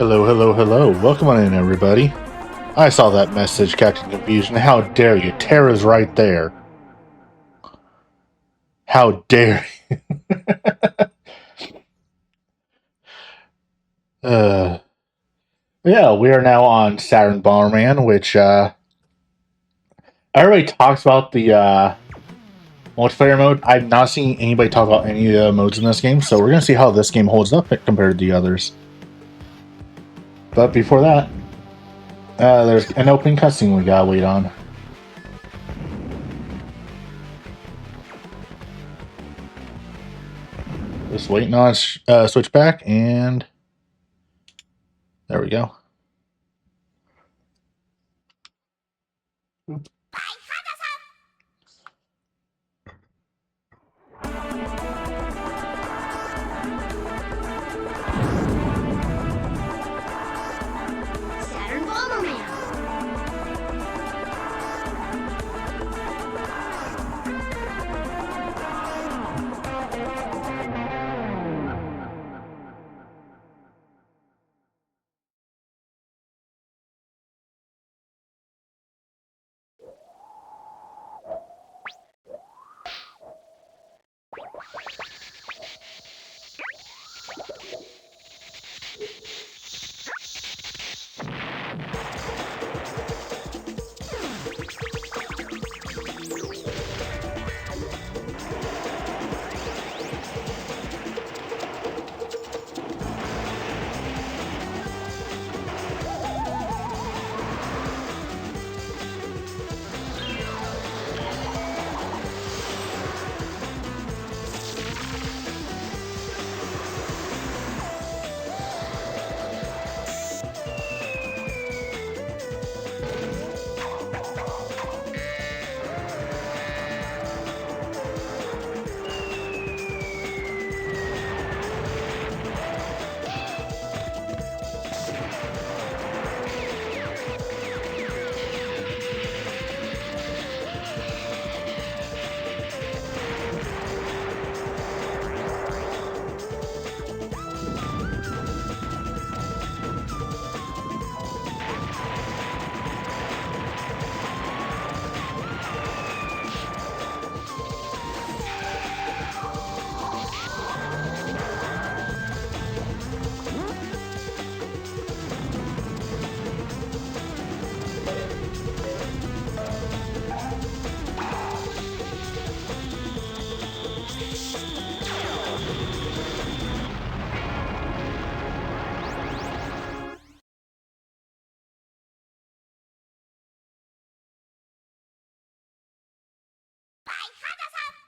Hello, hello, hello. Welcome on in, everybody. I saw that message, Captain Confusion. How dare you? Tara's right there. How dare you? uh, yeah, we are now on Saturn Bomberman, which everybody talks about the multiplayer mode. I've not seen anybody talk about any of the modes in this game, so we're going to see how this game holds up compared to the others. But before that, there's an open cutscene we gotta wait on. Just waiting on switchback, and there we go. Saturn Bomberman.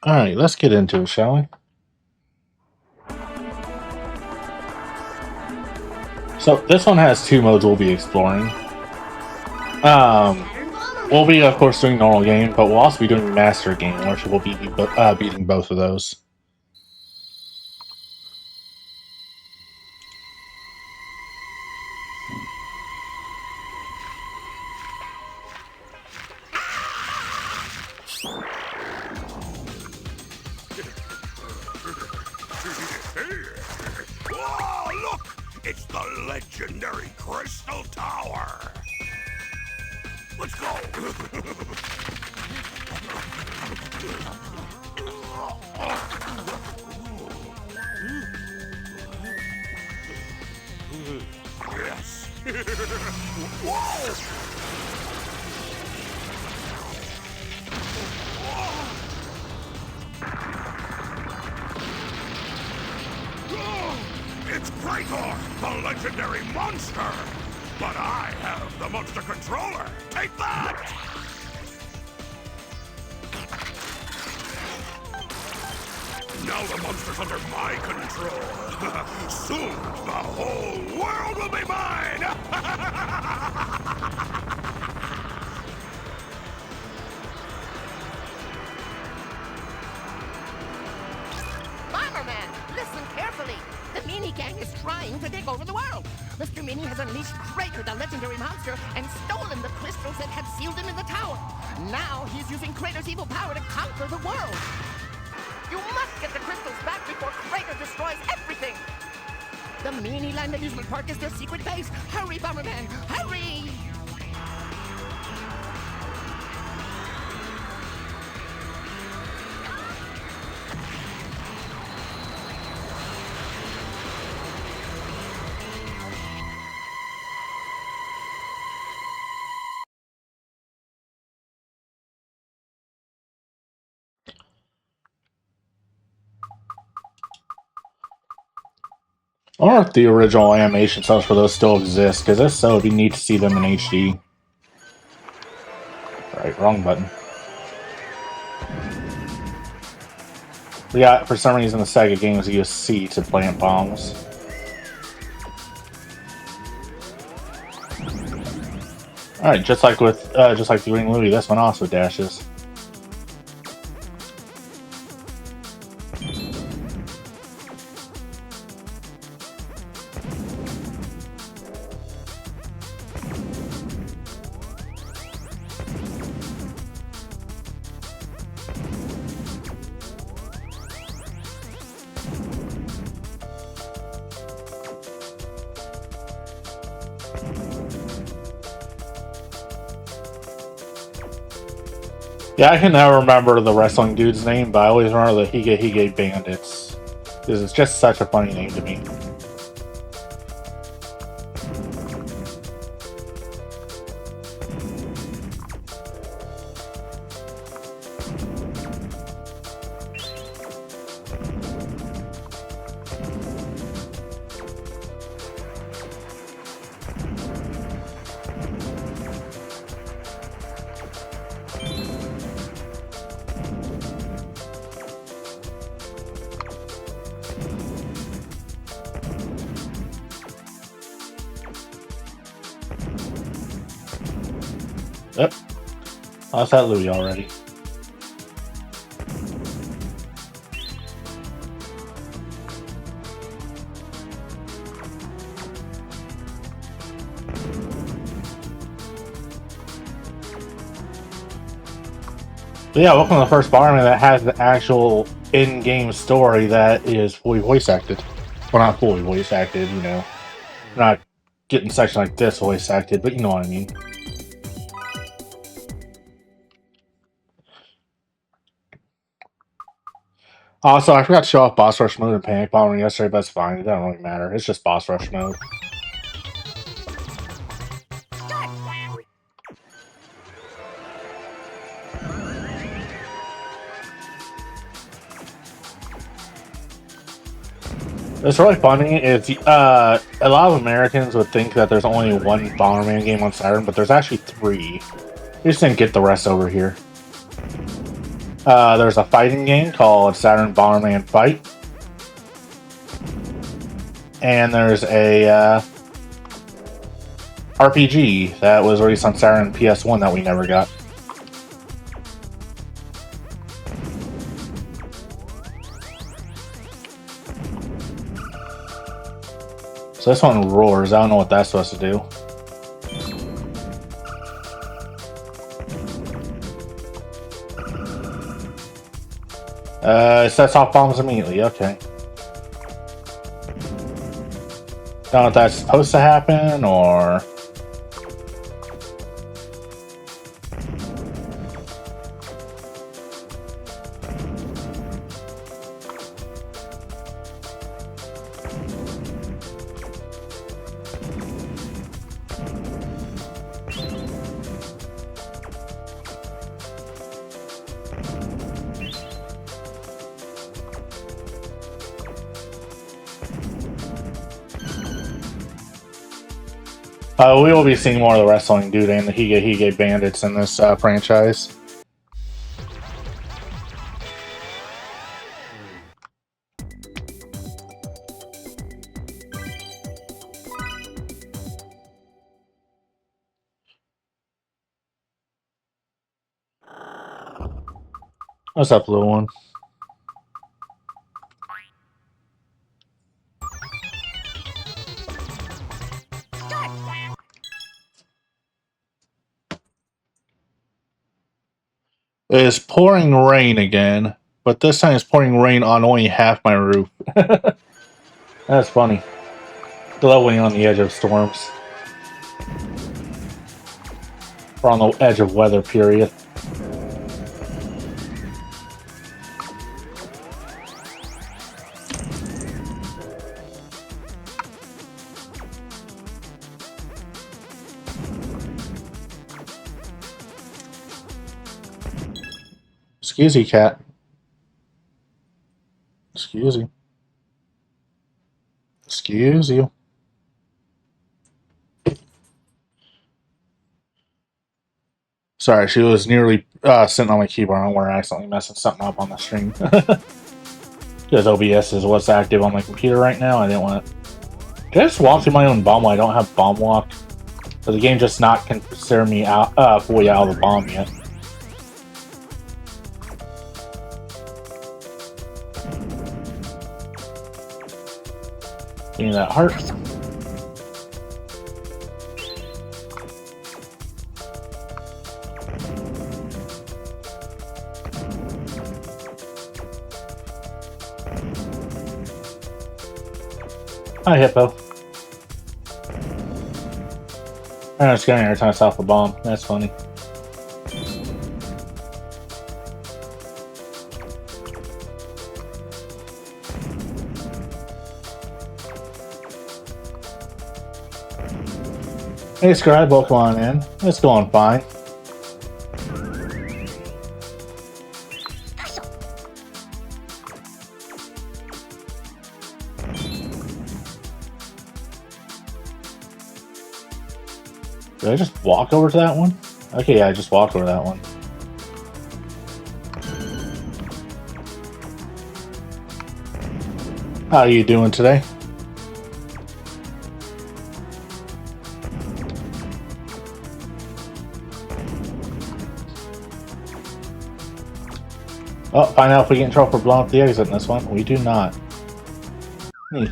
Alright, let's get into it, shall we? So this one has two modes we'll be exploring. We'll be, of course, doing normal game, but we'll also be doing master game, which we'll be beating both of those. Oh, look! It's the legendary Crystal Tower! Let's go! Yes! Whoa! It's Praetor, the legendary monster! But I have the monster controller! Take that! Now the monster's under my control. Soon, the whole world will be mine! Bomberman, listen carefully. The Mini Gang is trying to take over the world. Mr. Mini has unleashed Kraker, the legendary monster, and stolen the crystals that had sealed him in the tower. Now he's using Kraker's evil power to conquer the world. You must get the crystals back before Kraker destroys everything. The Miniland Amusement Park is their secret base. Hurry, Bomberman, hurry! I wonder if the original animation cells for those still exist, because if so, it'd be neat to see them in HD. Right, wrong button. Yeah, for some reason the Sega games use C to plant bombs. Alright, just like the Green Louie, this one also dashes. Yeah, I can never remember the wrestling dude's name, but I always remember the Hige Hige Bandits. Because it's just such a funny name to me. Yep. I was at Louie already. But yeah, welcome to the first Bomberman that has the actual in-game story that is fully voice acted. Well, not fully voice acted, you know. Not getting section like this voice acted, but you know what I mean. Also, I forgot to show off Boss Rush mode and Panic Bomber yesterday, but it's fine. It doesn't really matter. It's just Boss Rush mode. It's really funny. It's a lot of Americans would think that there's only one Bomberman game on Saturn, but there's actually 3. You just didn't get the rest over here. There's a fighting game called Saturn Bomberman Fight. And there's a RPG that was released on Saturn and PS1 that we never got. So this one roars. I don't know what that's supposed to do. It sets off bombs immediately. Okay. Don't know if that's supposed to happen or... we will be seeing more of the wrestling dude and the Hige Hige Bandits in this franchise. What's up, little one? It is pouring rain again, but this time it's pouring rain on only half my roof. That's funny. Glowing on the edge of storms. We're on the edge of weather, period. Excuse you, cat. Excuse you. Excuse you. Sorry, she was nearly sitting on my keyboard and we're accidentally messing something up on the stream. Because OBS is what's active on my computer right now. I didn't want to... Did I just walk through my own bomb while I don't have bomb walk? Or the game just not consider me out, fully out of the bomb yet? Give me that heart. Hi, Hippo. I'm just getting every time I stop a bomb. That's funny. Hey, Scribe, welcome on in. It's going fine. Did I just walk over to that one? Okay, yeah, I just walked over that one. How are you doing today? Oh, find out if we get in trouble for blowing up the exit in this one. We do not. Neat.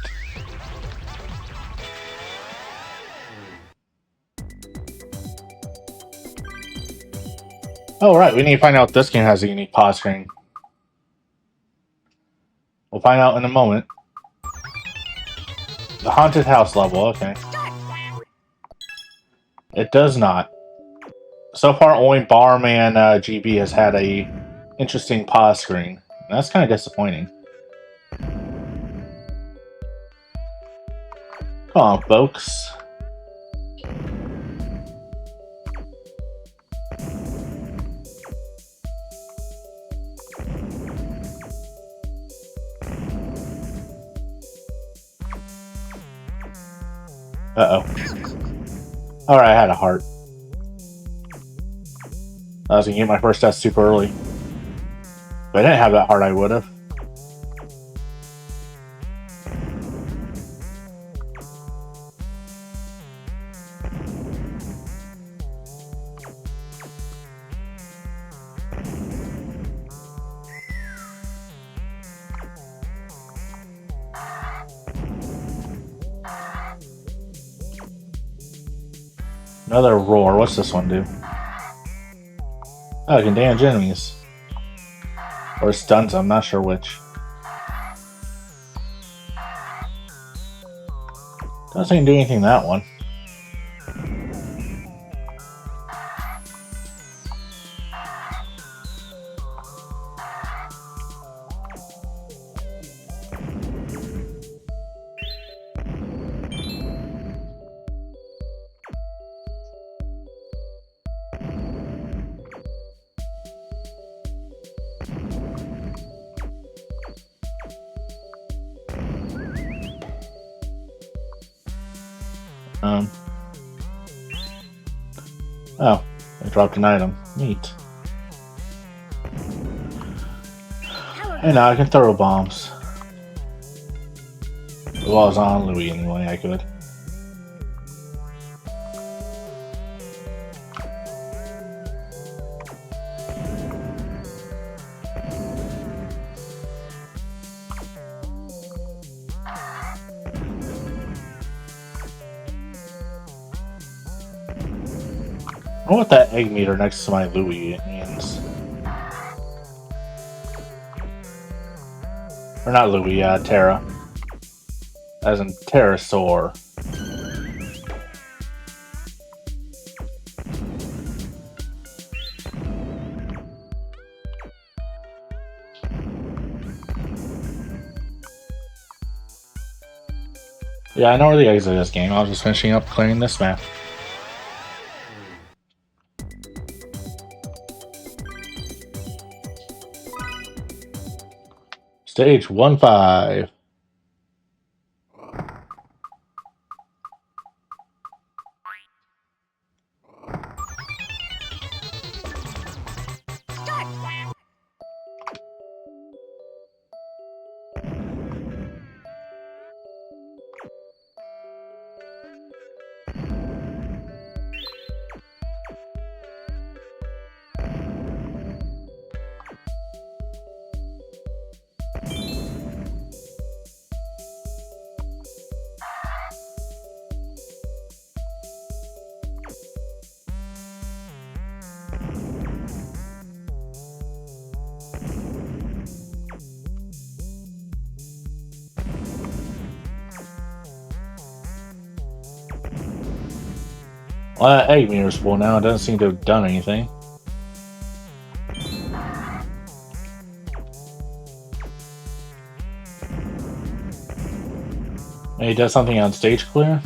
Oh, right, we need to find out if this game has a unique pause screen. We'll find out in a moment. The haunted house level, okay. It does not. So far, only Barman GB has had a interesting pause screen. That's kind of disappointing. Come on, folks. Uh-oh. Alright, I had a heart. I was gonna get my first test super early. If I didn't have that heart, I would have. Another roar. What's this one do? Oh, it can damage enemies. Or stuns, I'm not sure which. Doesn't do anything that one. Oh, I dropped an item. Neat. And now I can throw bombs. Well, I was on Louis anyway, I could. I want that egg meter next to my Louis means. Or not Louis, Terra. As in pterosaur. Yeah, I know where the exit is, game. I was just finishing up clearing this map. Stage 1-5. Well, that egg meter's full now. It doesn't seem to have done anything. Maybe it does something on stage clear?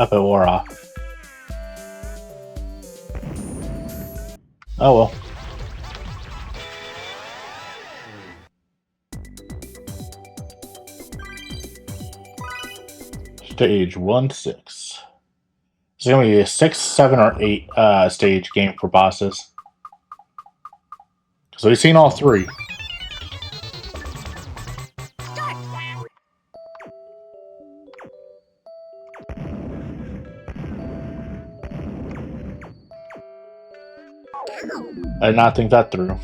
Up it wore off. Oh well. Stage 1-6. It's gonna be a 6, 7, or 8 stage game for bosses. So we've seen all 3. I did not think that through.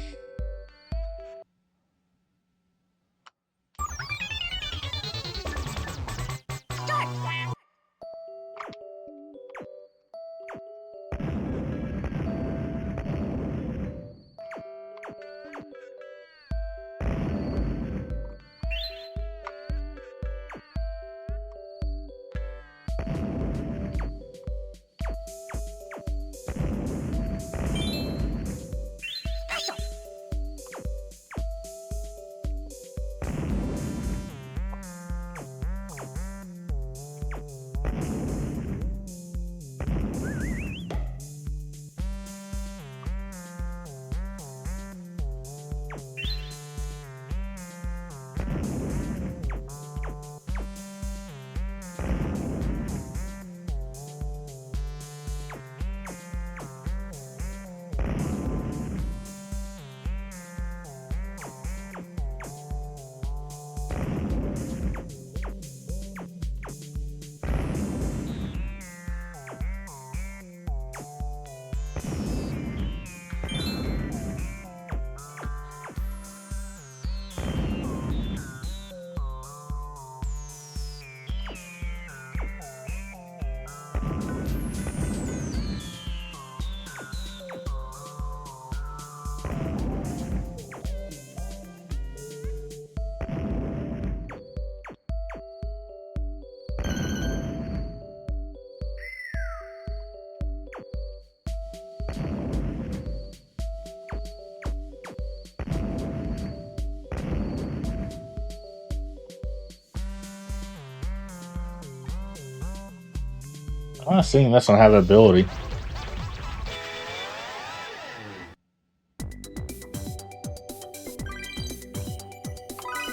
I'm not seeing this one have ability.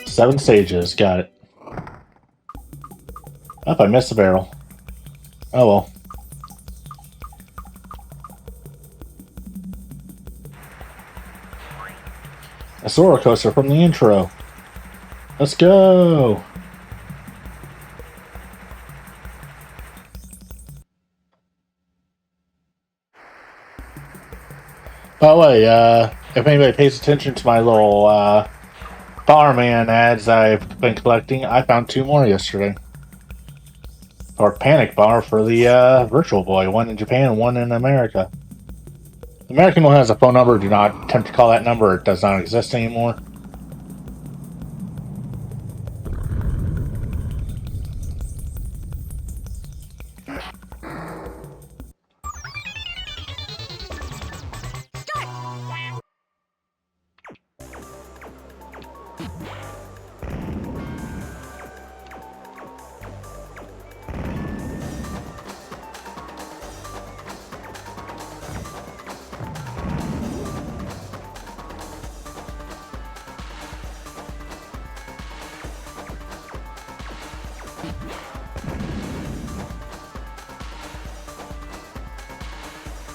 Seven stages, got it. Oh, I missed the barrel. Oh well. A roller coaster from the intro. Let's go! By the way, if anybody pays attention to my little Bomberman ads I've been collecting, I found 2 more yesterday. Or Panic Bomber for the Virtual Boy, one in Japan and one in America. The American one has a phone number. Do not attempt to call that number. It does not exist anymore.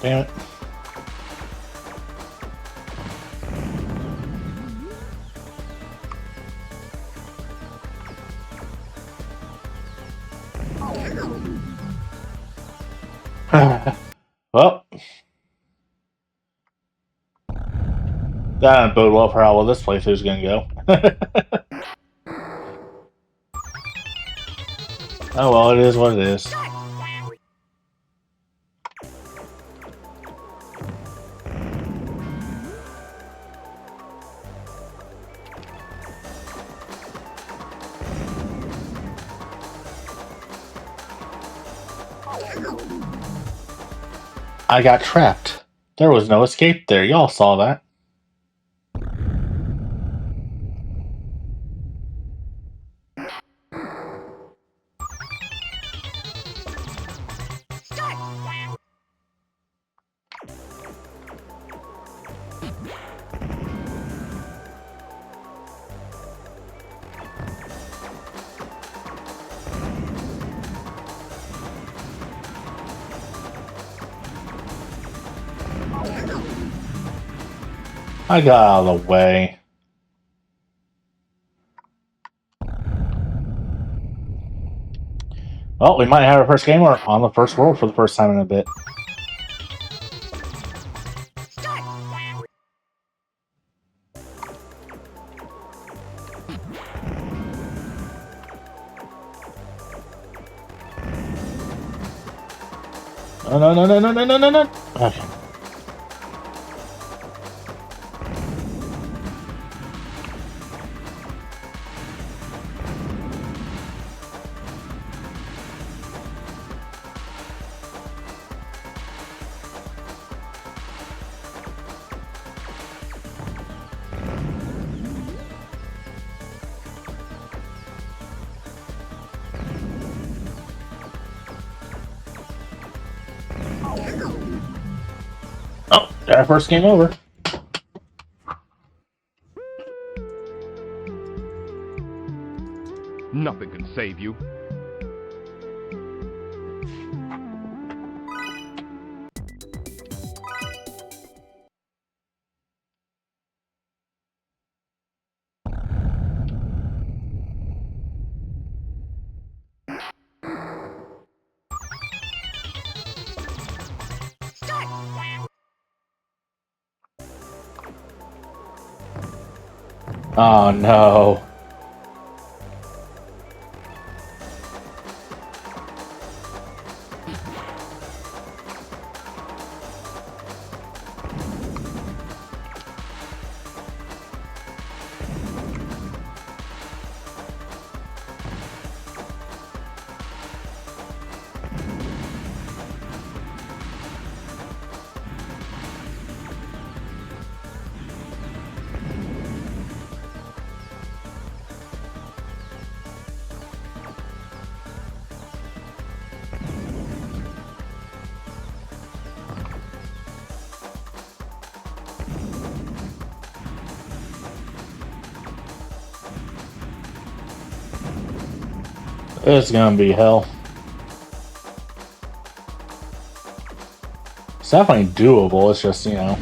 Damn it. Well, that doesn't bode well for how well this playthrough is going to go. Oh well, it is what it is. I got trapped. There was no escape there. Y'all saw that. I got out of the way. Well, we might have our first gamer on the first world for the first time in a bit. Oh, no. Okay. Oh, our first game over. Nothing can save you. Oh no. It's gonna be hell. It's definitely doable, it's just, you know.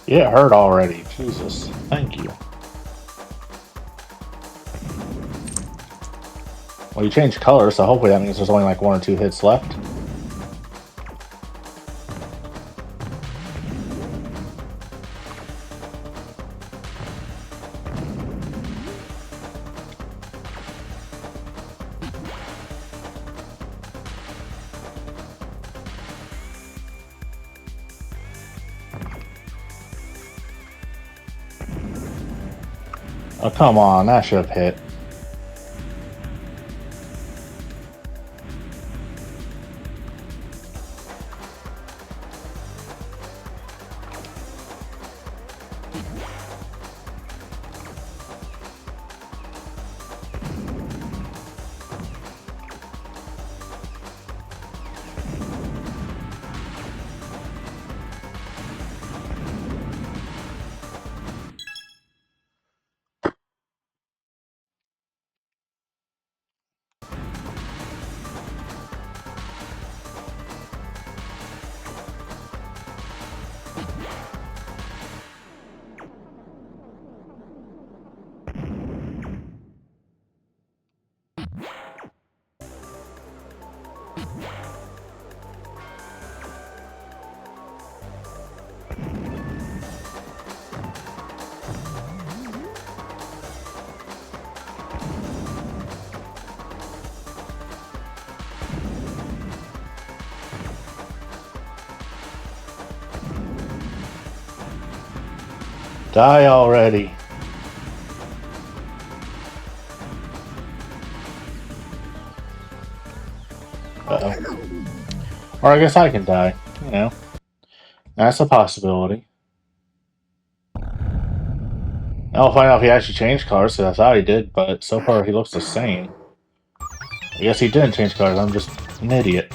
It hurt already. Jesus. Thank you. Well, you changed colors, so hopefully that means there's only like 1 or 2 hits left. Oh, come on. That should have hit. Die already. Uh-oh. Or I guess I can die, you know. That's a possibility. I'll find out if he actually changed colors, because I thought he did, but so far he looks the same. I guess he didn't change colors, I'm just an idiot.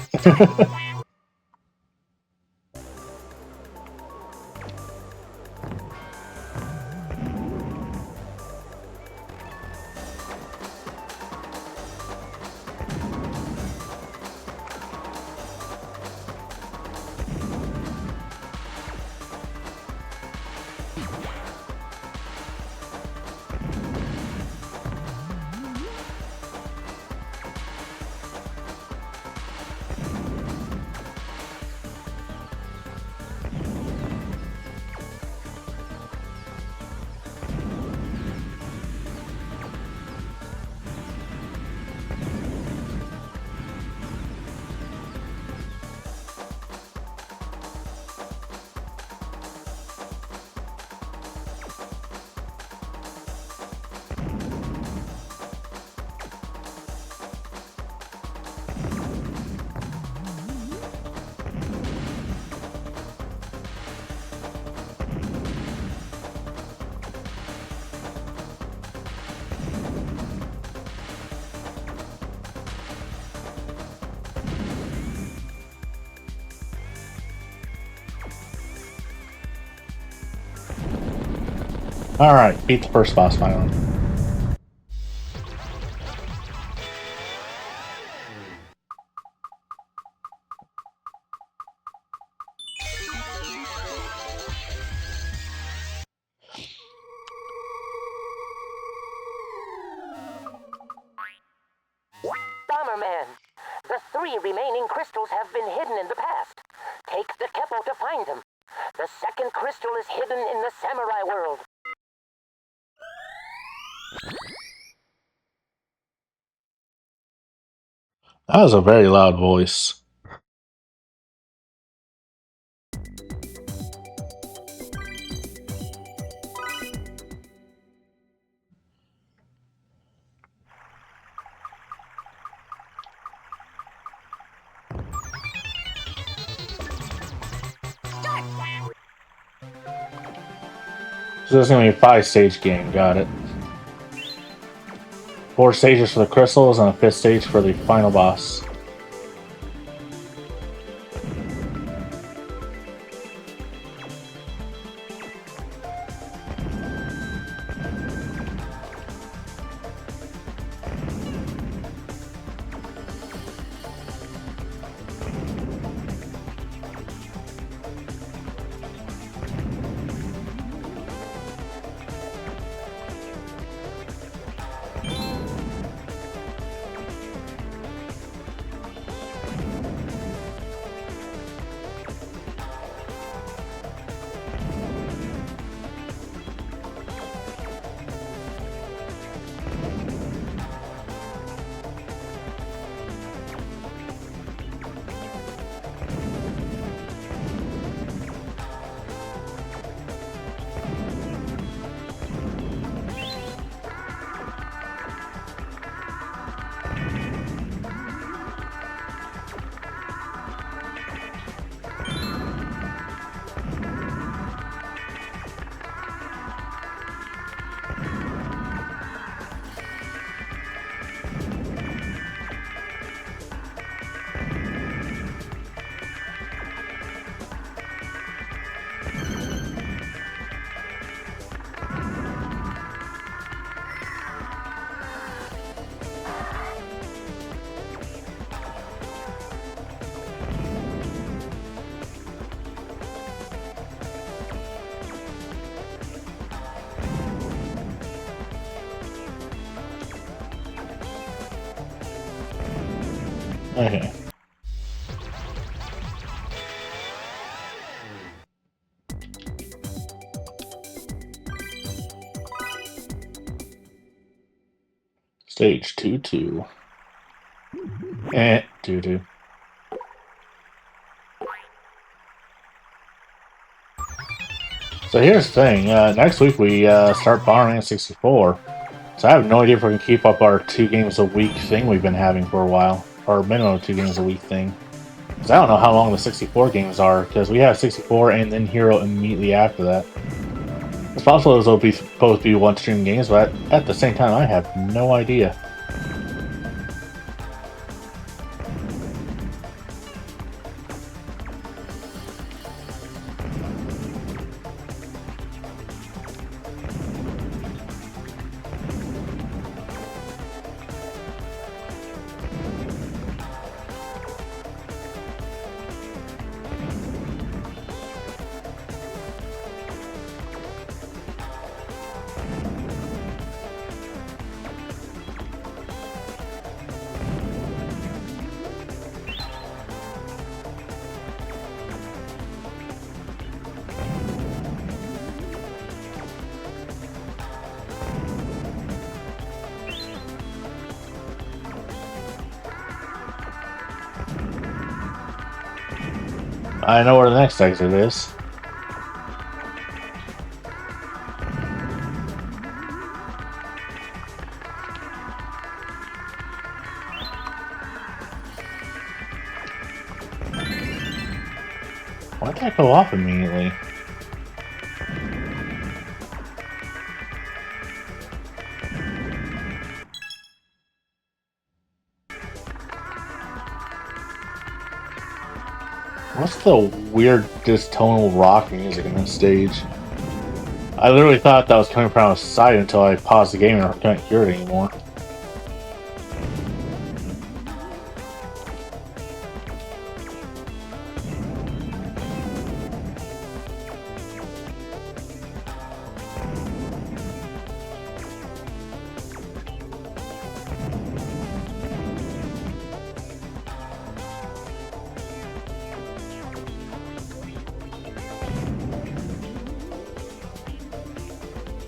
Alright, beat the first boss finally. Bomberman, the 3 remaining crystals have been hidden in the past. Take the Keppo to find them. The second crystal is hidden in the samurai world. That was a very loud voice. So this is going to be a 5-stage game, got it. 4 stages for the crystals and a 5th stage for the final boss. Okay. Stage 2-2. 2-2. So here's the thing, next week we start Bomberman 64. So I have no idea if we can keep up our 2 games a week thing we've been having for a while. Or minimum 2 games a week thing. Because I don't know how long the 64 games are, because we have 64 and then Hero immediately after that. It's possible those will be supposed to be one-stream games, but at the same time I have no idea. I know where the next exit is. Why did that go off immediately? What's the weird distonal rock music in this stage? I literally thought that was coming from outside until I paused the game and I couldn't hear it anymore.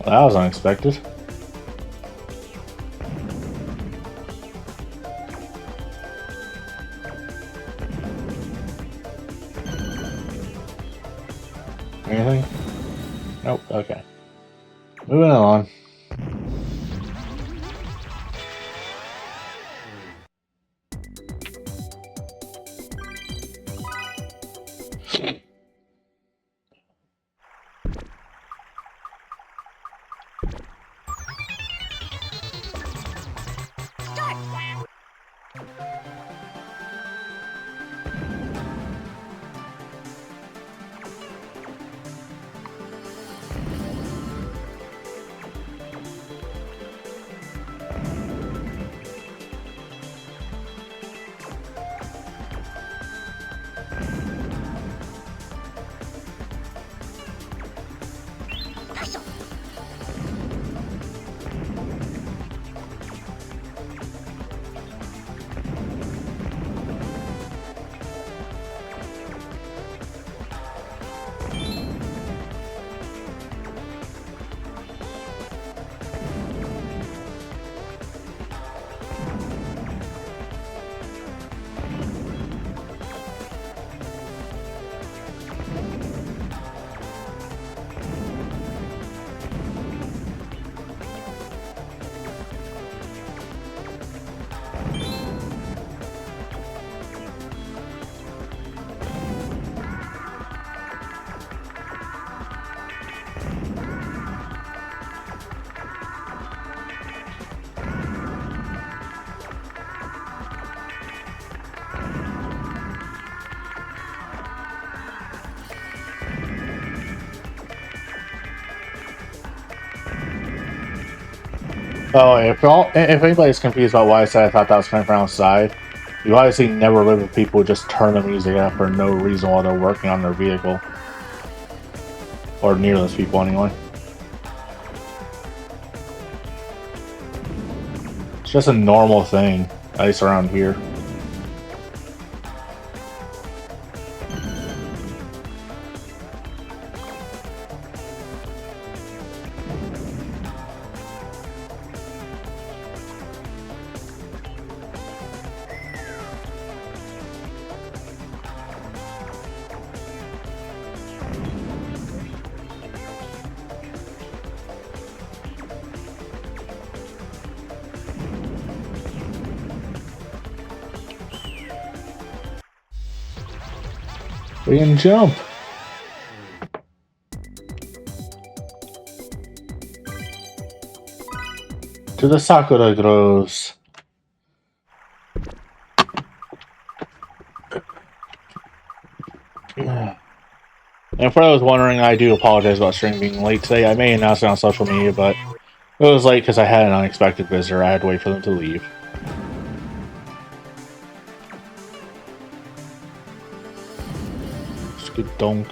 Well, that was unexpected. Anything? Nope, okay. Moving on. Oh, if anybody's confused about why I said I thought that was coming from outside, you obviously never live with people who just turn the music up for no reason while they're working on their vehicle. Or near those people, anyway. It's just a normal thing, at least around here. We can jump. To the Sakura groves. And for those wondering, I do apologize about stream being late today. I may announce it on social media, but it was late because I had an unexpected visitor. I had to wait for them to leave. Skidonk.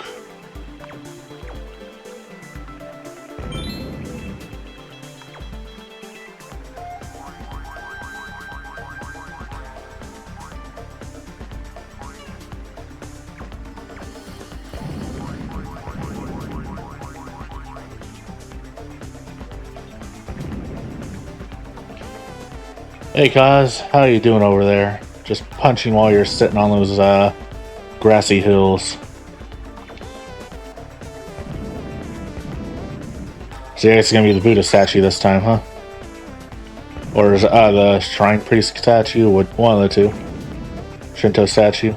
Hey Kaz, how you doing over there? Just punching while you're sitting on those grassy hills. So yeah, it's gonna be the Buddha statue this time, huh? Or is the Shrine Priest statue? One of the two. Shinto statue.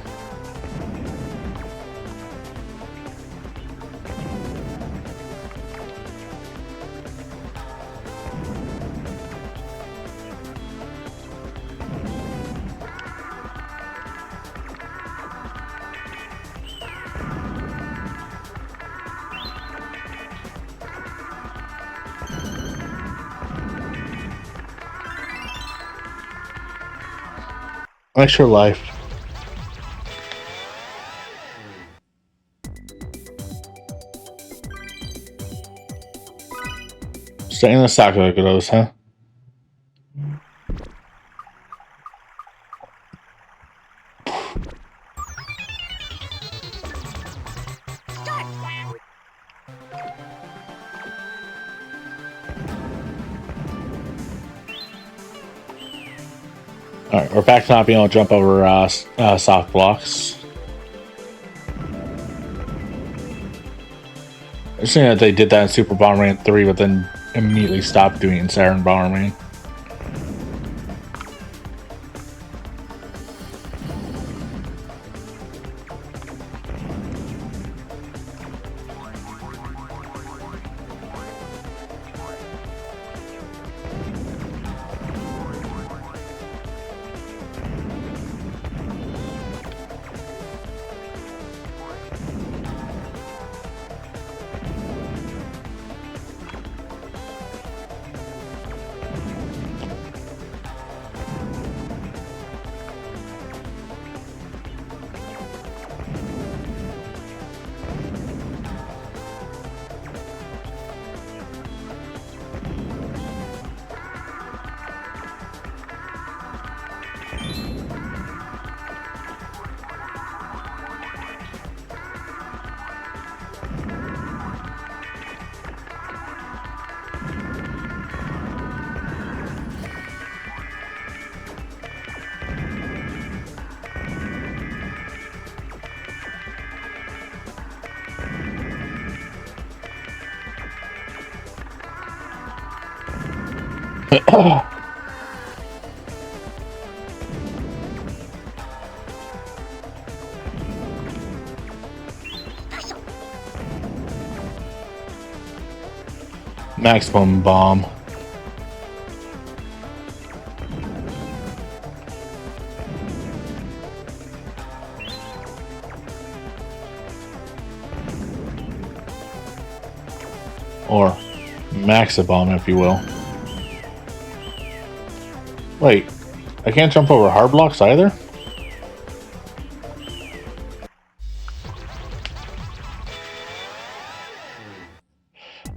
Extra life. Stay in the Sakura-Gros, huh? Alright, we're back to not being able to jump over soft blocks. Interesting that they did that in Super Bomberman 3, but then immediately stopped doing it in Saturn Bomberman. Maximum bomb. Or Maxibomb, if you will. Wait, I can't jump over hard blocks either?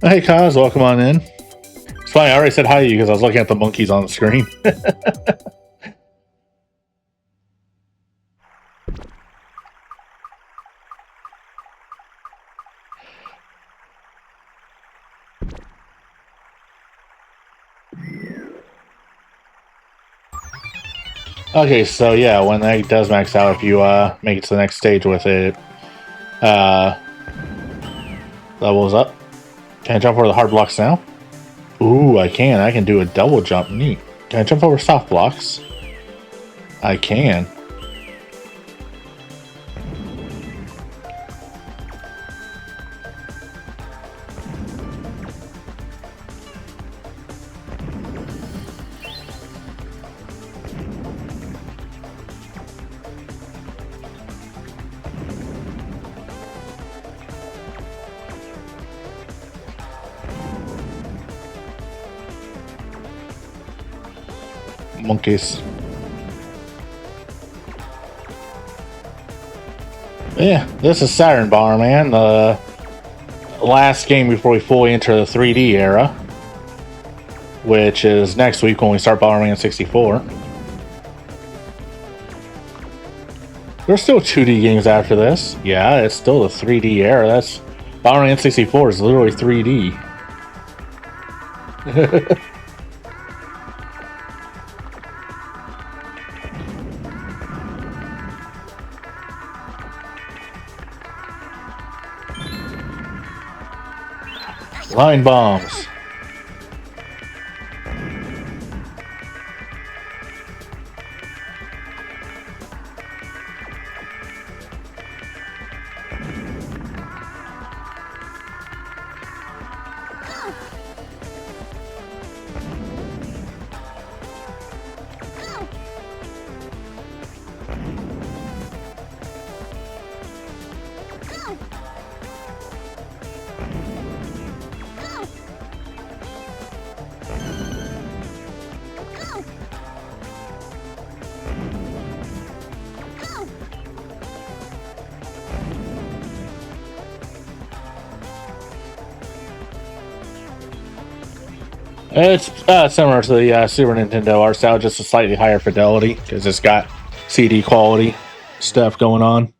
Hey Kaz, welcome on in. It's funny, I already said hi to you because I was looking at the monkeys on the screen. Okay, so yeah, when that does max out, if you make it to the next stage with it, levels up. Can I jump over the hard blocks now? Ooh, I can. I can do a double jump. Neat. Can I jump over soft blocks? I can. Monkeys. Yeah, this is Saturn Bomberman, the last game before we fully enter the 3D era, which is next week when we start Bomberman 64. There's still 2D games after this. Yeah, it's still the 3D era. That's Bomberman 64 is literally 3D. Line bombs. It's similar to the Super Nintendo art style, just a slightly higher fidelity because it's got CD quality stuff going on.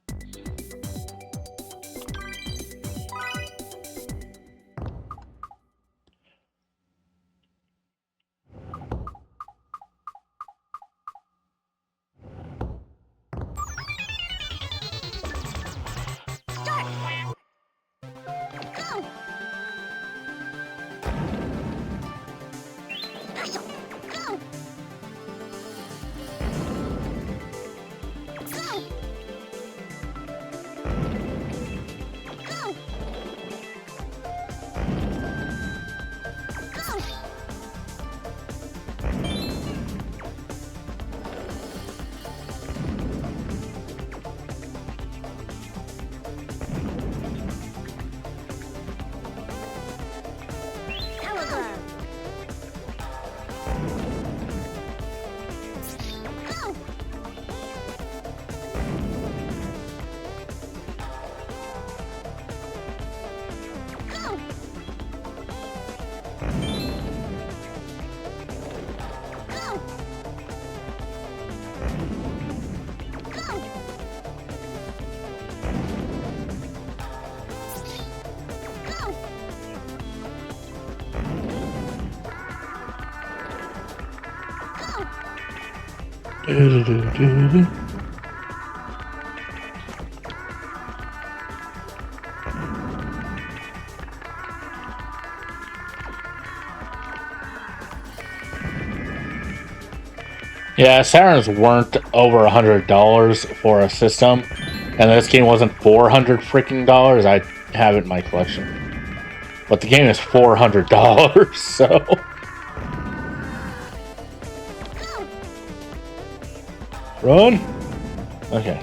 Yeah, Saturns weren't over $100 for a system, and this game wasn't $400 freaking dollars. I have it in my collection, but the game is $400, so. Run. Okay.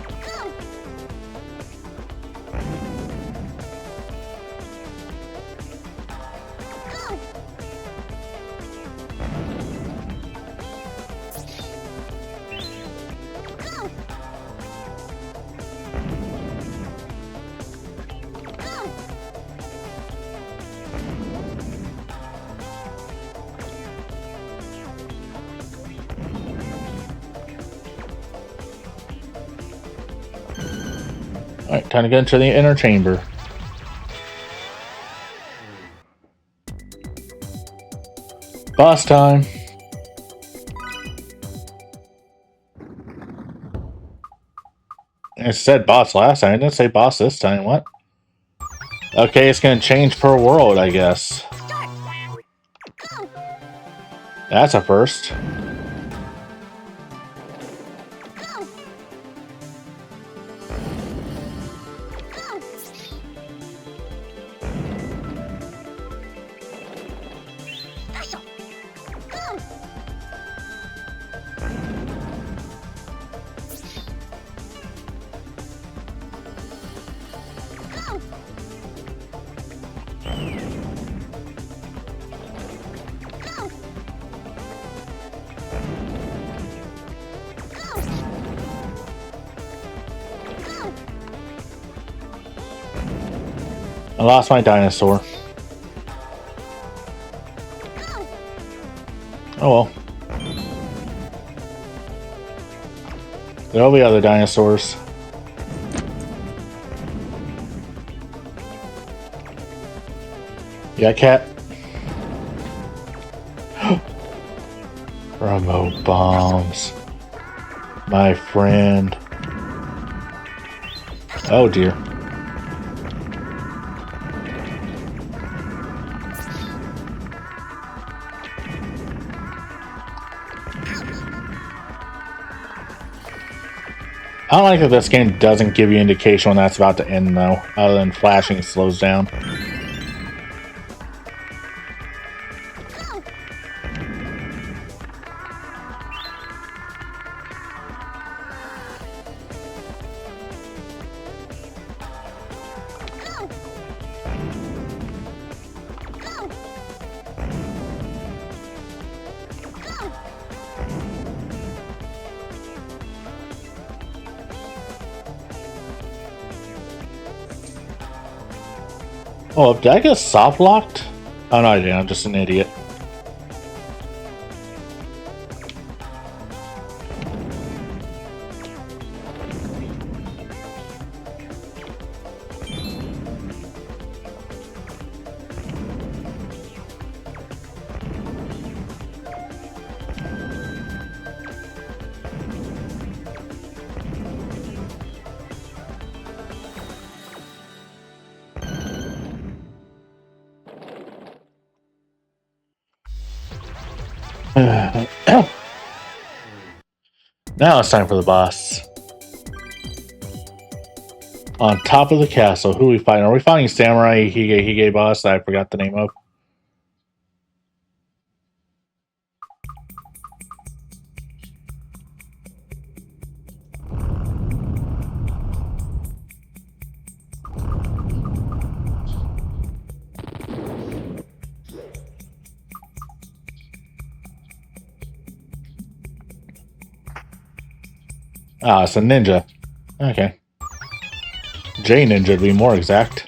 Alright, time to get into the inner chamber. Boss time. It said boss last time. I didn't say boss this time. What? Okay, it's gonna change per world, I guess. That's a first. I lost my dinosaur. Oh well. There'll be other dinosaurs. Yeah, cat. Remote bombs. My friend. Oh dear. I don't like that this game doesn't give you indication when that's about to end, though, other than flashing slows down. Oh, did I get soft locked? Oh no, I didn't. I'm just an idiot. Now it's time for the boss. On top of the castle, who are we fighting? Are we fighting Samurai Hige boss that I forgot the name of? Ah, it's a ninja. Okay. J ninja to be more exact.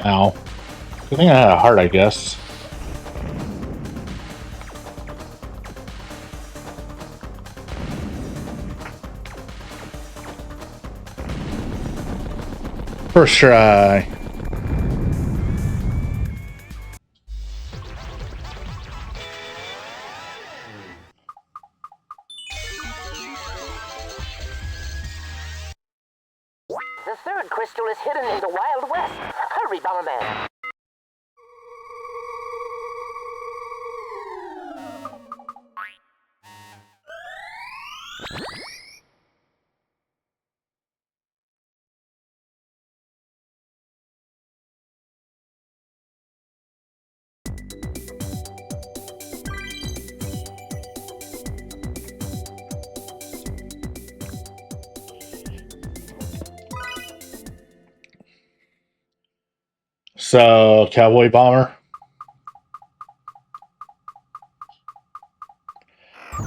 Ow. Good thing I had a heart, I guess. First try. The third crystal is hidden in the Wild West. Hurry, Bomberman. So, Cowboy Bomber.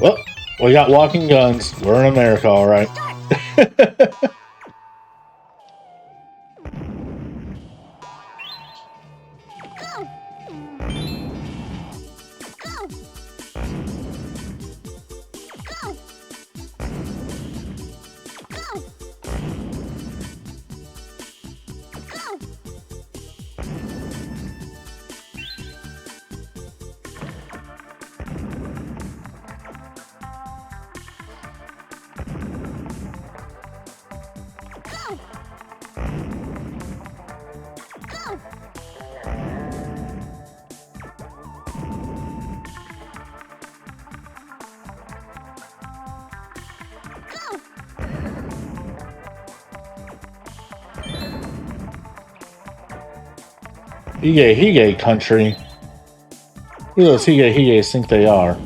Well, we got walking guns. We're in America, all right. Hige country. Who does Higes think they are?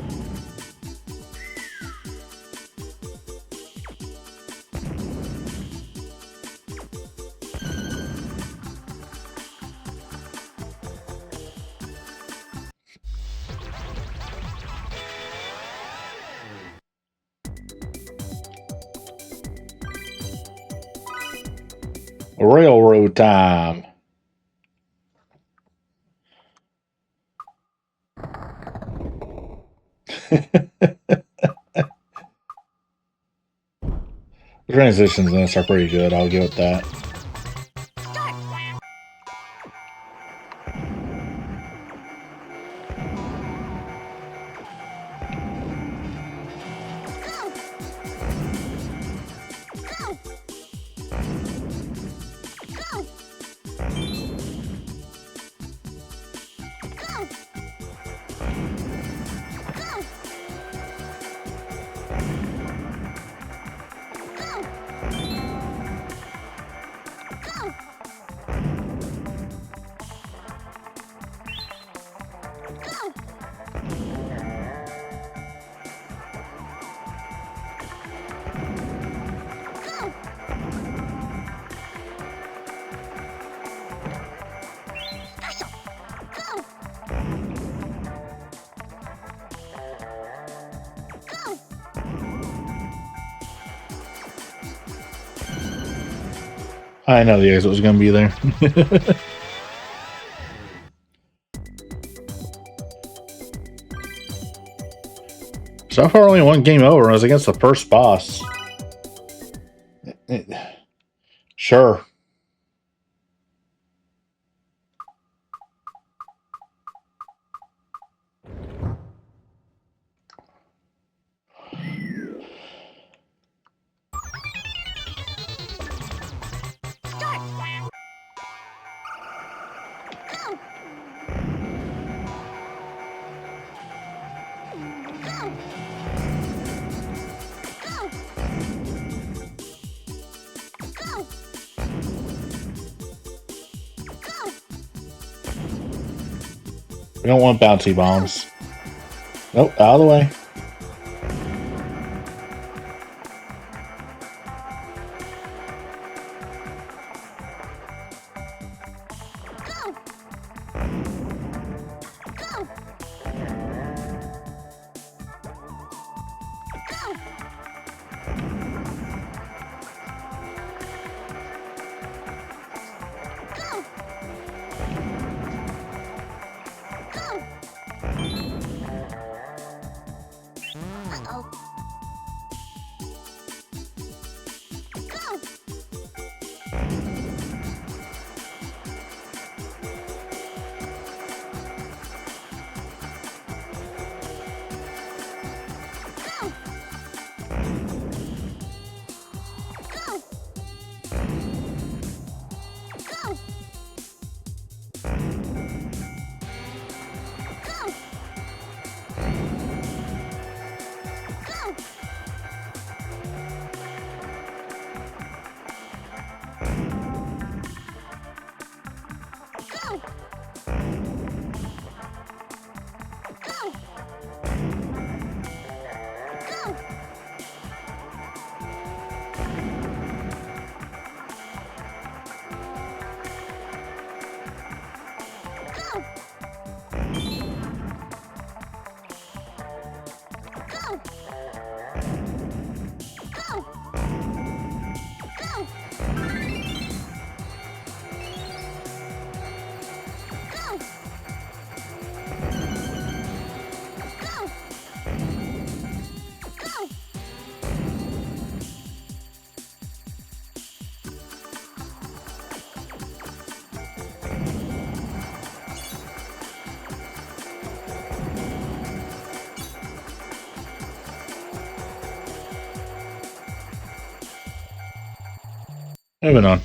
Railroad time. The transitions in this are pretty good, I'll give it that. I know the exit was going to be there. So far, only one game over. I was against the first boss. Sure. We don't want bouncy bombs. Nope, out of the way. Moving on.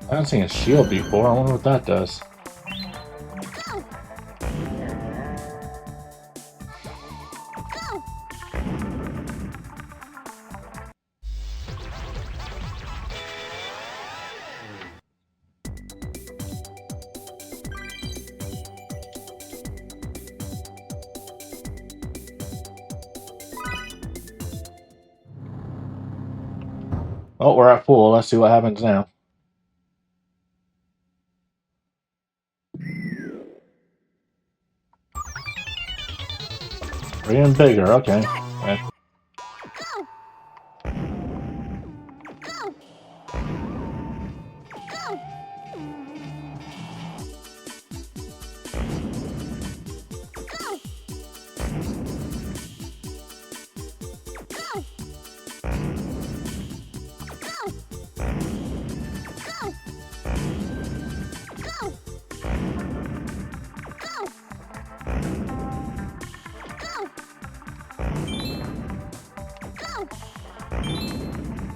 I haven't seen a shield before. I wonder what that does. Oh, we're at full. Let's see what happens now. We're getting bigger, okay.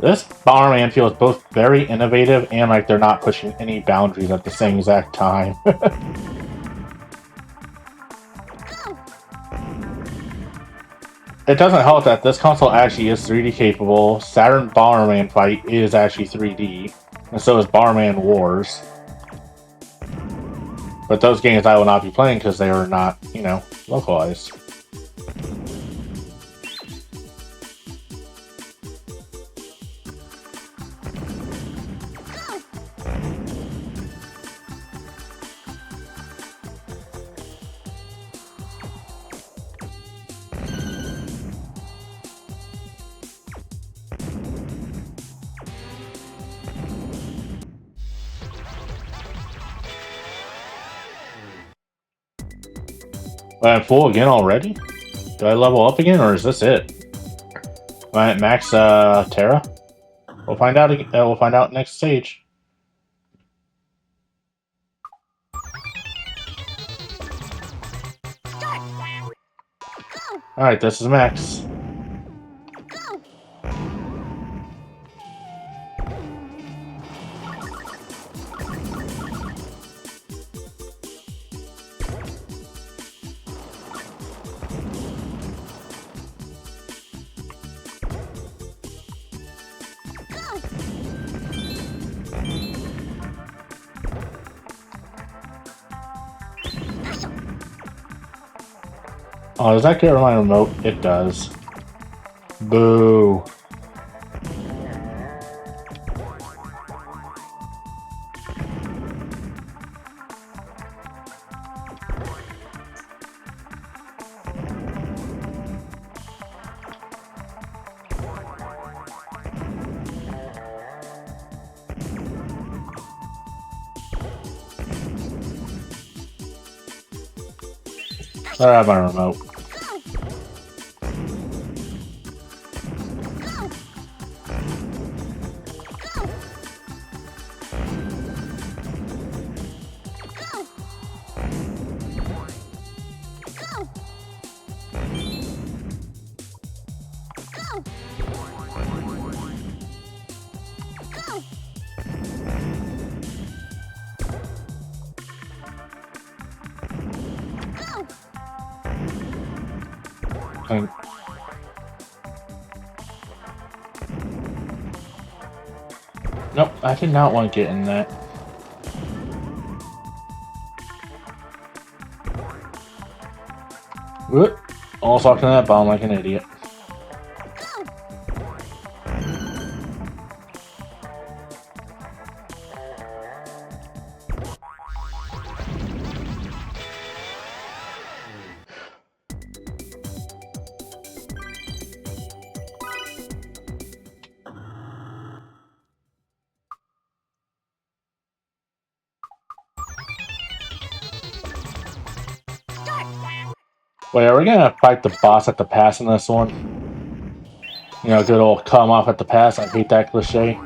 This Bomberman feels both very innovative and like they're not pushing any boundaries at the same exact time. It doesn't help that this console actually is 3D capable. Saturn Bomberman Fight is actually 3D, and so is Bomberman Wars. But those games I will not be playing because they are not, you know, localized. I'm full again already? Do I level up again, or is this it? Am I at max Terra? We'll find out. We'll find out next stage. All right, this is max. Oh, does that get my remote? It does. Boo. I have my remote. Nope, I did not want to get in that. Whoop. Almost walked in that bomb like an idiot. Wait, are we gonna fight the boss at the pass in this one? You know, good old come off at the pass. I hate that cliche.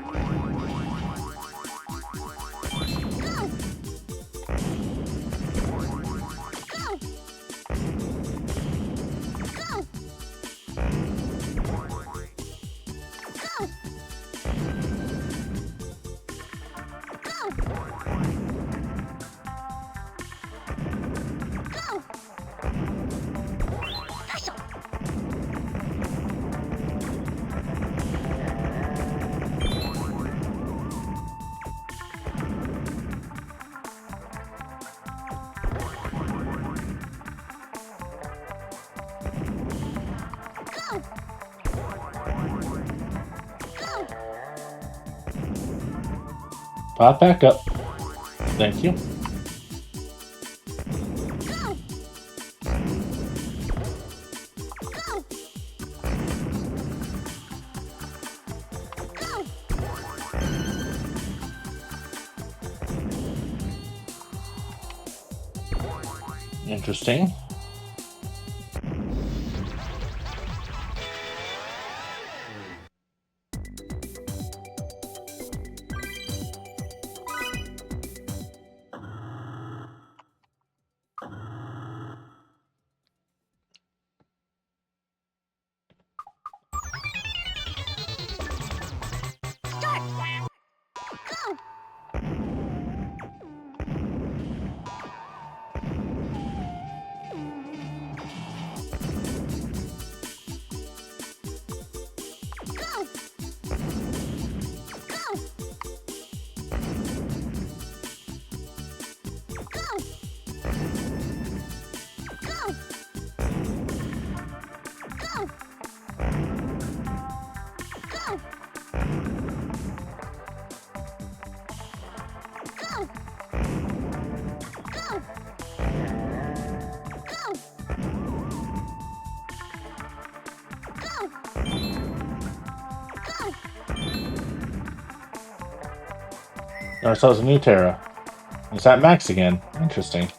Pop back up. Thank you. Interesting. Ourselves a new Terra. It's at max again. Interesting.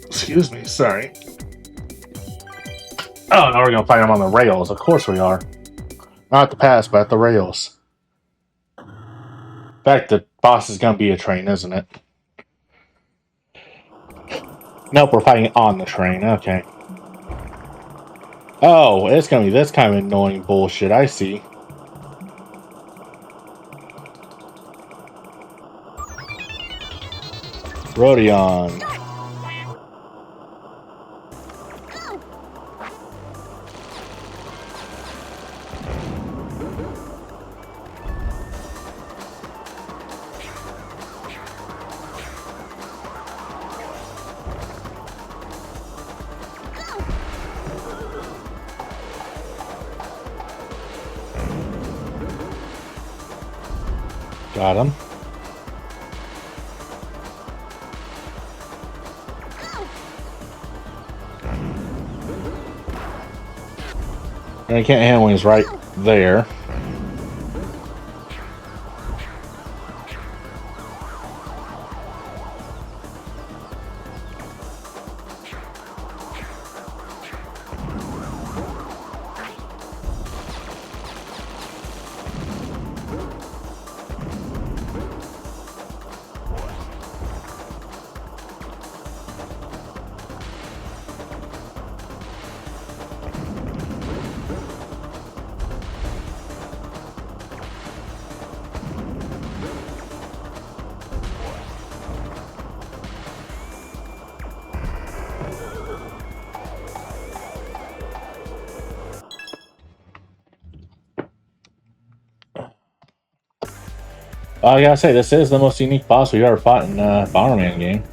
Excuse me, sorry. Oh, now we're gonna fight him on the rails. Of course we are. Not at the pass, but at the rails. In fact, the boss is gonna be a train, isn't it? Nope, we're fighting on the train. Okay. Oh, it's gonna be this kind of annoying bullshit. I see. Rodion. Got him. And I can't handle when he's right there. I gotta say, this is the most unique boss we've ever fought in a Bomberman game.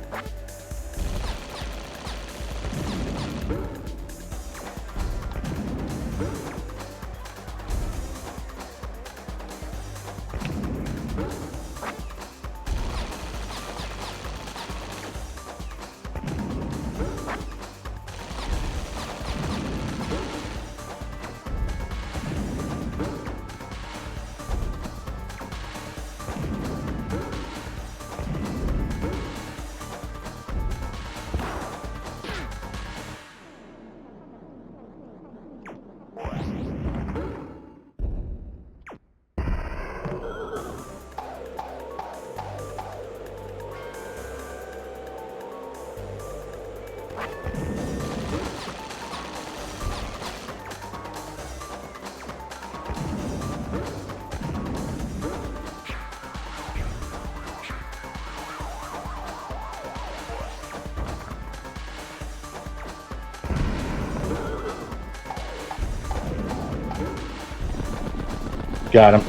Got him.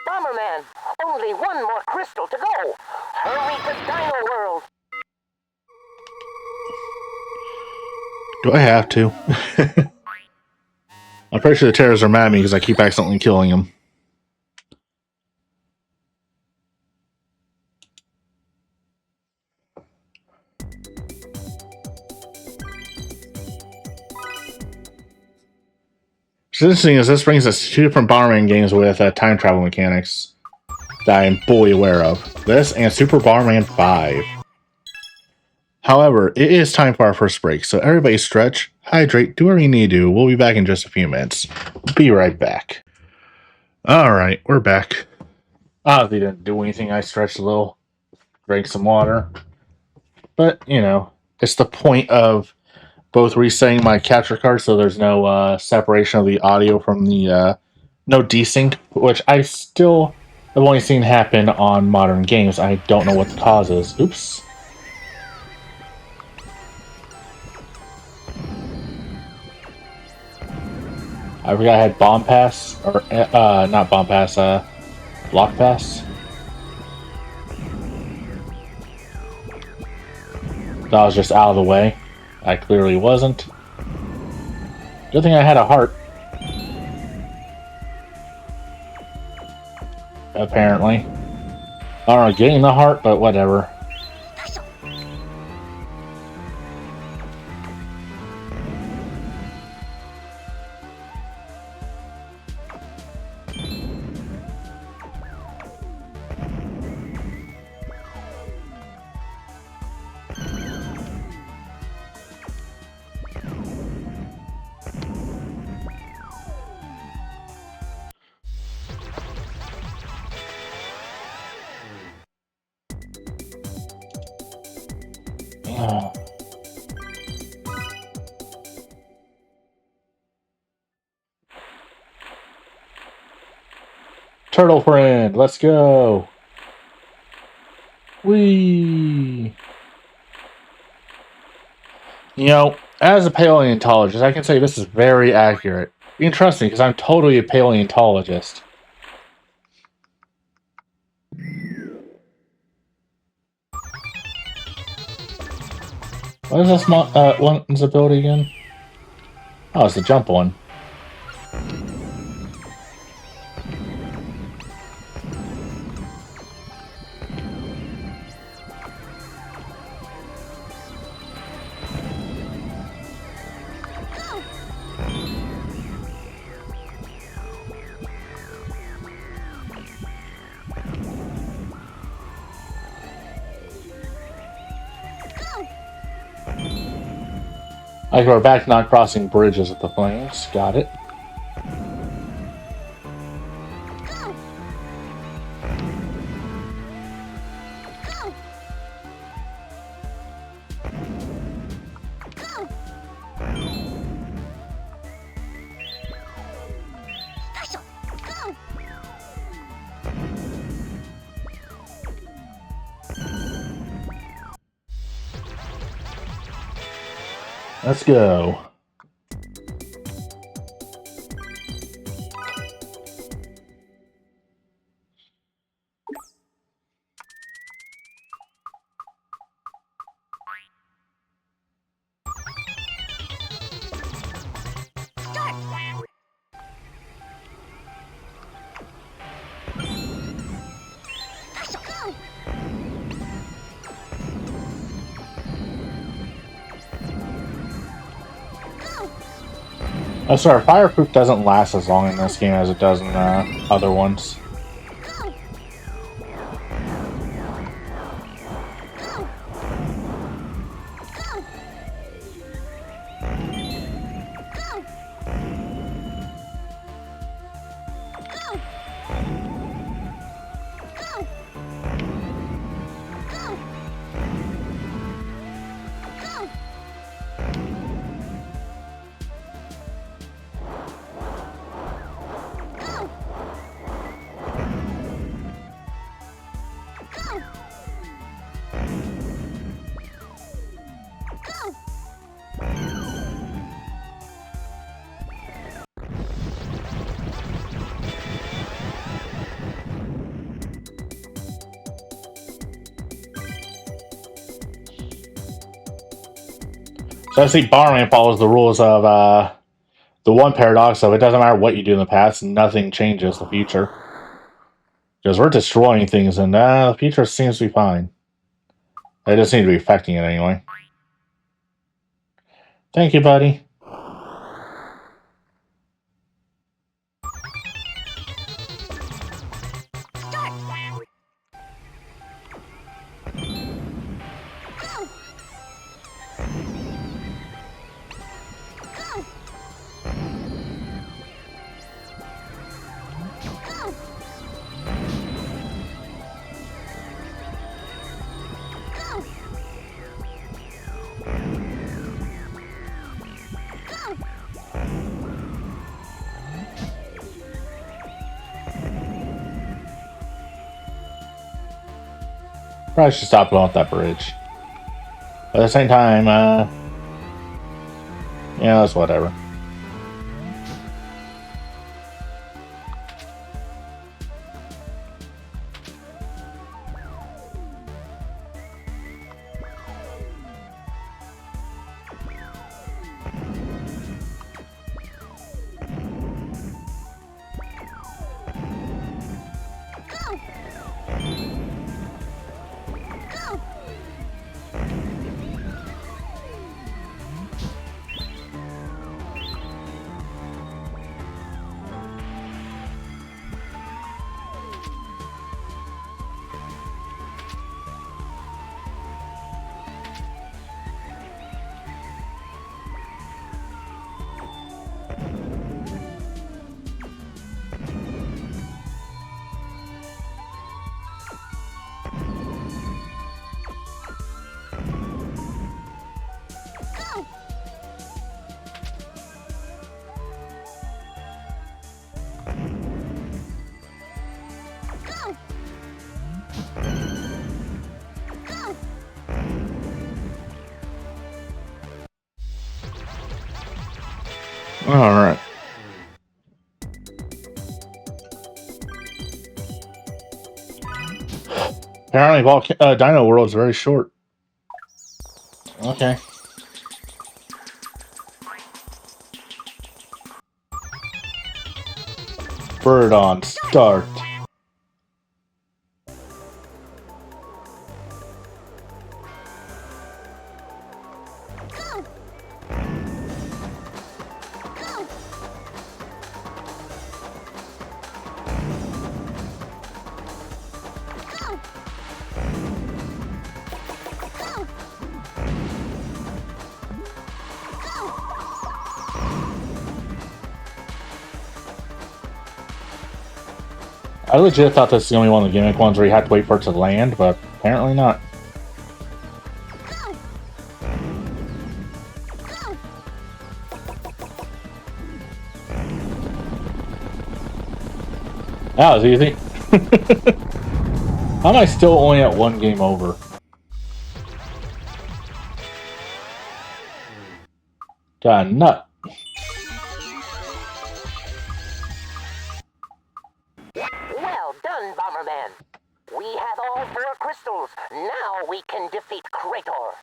Bomberman, only one more crystal to go. Hurry to Dino World. Do I have to? I'm pretty sure the terrorists are mad at me because I keep accidentally killing them. What's interesting is this brings us two different Bomberman games with time travel mechanics that I am fully aware of. This and Super Bomberman 5. However, it is time for our first break, so everybody stretch, hydrate, do whatever you need to do. We'll be back in just a few minutes. Be right back. Alright, we're back. They didn't do anything. I stretched a little, drank some water. But, you know, it's the point of both resetting my capture card so there's no separation of the audio from the no desync, which I still have only seen happen on modern games. I don't know what the cause is. Oops. I forgot I had bomb pass, or not bomb pass, lock pass. That was just out of the way. I clearly wasn't. Good thing I had a heart. Apparently. I don't know, getting the heart, but whatever. Turtle friend, let's go. Whee! You know, as a paleontologist, I can say this is very accurate. You can trust me because I'm totally a paleontologist. What is this one's ability again? Oh, it's the jump one. Okay, we're back not crossing bridges with the flames. Got it. Let's go. Oh, sorry, Fireproof doesn't last as long in this game as it does in other ones. So I see Bomberman follows the rules of the one paradox of it doesn't matter what you do in the past, nothing changes the future. Because we're destroying things and the future seems to be fine. It doesn't seem to be affecting it anyway. Thank you, buddy. Probably should stop going with that bridge. But at the same time, yeah, that's whatever. Alright. Apparently, Dino World is very short. Okay. Bird on start. I legit thought this was the only one of the gimmick ones where you had to wait for it to land, but apparently not. That was easy. How am I still only at one game over? God, nut. Well done, Bomberman. We have all 4 crystals. Now we can defeat Krator.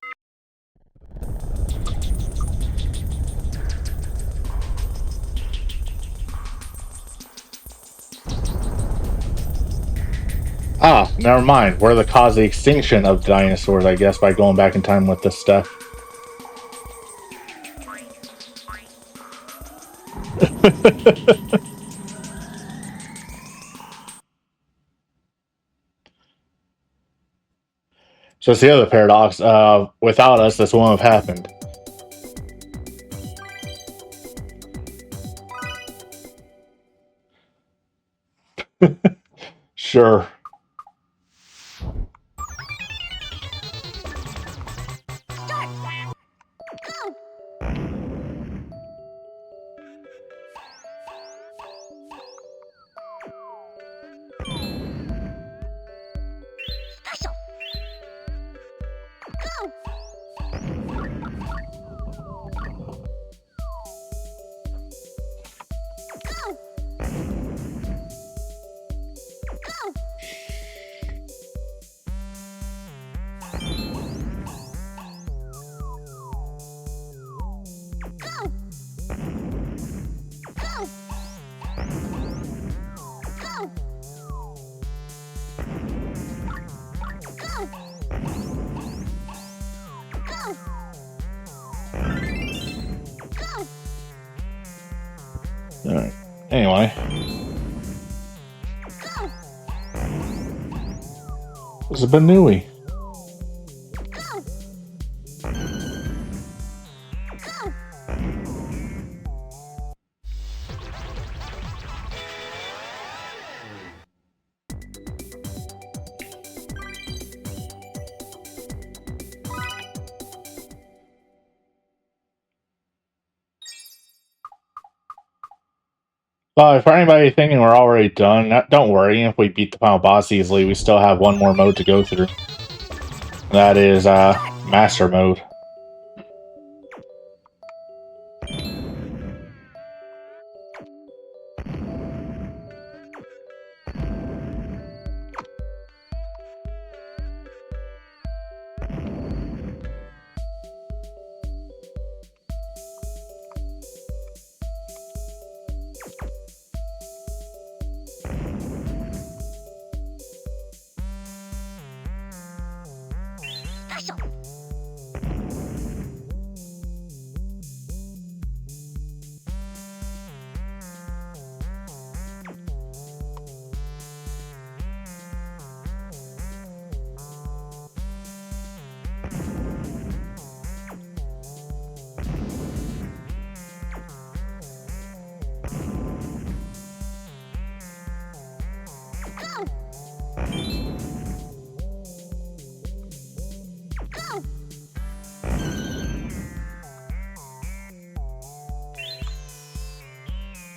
Ah, never mind. We're the cause of the extinction of dinosaurs, I guess, by going back in time with this stuff. So it's the other paradox. Without us, this wouldn't have happened. Sure. Alright. Anyway. This has been Nui. For anybody thinking we're already done, don't worry. If we beat the final boss easily, we still have one more mode to go through. That is master mode.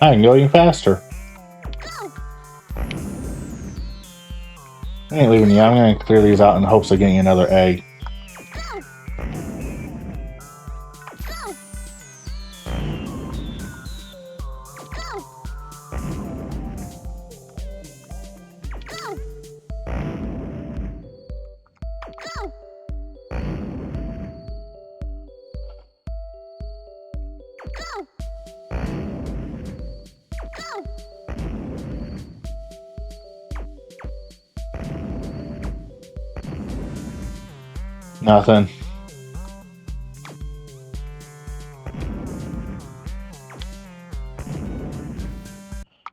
I can go even faster. I ain't leaving you. I'm going to clear these out in hopes of getting another egg. Nothing.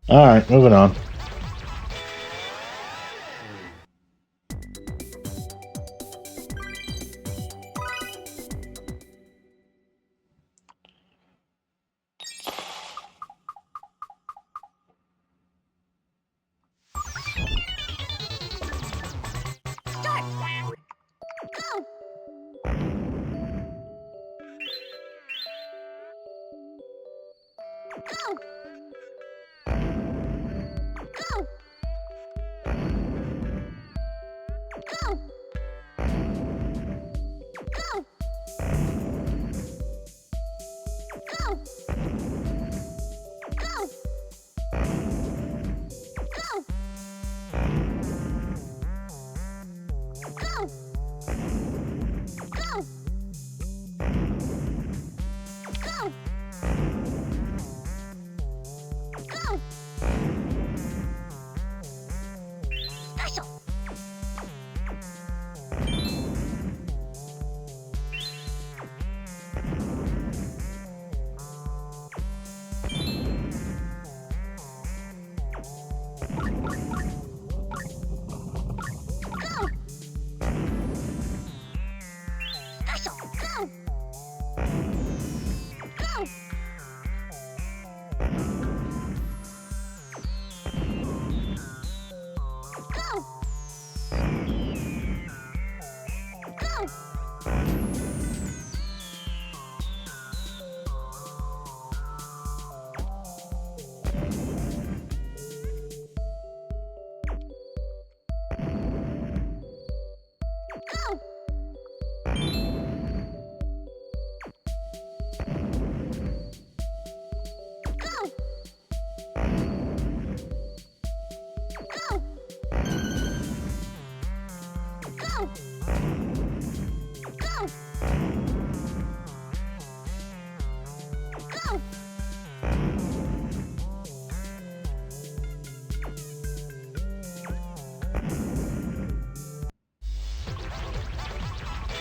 Alright, moving on.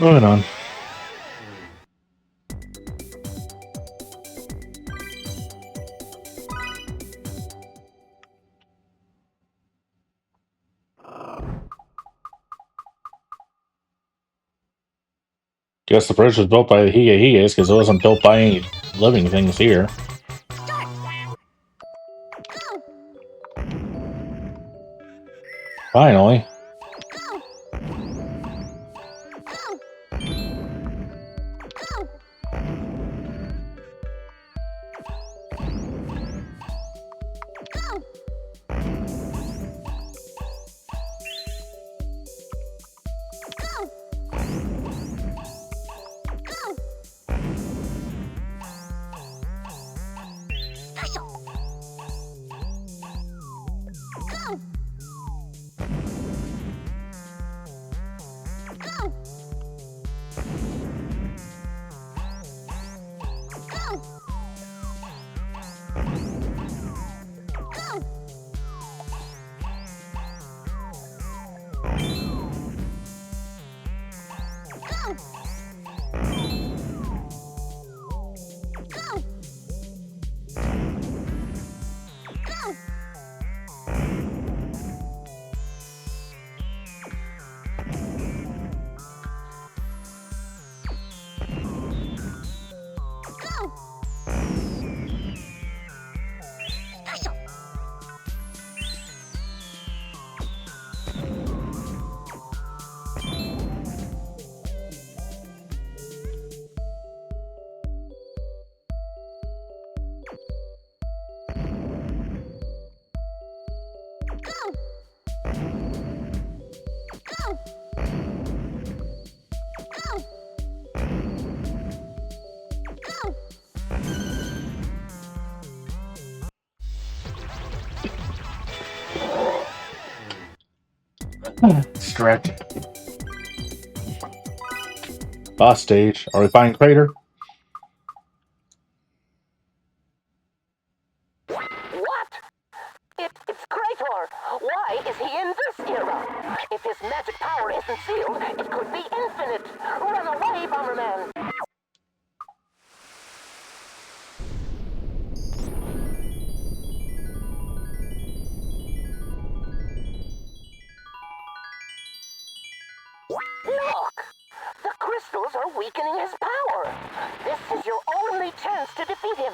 Moving on. Guess the bridge was built by the Higa-Higas because it wasn't built by any living things here. Finally. Stretch. Boss stage. Are we fighting Crater? What? It's Krator! Why is he in this era? If his magic power isn't sealed, it could be infinite! Run away, Bomberman! Look! The crystals are weakening his power! This is your only chance to defeat him!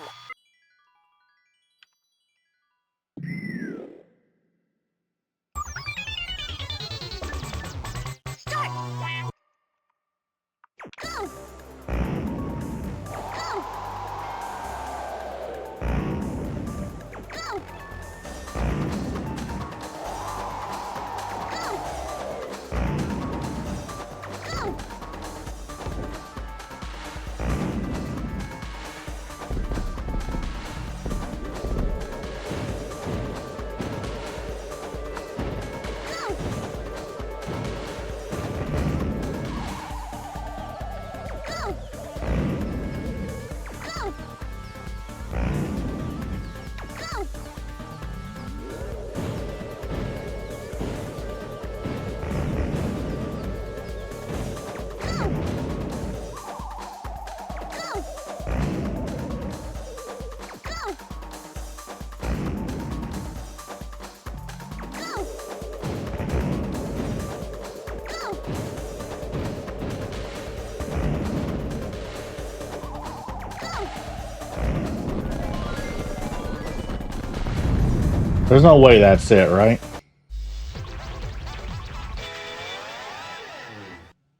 There's no way that's it, right?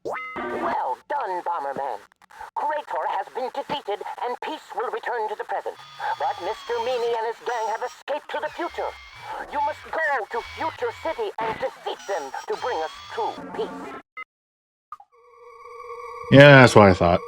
Well done, Bomberman. Krator has been defeated, and peace will return to the present. But Mr. Meanie and his gang have escaped to the future. You must go to Future City and defeat them to bring us true peace. Yeah, that's what I thought.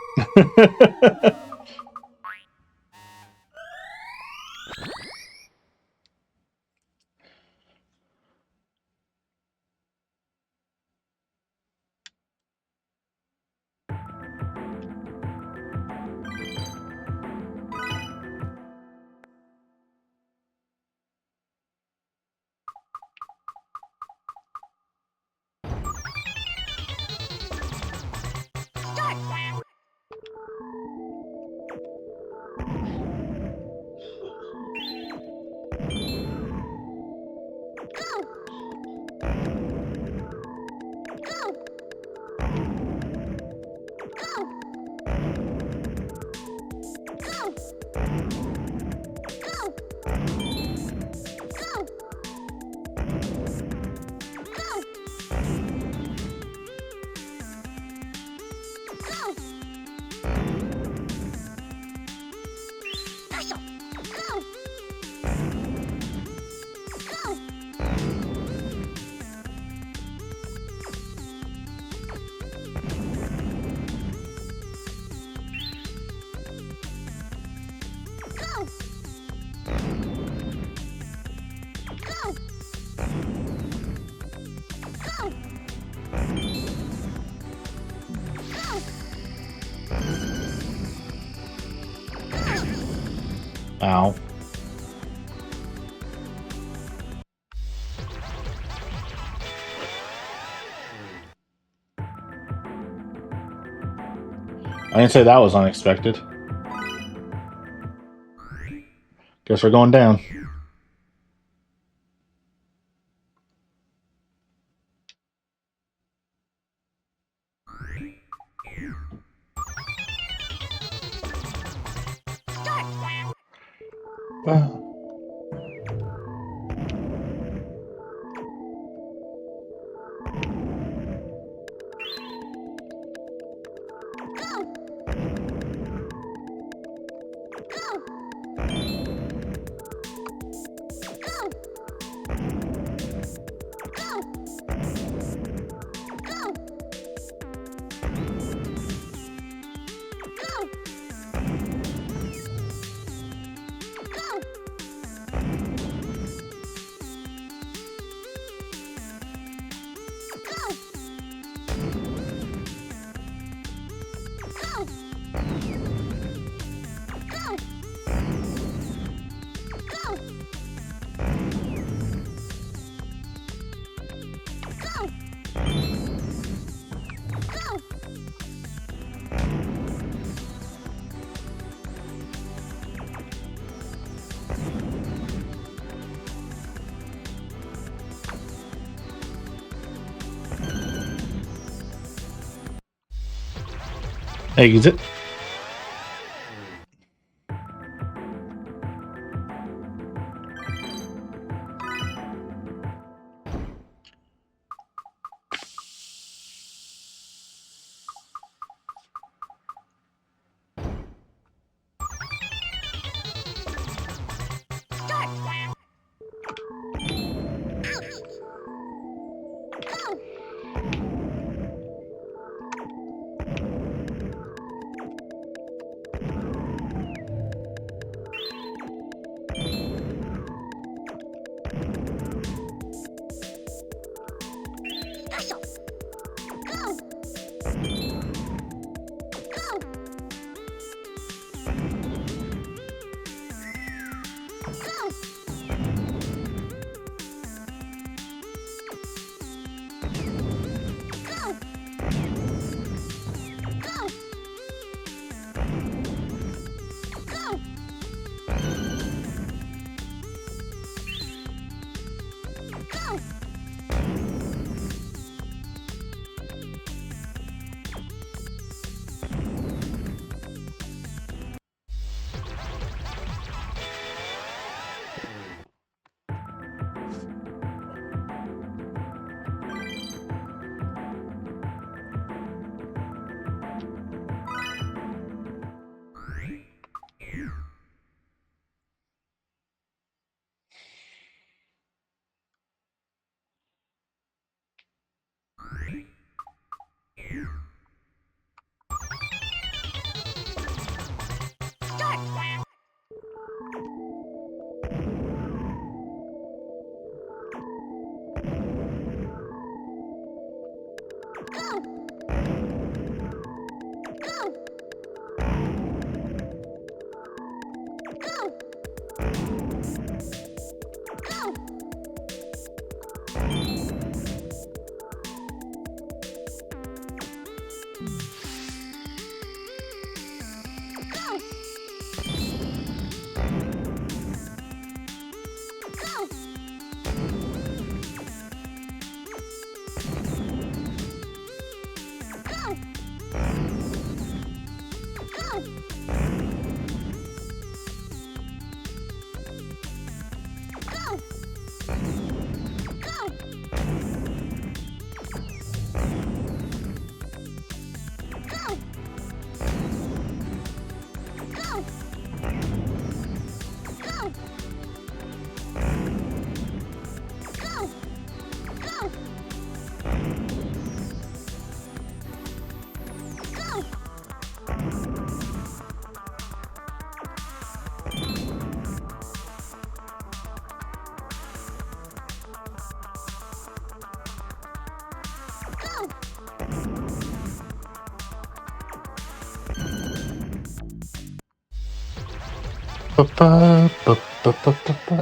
Ow. I didn't say that was unexpected. Guess we're going down. Exit.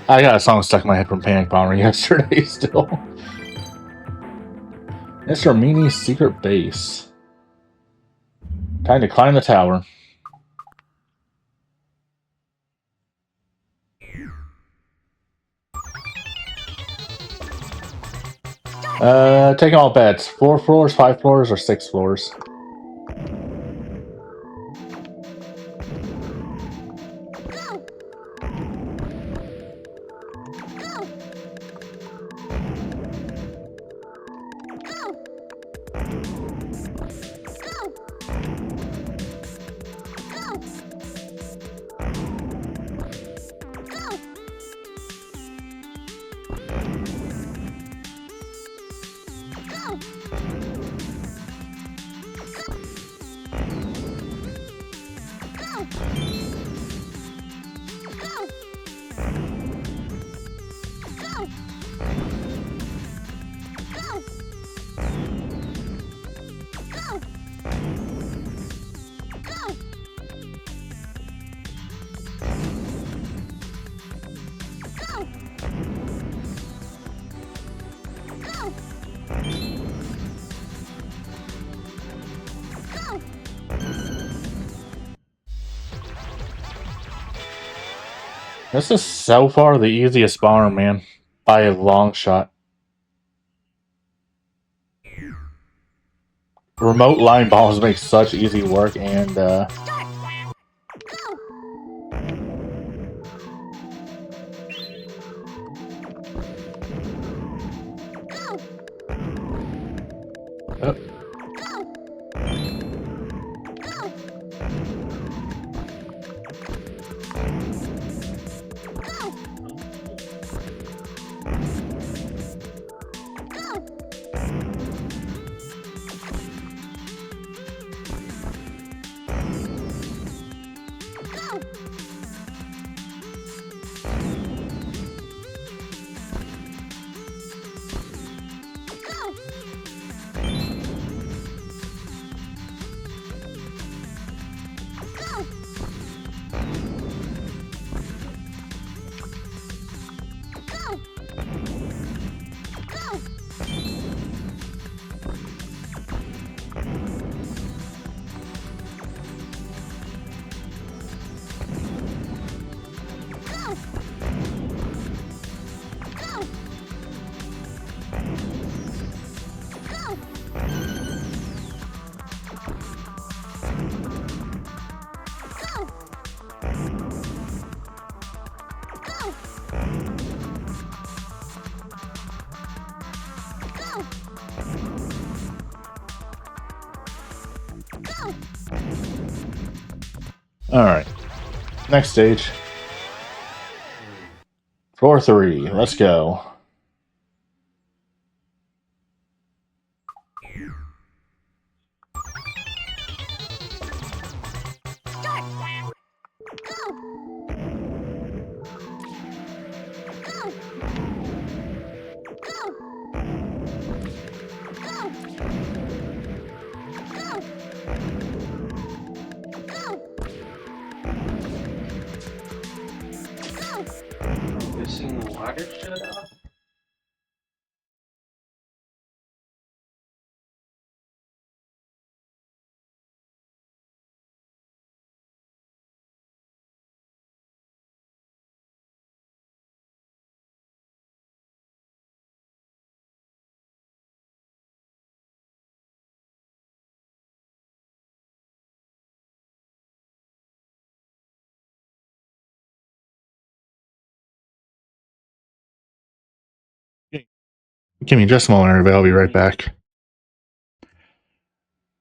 I got a song stuck in my head from Panic Bomber yesterday still. Mr. Meanie's secret base. Time to climb the tower. Taking all bets. 4 floors, 5 floors, or 6 floors? This is so far the easiest spawner, man. By a long shot. remote line bombs make such easy work, and alright. Next stage. Floor 3, let's go. Missing water shut off? Give me just a moment, everybody. I'll be right back.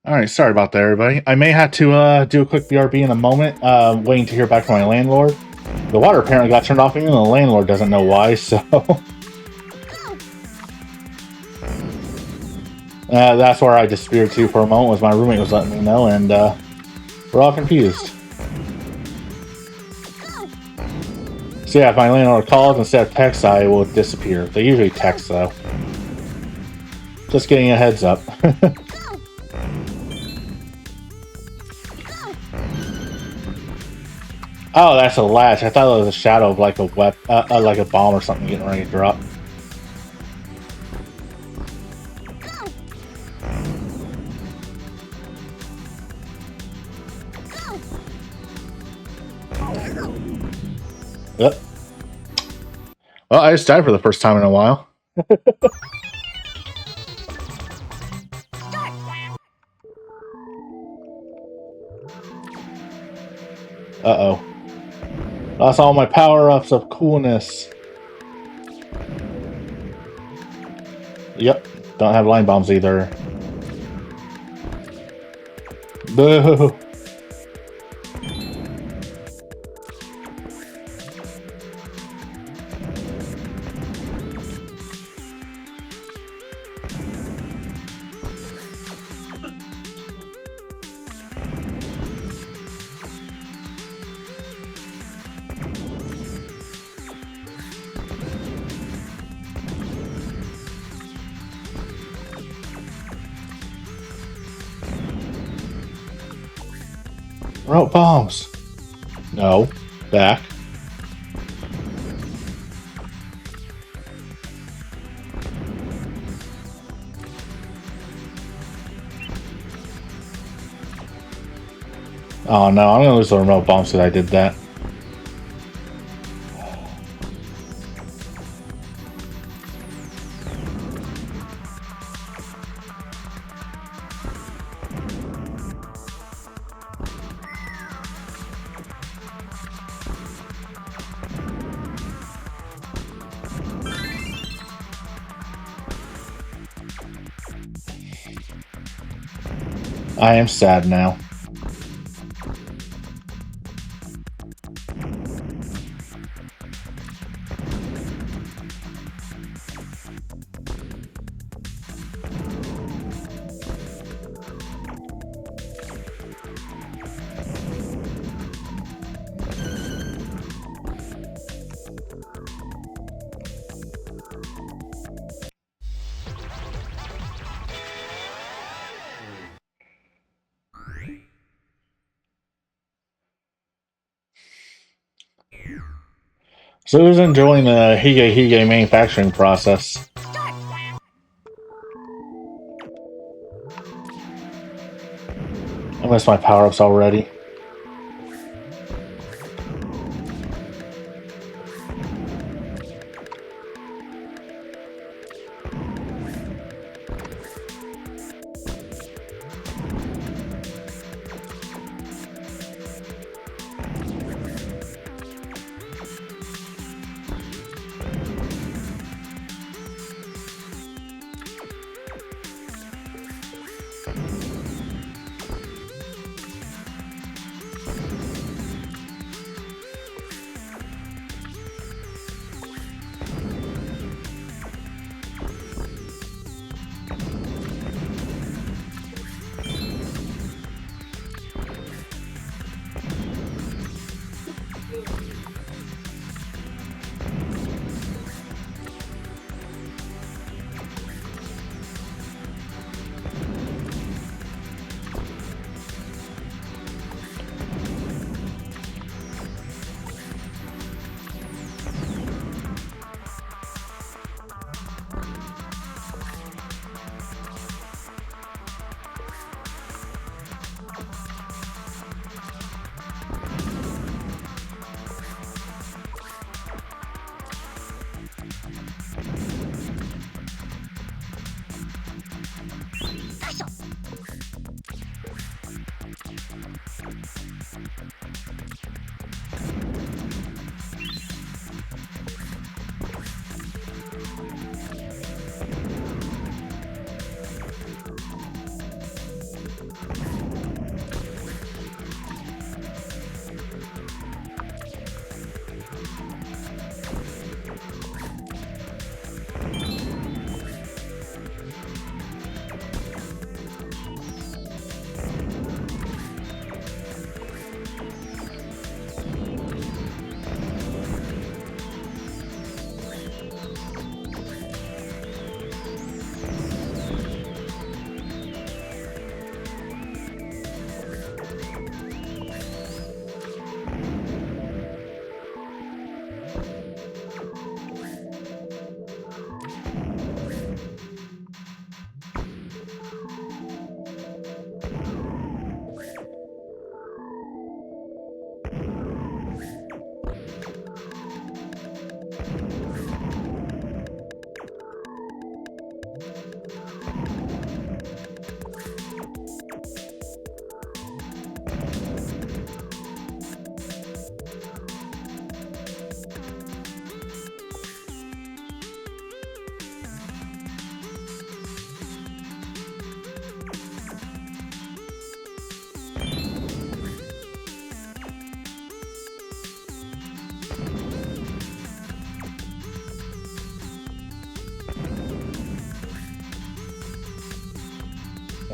Alright, sorry about that, everybody. I may have to do a quick BRB in a moment, waiting to hear back from my landlord. The water apparently got turned off, even the landlord doesn't know why, so... that's where I disappeared to for a moment, was my roommate was letting me know, and we're all confused. So yeah, if my landlord calls instead of text, I will disappear. They usually text, though. Just getting a heads up. Oh, that's a latch. I thought it was a shadow of like a like a bomb or something getting ready to drop. Yep. Well, I just died for the first time in a while. Uh-oh. Lost all my power-ups of coolness. Yep. Don't have line bombs either. Boo! Rope bombs. No. Back. Oh no, I'm gonna lose the remote bombs that I did that. I am sad now. So who's enjoying the Hige Hige manufacturing process? I missed my power-ups already.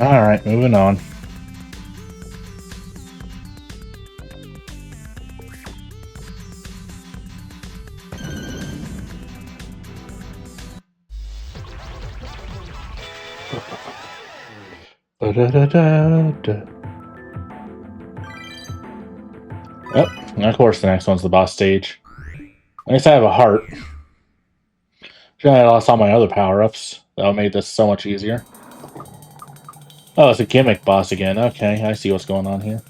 Alright, moving on. Yep, and of course the next one's the boss stage. At least I have a heart. Should I lost all my other power-ups. That'll make this so much easier. Oh, it's a gimmick boss again. Okay, I see what's going on here.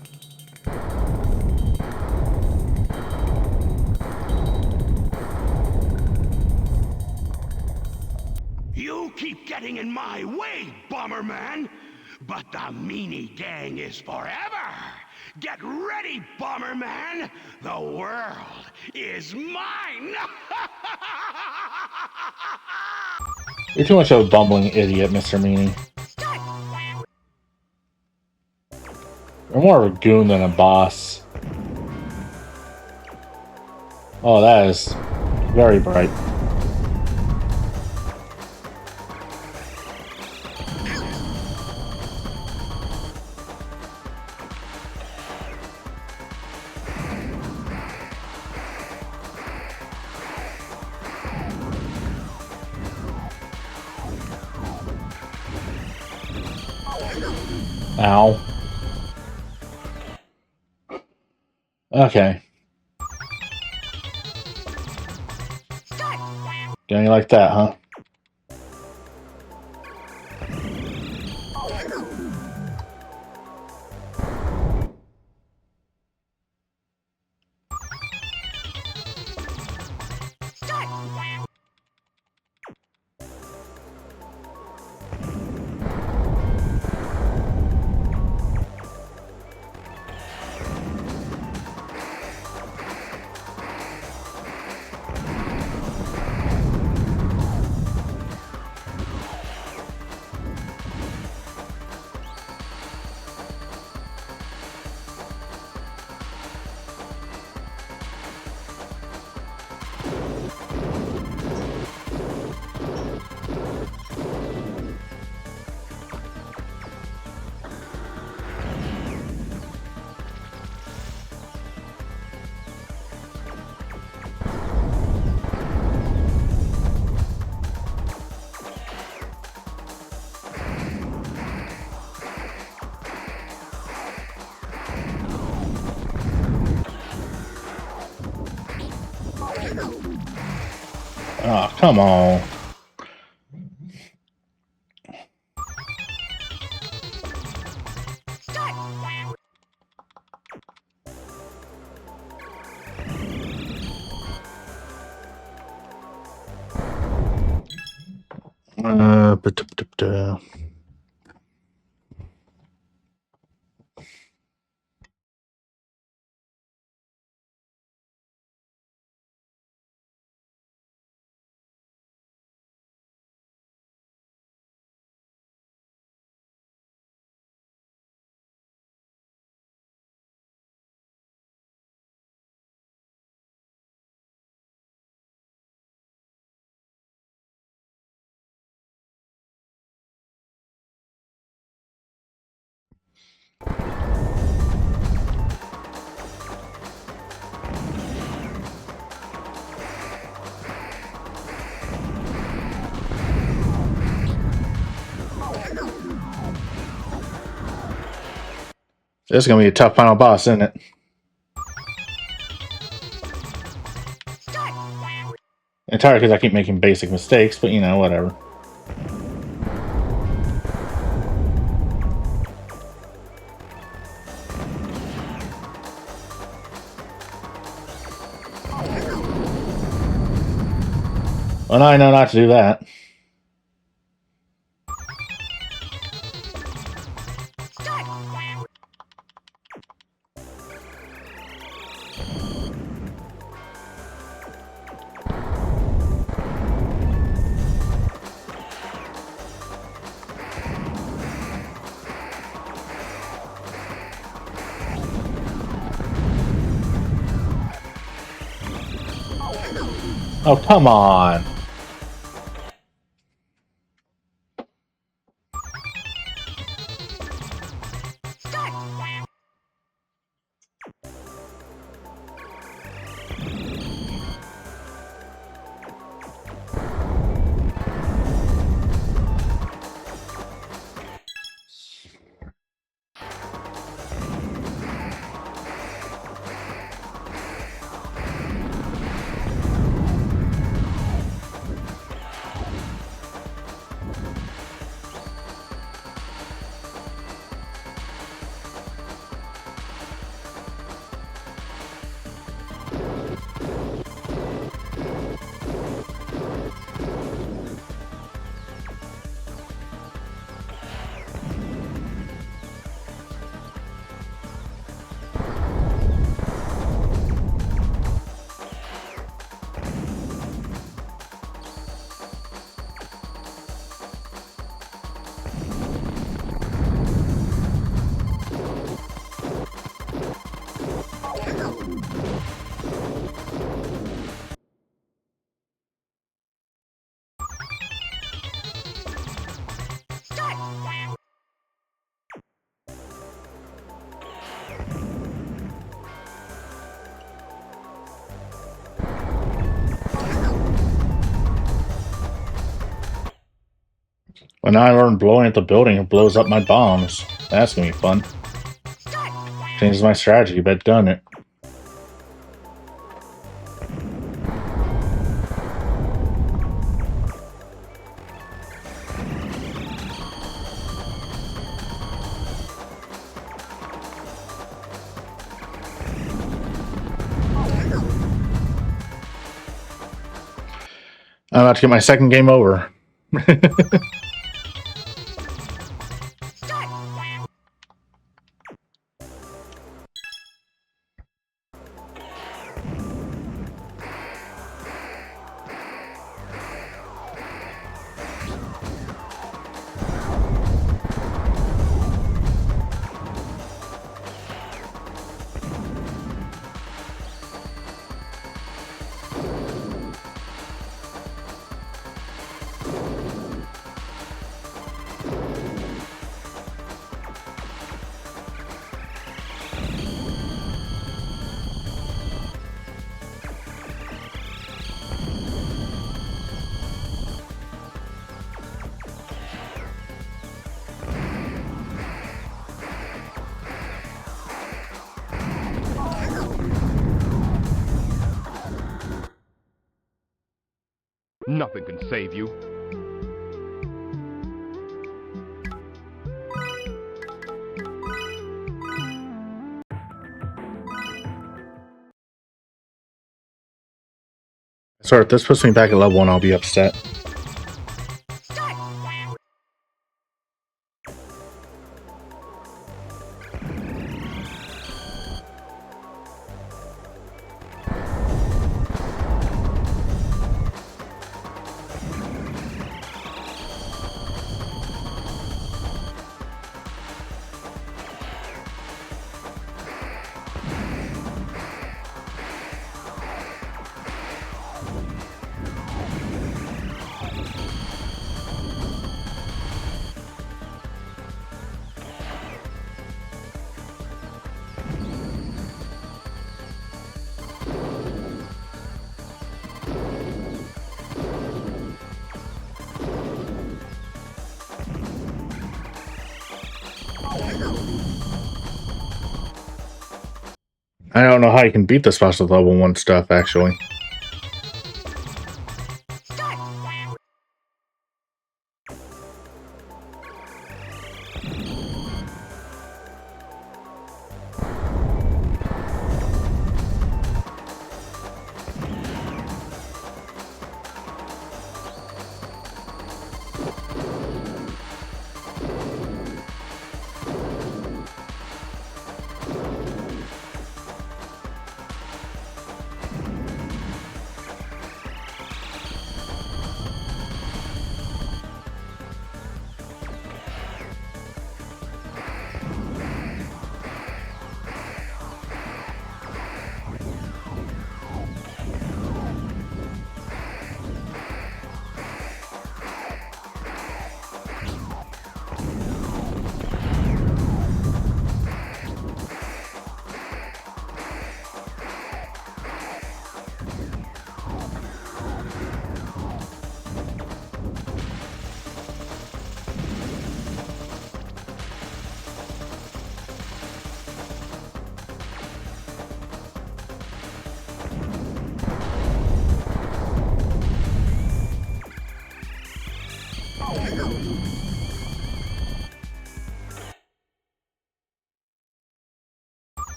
You keep getting in my way, Bomberman! But the Meanie Gang is forever! Get ready, Bomberman! The world is mine! You're too much of a bumbling idiot, Mr. Meanie. You're more of a goon than a boss. Oh, that is very bright. Ow. Okay. Getting like that, huh? Oh, come on. Ba-da-ba-da-ba-da. This is gonna be a tough final boss, isn't it? Entirely because I keep making basic mistakes, but you know, whatever. Well, now I know not to do that. Oh, come on. Well, now I learned blowing at the building it blows up my bombs. That's gonna be fun. Changes my strategy, but done it. I'm about to get my second game over. Nothing can save you. Sorry, if this puts me back at level 1, I'll be upset. I don't know how you can beat this boss with level 1 stuff, actually.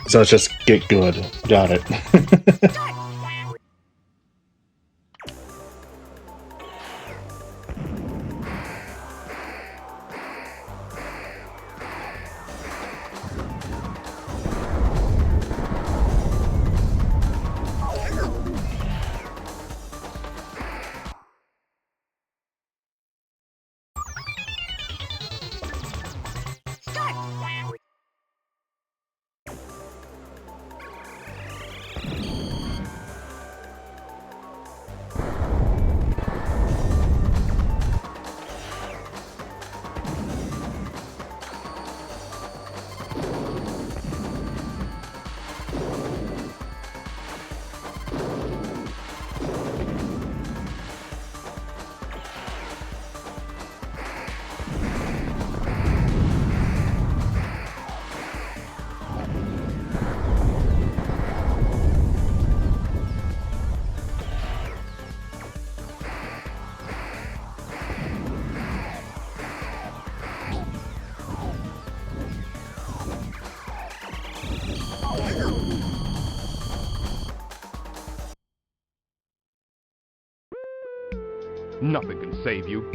So let's just get good. Got it. Nothing can save you.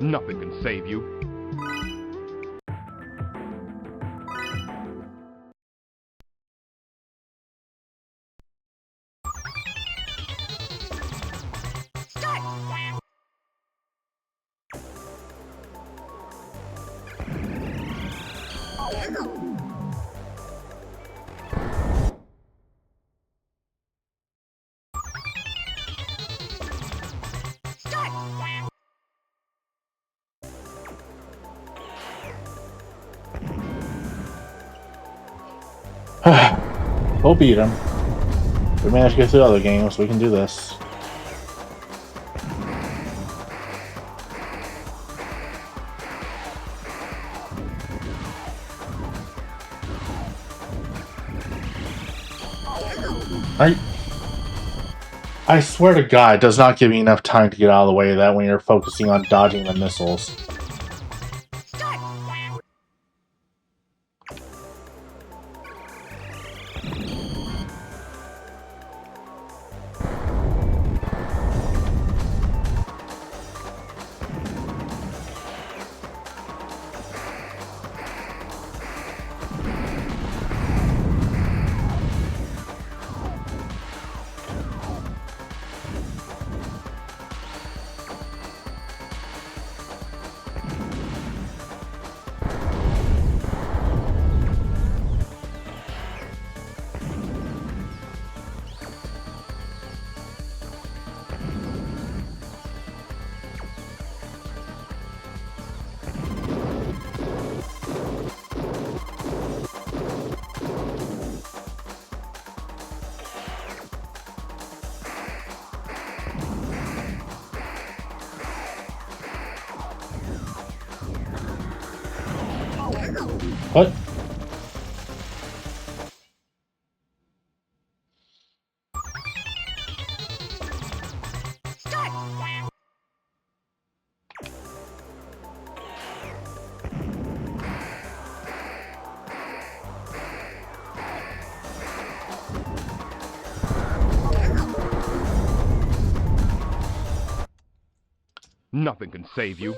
Nothing can save you. We'll beat him. We managed to get through the other games, we can do this. I swear to God, it does not give you enough time to get out of the way of that when you're focusing on dodging the missiles. What? Nothing can save you.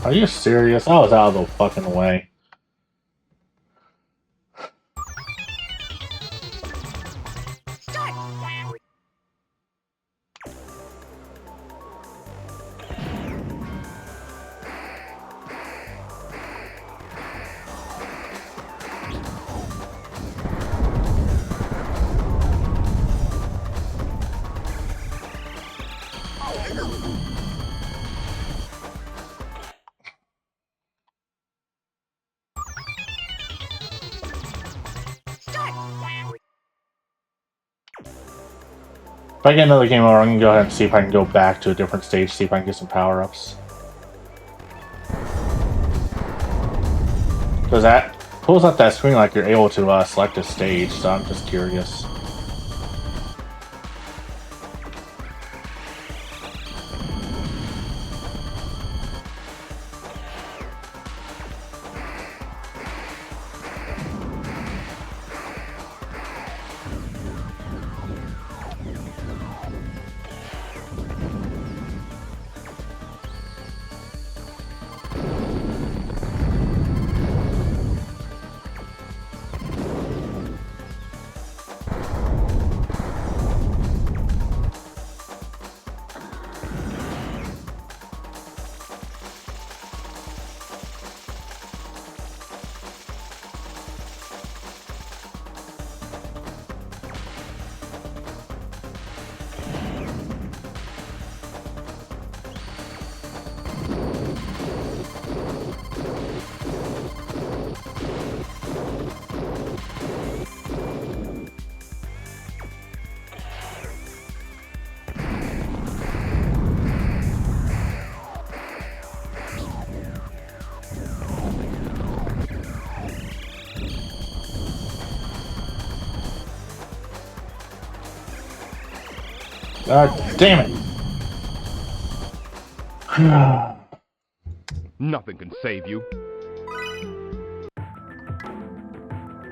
Are you serious? I was out of the fucking way. If I get another game over, I'm gonna go ahead and see if I can go back to a different stage, see if I can get some power-ups. Because that pulls up that screen like you're able to select a stage, so I'm just curious. God damn it! Nothing can save you.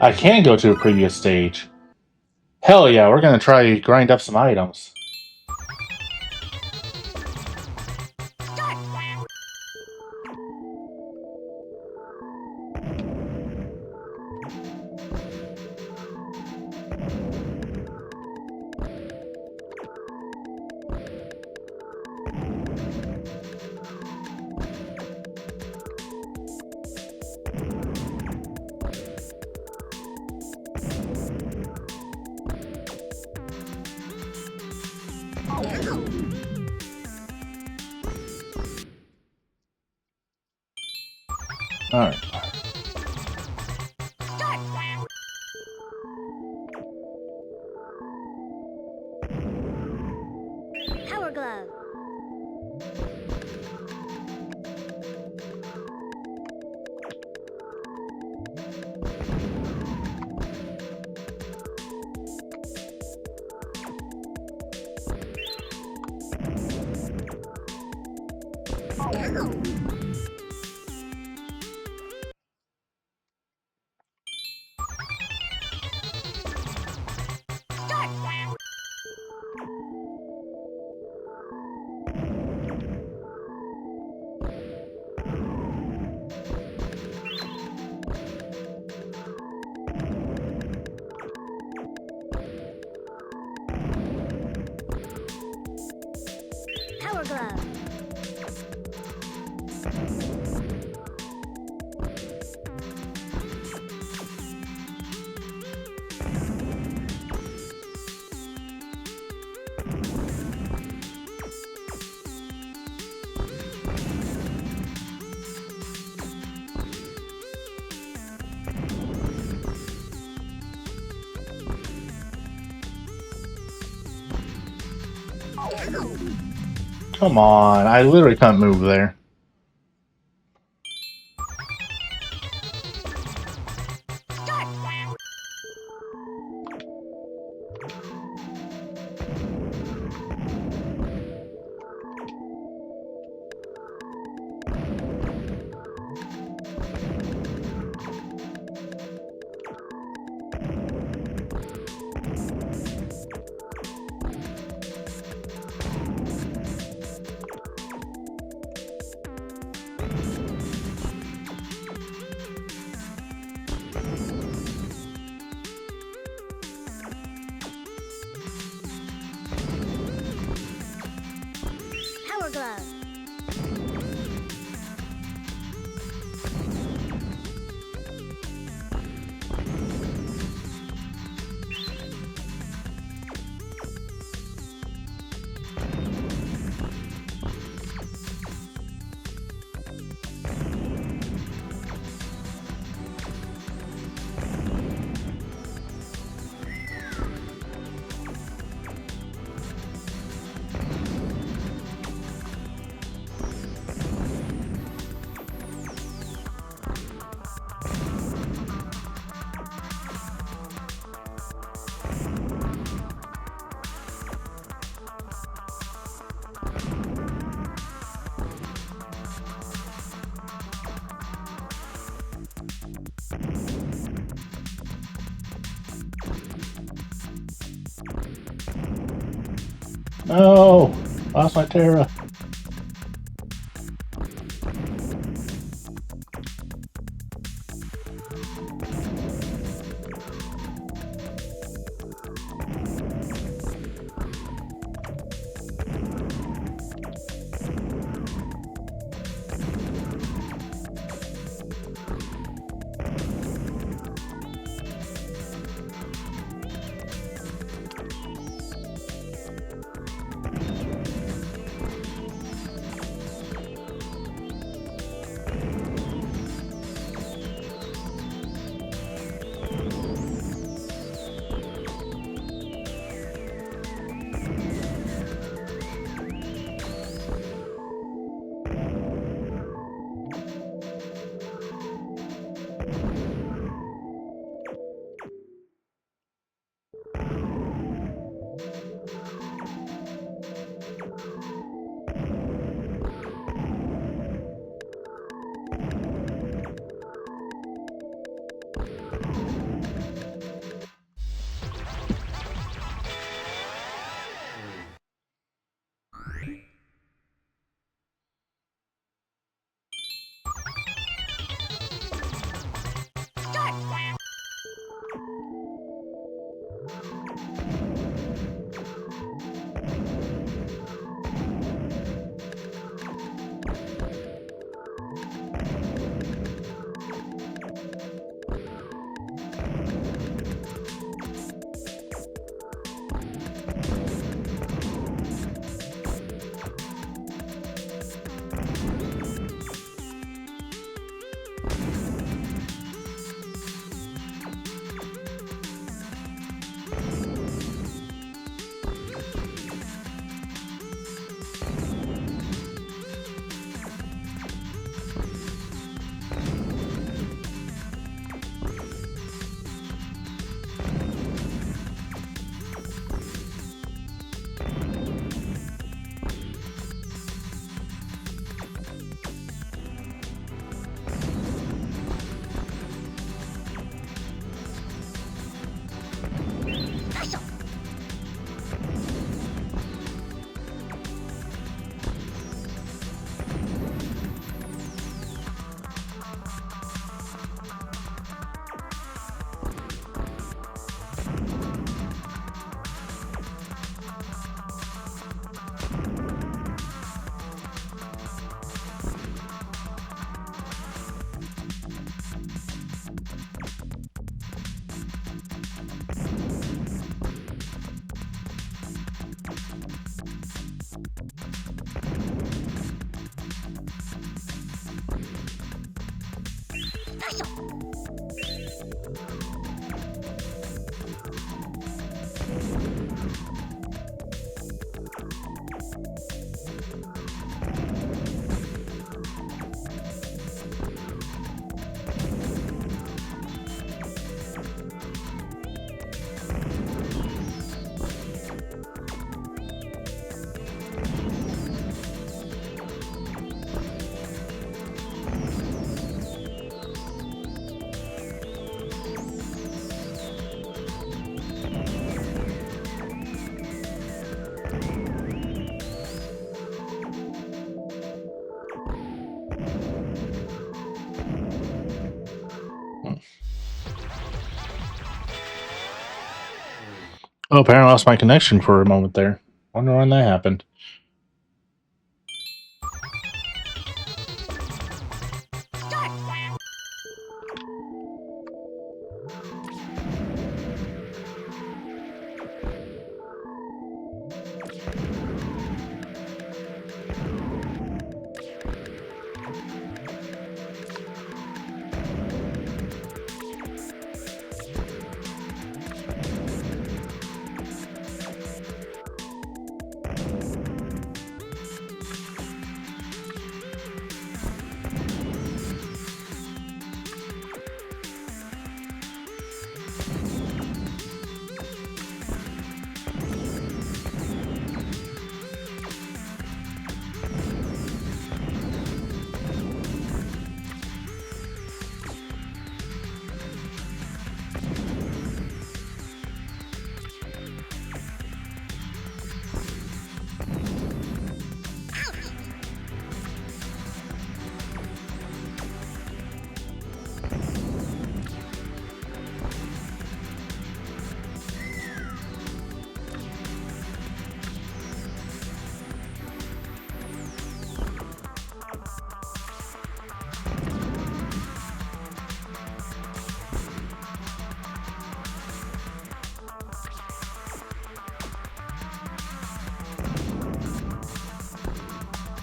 I can go to a previous stage. Hell yeah, we're gonna try grind up some items. Alright. Power Glove. Power Glove. Come on, I literally can't move there. No! Lost my Terra. Oh, apparently I lost my connection for a moment there. Wonder when that happened.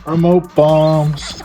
Remote bombs.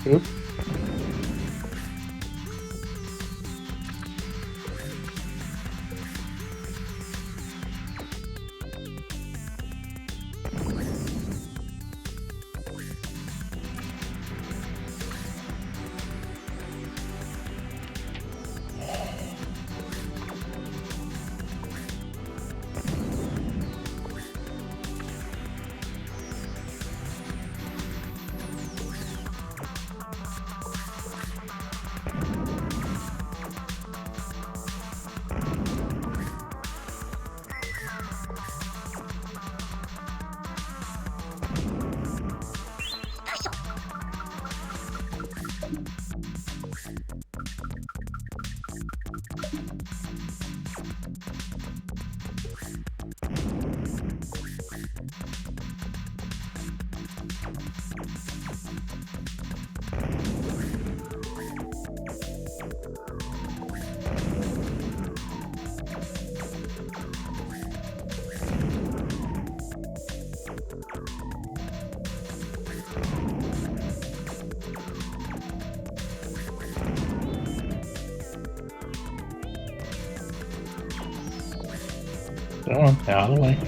Oop. Come on, out of the way.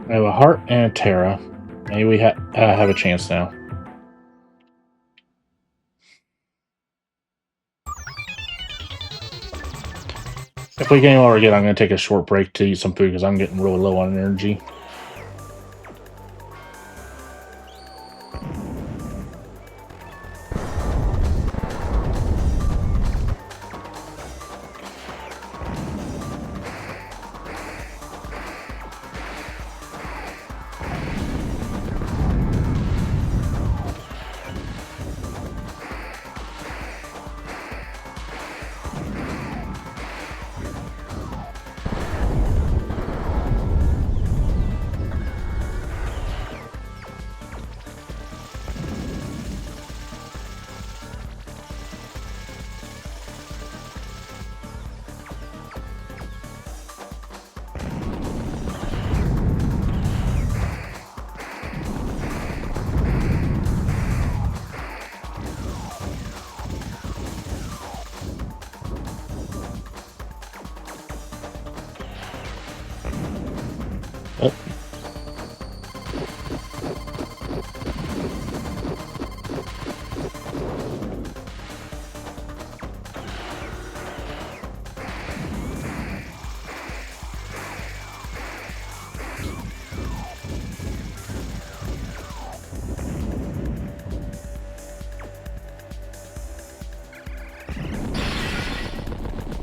I have a heart and a Terra. Maybe we have a chance now. If we game over again, I'm going to take a short break to eat some food because I'm getting really low on energy. Oh.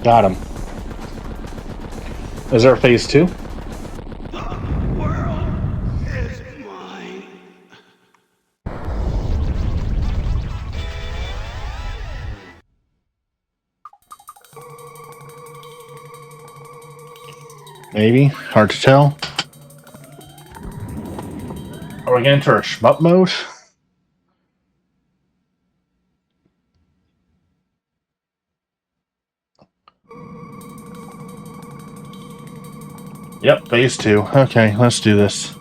Got him. Is there a phase 2? The world is mine. Maybe. Hard to tell. Are we getting into our shmup mode? Yep, phase 2. Okay, let's do this.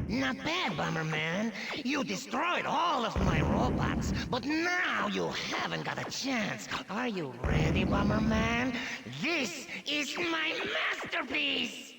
Not bad, Bomberman. You destroyed all of my robots, but now you haven't got a chance. Are you ready, Bomberman? This is my masterpiece!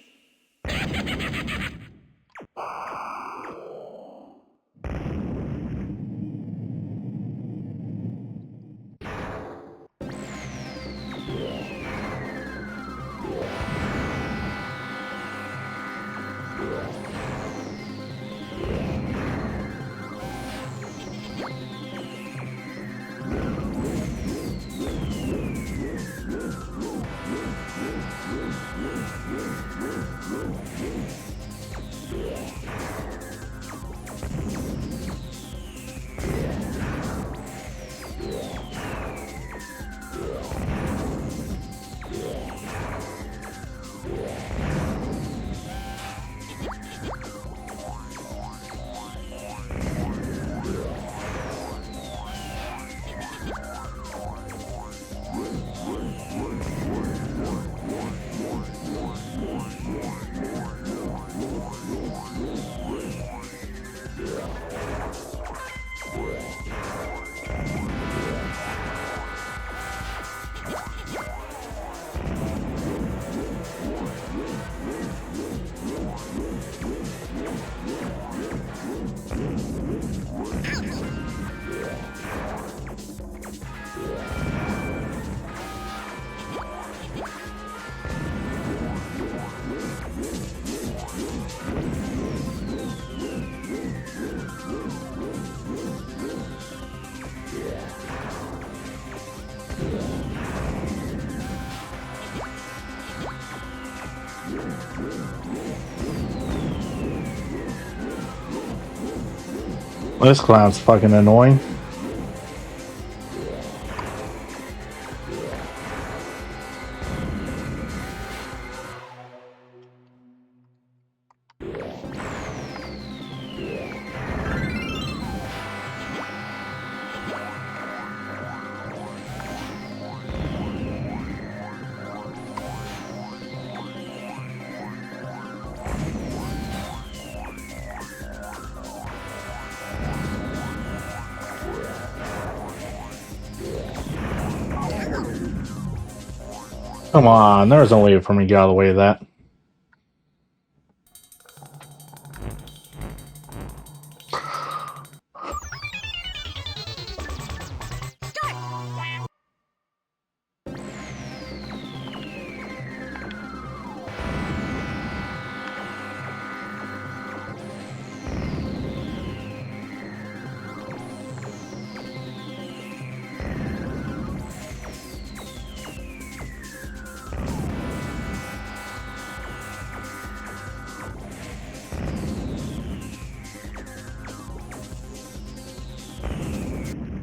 This clown's fucking annoying. Come on, there's no way for me to get out of the way of that.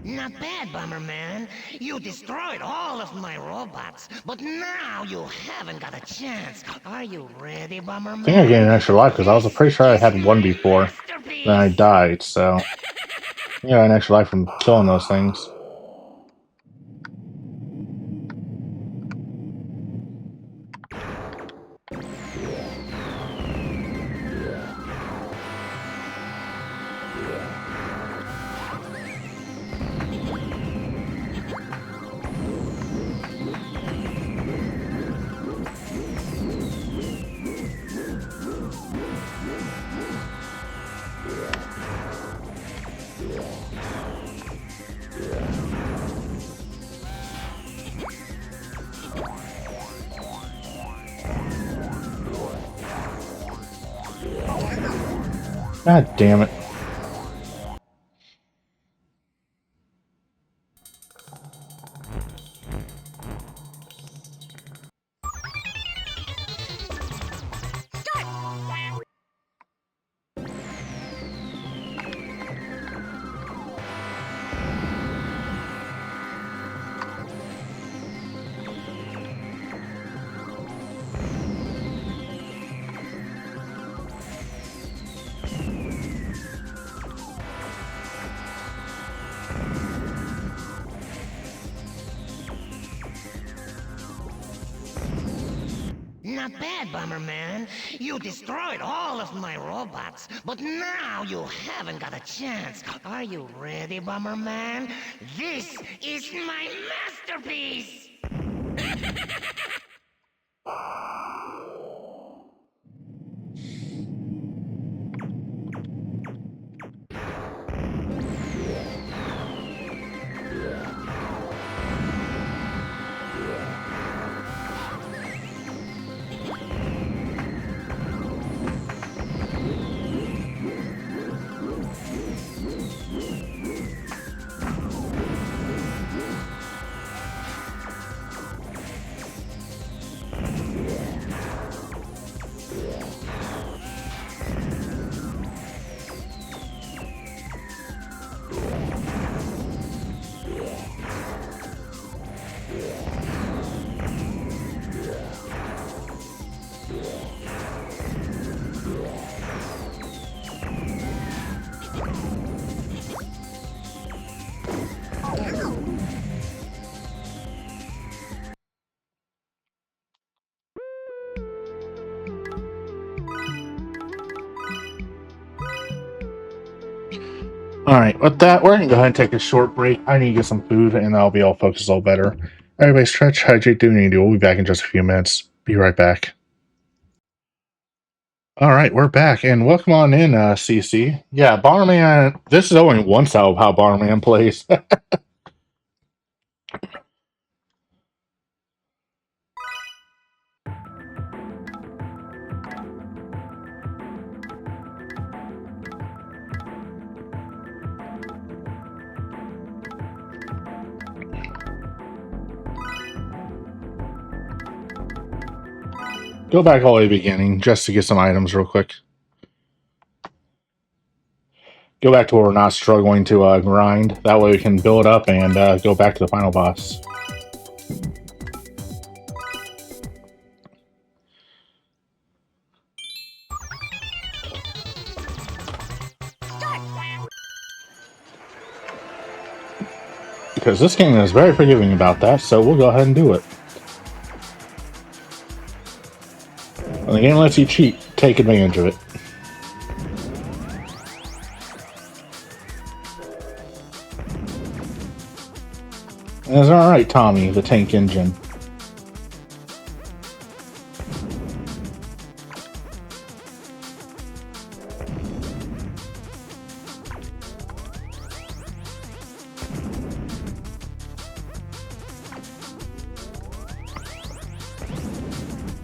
Not bad, Bomberman. You destroyed all of my robots, but now you haven't got a chance. Are you ready, Bomberman? I think I gained an extra life because I was pretty sure I had one before. Then I died, so yeah, an extra life from killing those things. God damn it. Not bad, Bomberman. You destroyed all of my robots, but now you haven't got a chance. Are you ready, Bomberman? This is my masterpiece! Alright, with that, we're gonna go ahead and take a short break. I need to get some food, and I'll be all focused a little better. Everybody stretch, hydrate, do what you need to do. We'll be back in just a few minutes. Be right back. Alright, we're back, and welcome on in, CC. Yeah, Bomberman, this is only one style of how Bomberman plays. Go back all the way to the beginning, just to get some items real quick. Go back to where we're not struggling to grind. That way we can build up and go back to the final boss. Because this game is very forgiving about that, so we'll go ahead and do it. When the game lets you cheat, take advantage of it. And it's alright, Tommy, the tank engine.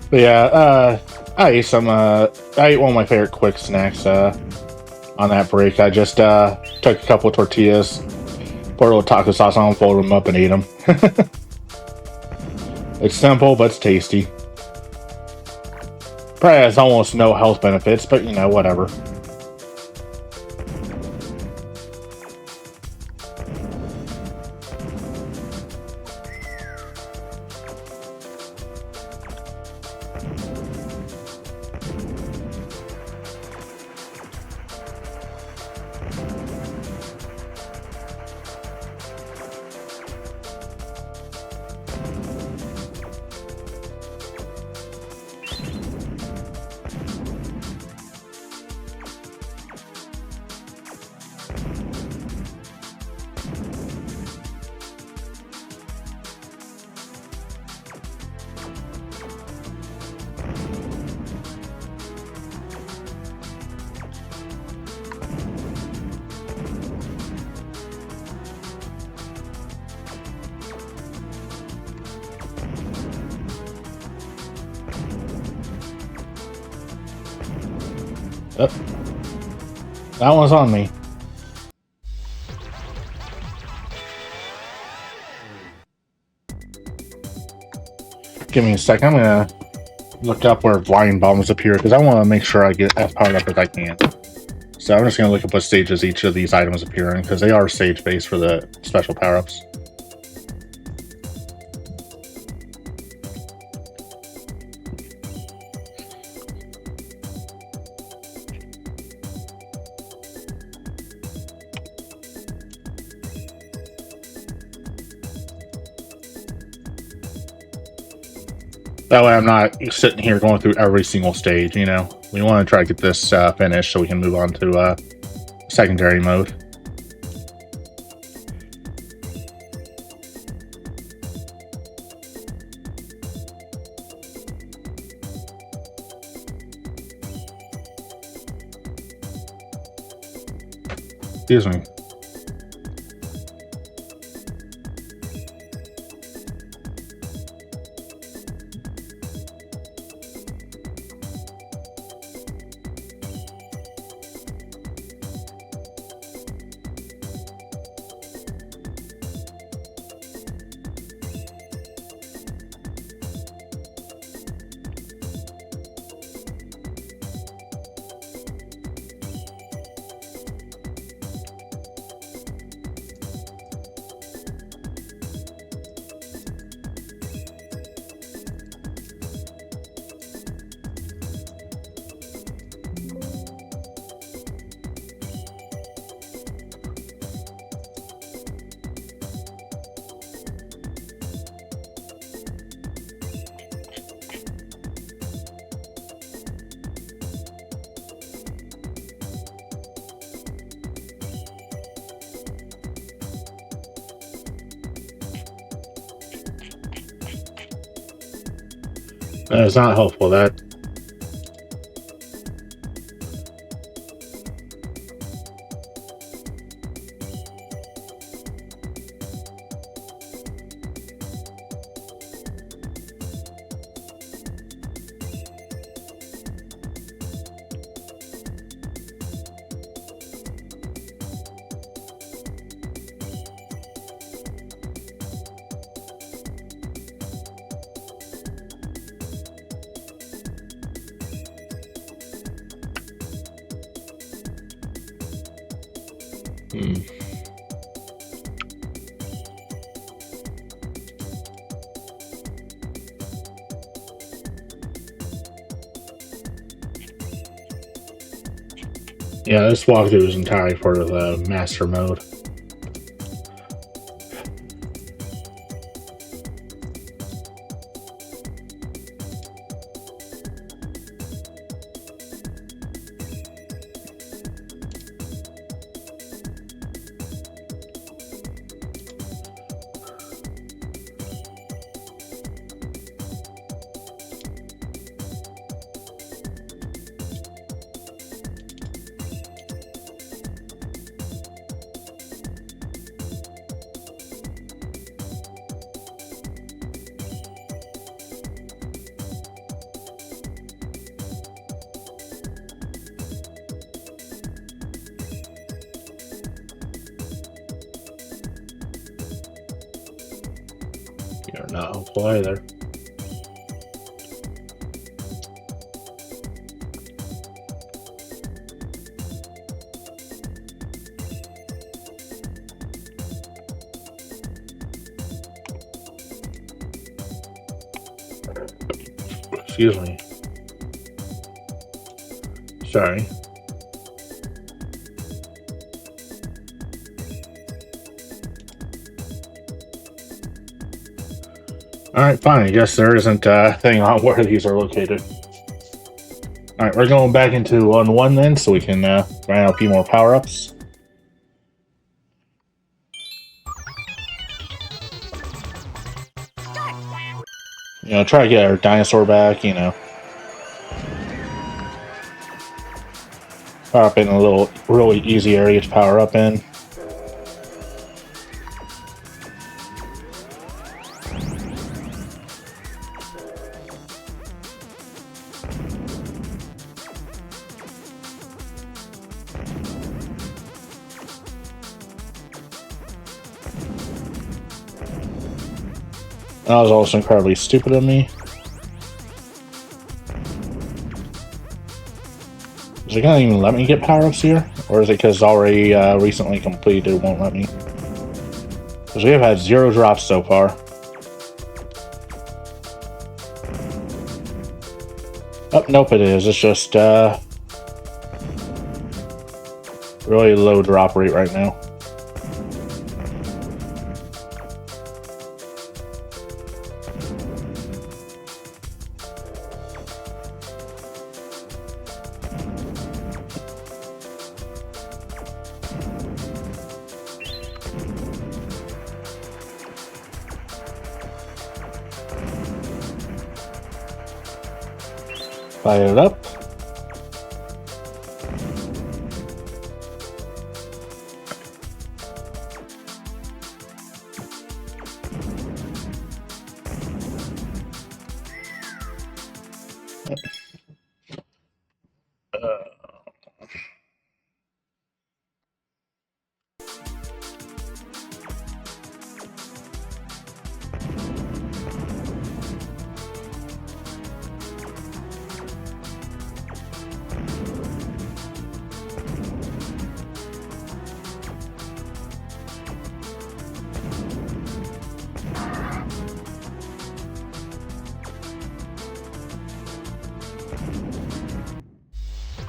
But yeah, I ate some, I ate one of my favorite quick snacks, on that break. I just, took a couple of tortillas, poured a little taco sauce on them, folded them up, and ate them. It's simple, but it's tasty. Probably has almost no health benefits, but you know, whatever. Yep. That one's on me. Give me a second. I'm gonna look up where flying bombs appear because I want to make sure I get as powered up as I can. So I'm just gonna look up what stages each of these items appear in because they are stage based for the special power-ups. That way I'm not sitting here going through every single stage, you know. We want to try to get this finished so we can move on to secondary mode. Excuse me. It's not helpful, that. Yeah, this walkthrough is entirely for the master mode. You're not helpful either. Excuse me. Sorry. Alright, fine. I guess there isn't a thing on where these are located. Alright, we're going back into 1-1 then, so we can find out a few more power-ups. You know, try to get our dinosaur back, you know. Power up in a little, really easy area to power up in. That was also incredibly stupid of me. Is it gonna even let me get power-ups here? Or is it because it's already recently completed, it won't let me? Because we have had 0 drops so far. Oh, nope, it is. It's just really low drop rate right now. Fire it up.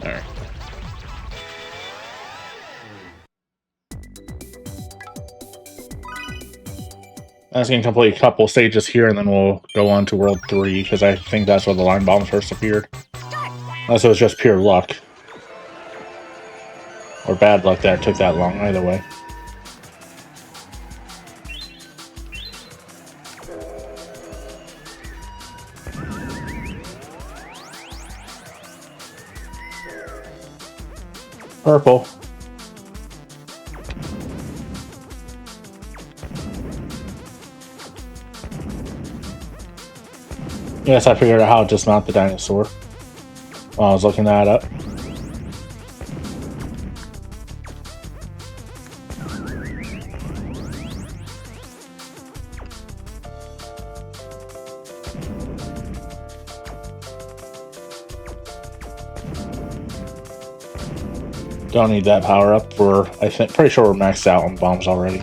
Alright. I was going to complete a couple stages here, and then we'll go on to World 3, because I think that's where the line bombs first appeared. Unless it was just pure luck. Or bad luck that it took that long, either way. Purple. Yes, I figured out how to dismount the dinosaur while I was looking that up. Don't need that power up. Pretty sure we're maxed out on bombs already.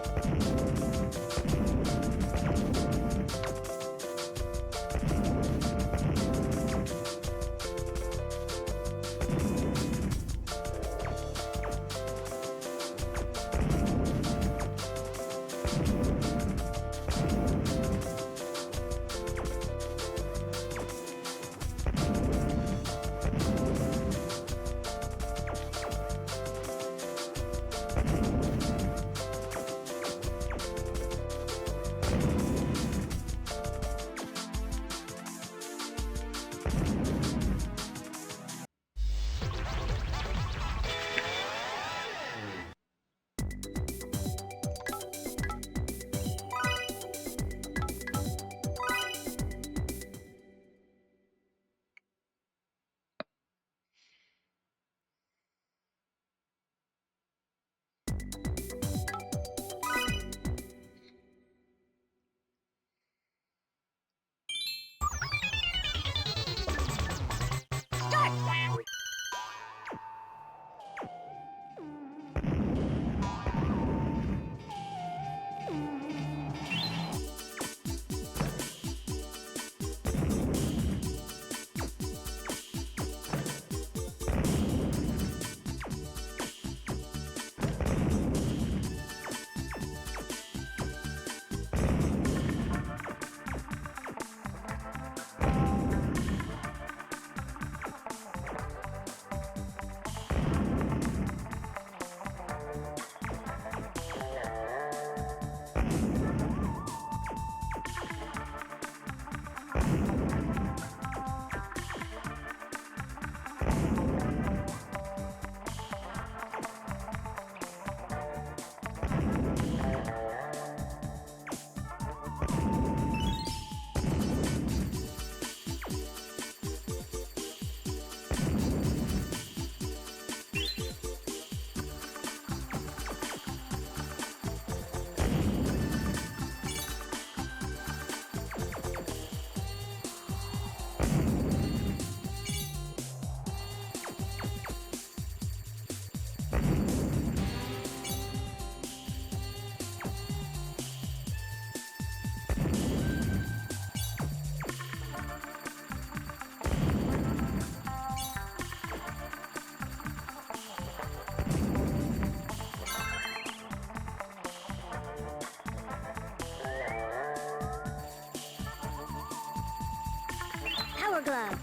Power Glove.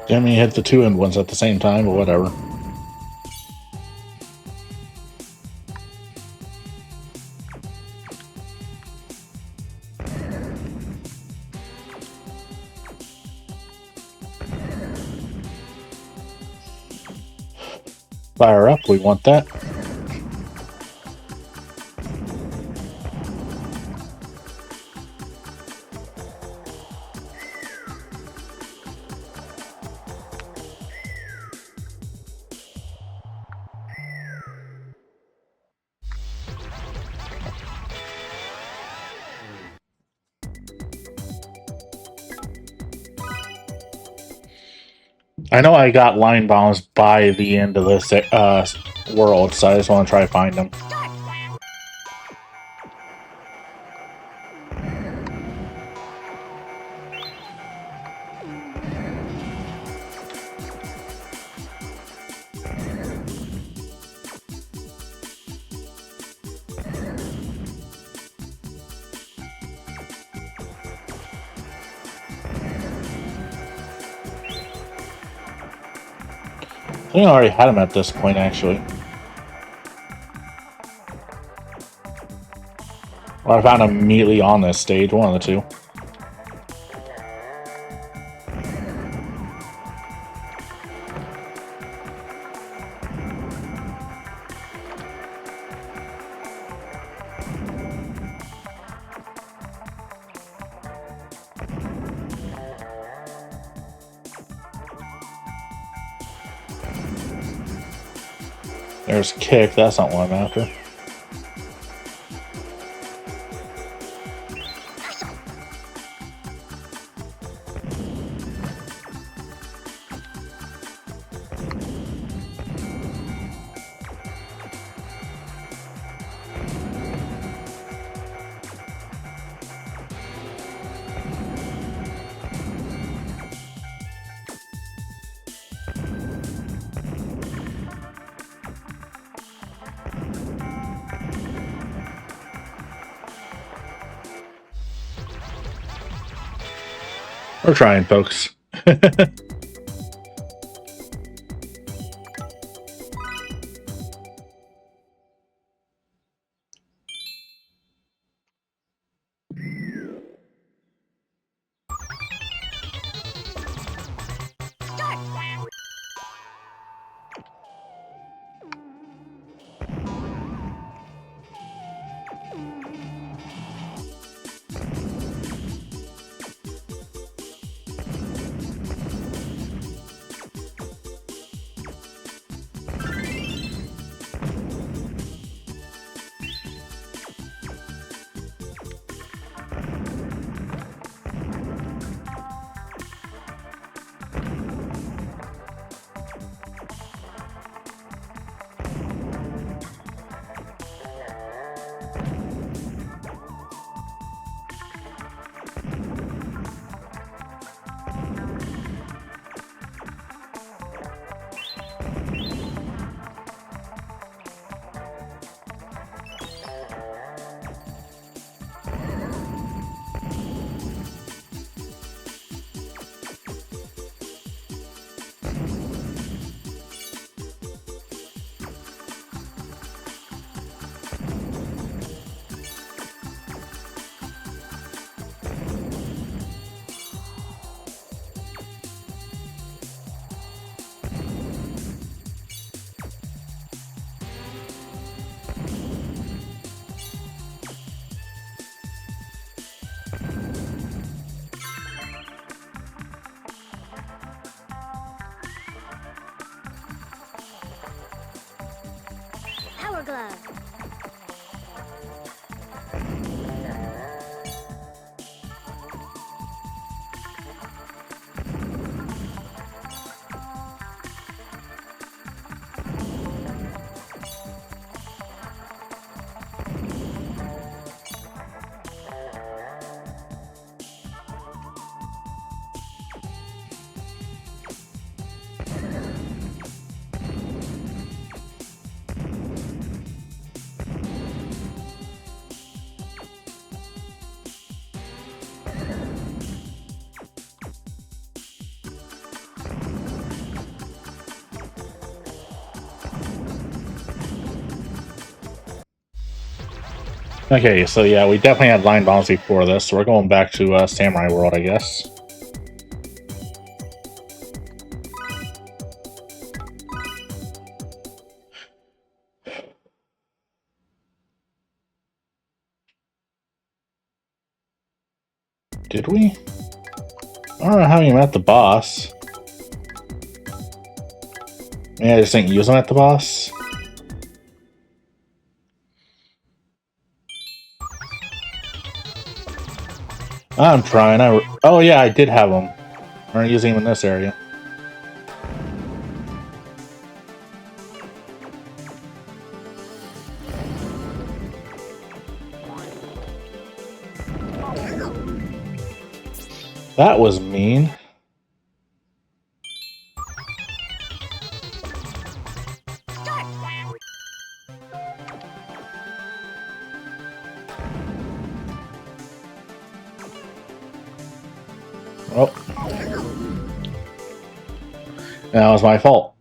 Jimmy hit the two ones at the same time, but whatever. Fire up, we want that. I know I got line bombs by the end of this world, so I just want to try to find them. I think I already had them at this point, actually. Or I found him immediately on this stage, one of the two. There's kick, that's not what I'm after. We're trying, folks. Power Glove. Okay, so yeah, we definitely had line bombs before this, so we're going back to Samurai World, I guess. Did we? I don't know how you met the boss. Maybe I just didn't use them at the boss. I'm trying. Oh yeah, I did have them. We're not using them in this area. That was mean. Oh. That was my fault.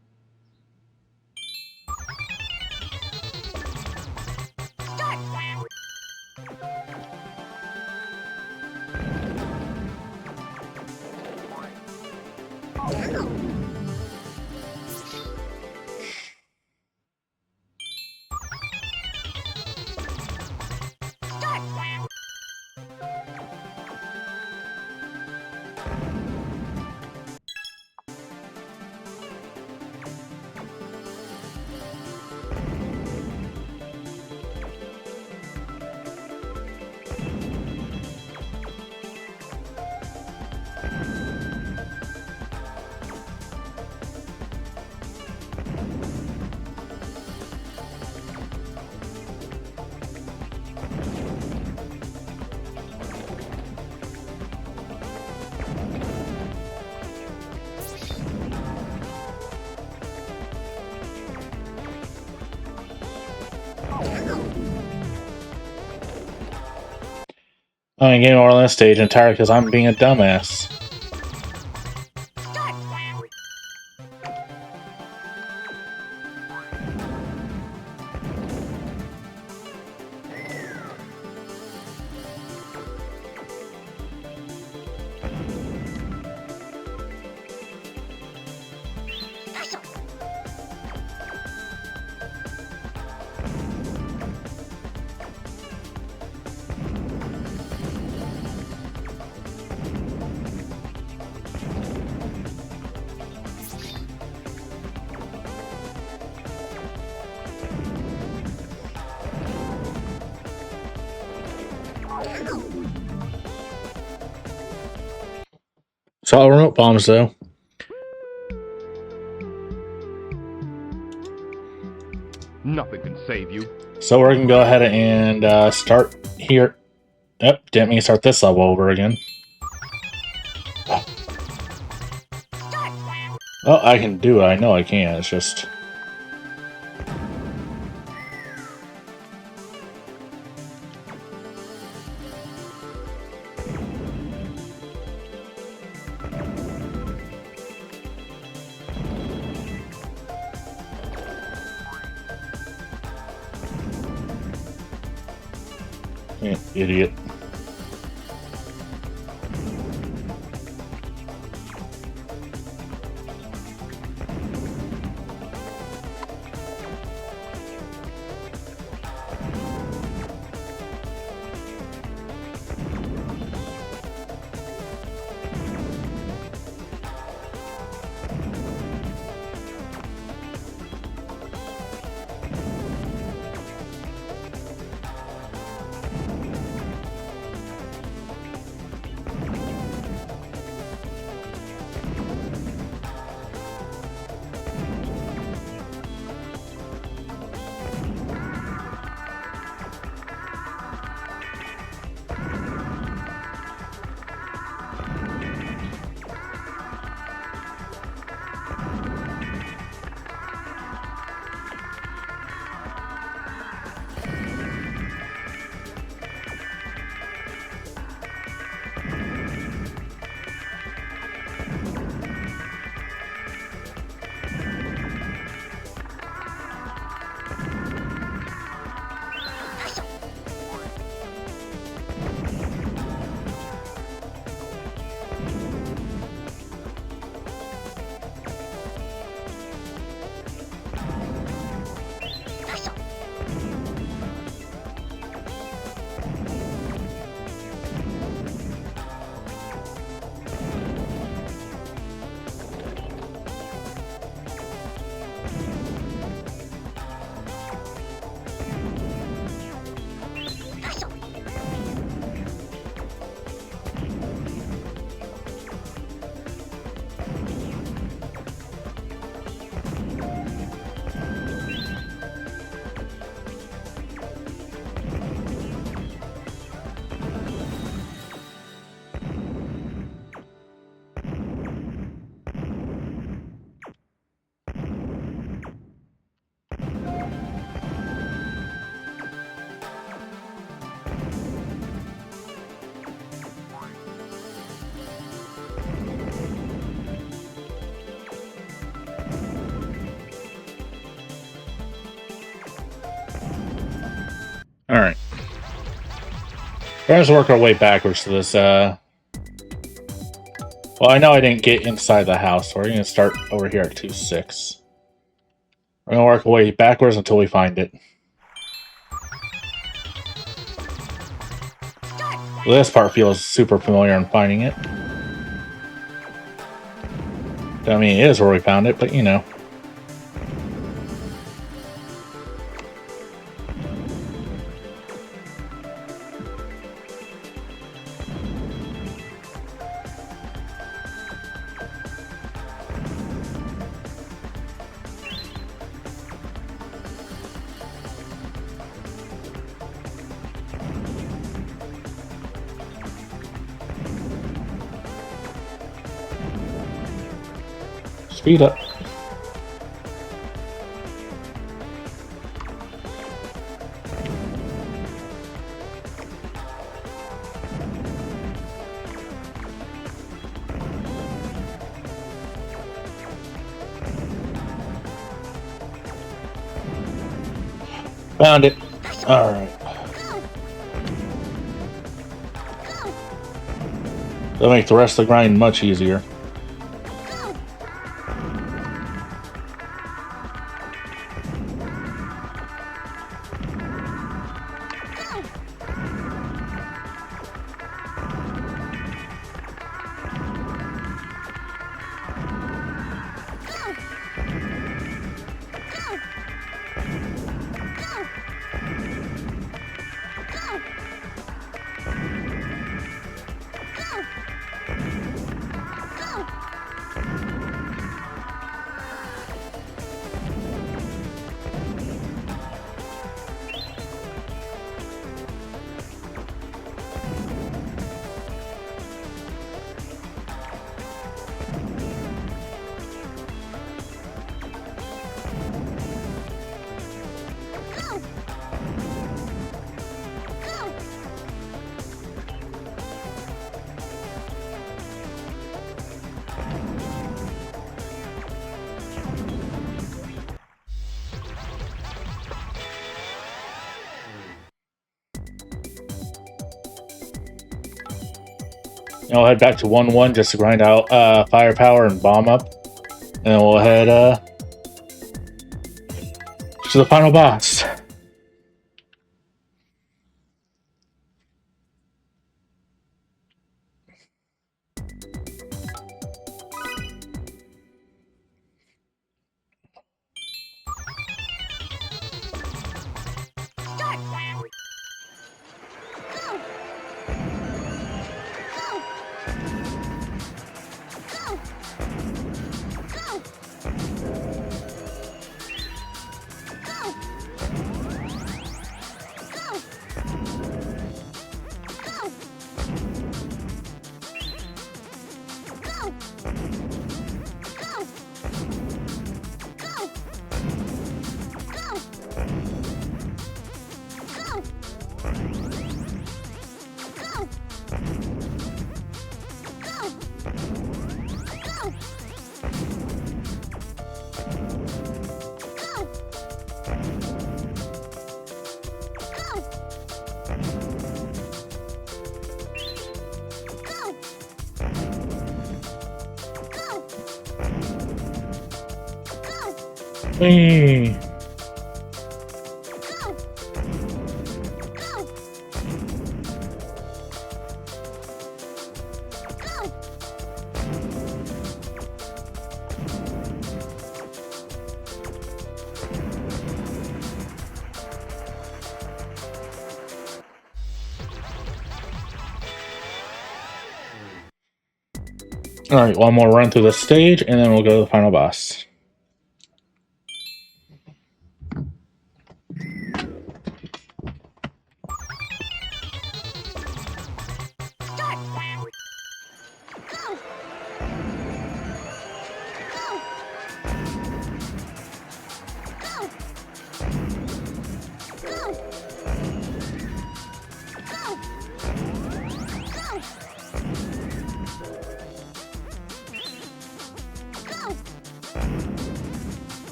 I'm getting more on this stage entirely because I'm being a dumbass. Solid remote bombs, though. Nothing can save you. So we're gonna go ahead and start here. Yep, didn't mean to start this level over again. Oh, I can do it. I know I can. It's just... Idiot. Alright. We're gonna just work our way backwards to this, Well, I know I didn't get inside the house, so we're gonna start over here at 2-6. We're gonna work our way backwards until we find it. Well, this part feels super familiar in finding it. I mean, it is where we found it, but you know. Speed up. Found it. Alright. That'll make the rest of the grind much easier. I'll head back to 1-1 just to grind out firepower and bomb up. And we'll head to the final boss. Hey. Alright, one more run through the stage, and then we'll go to the final boss.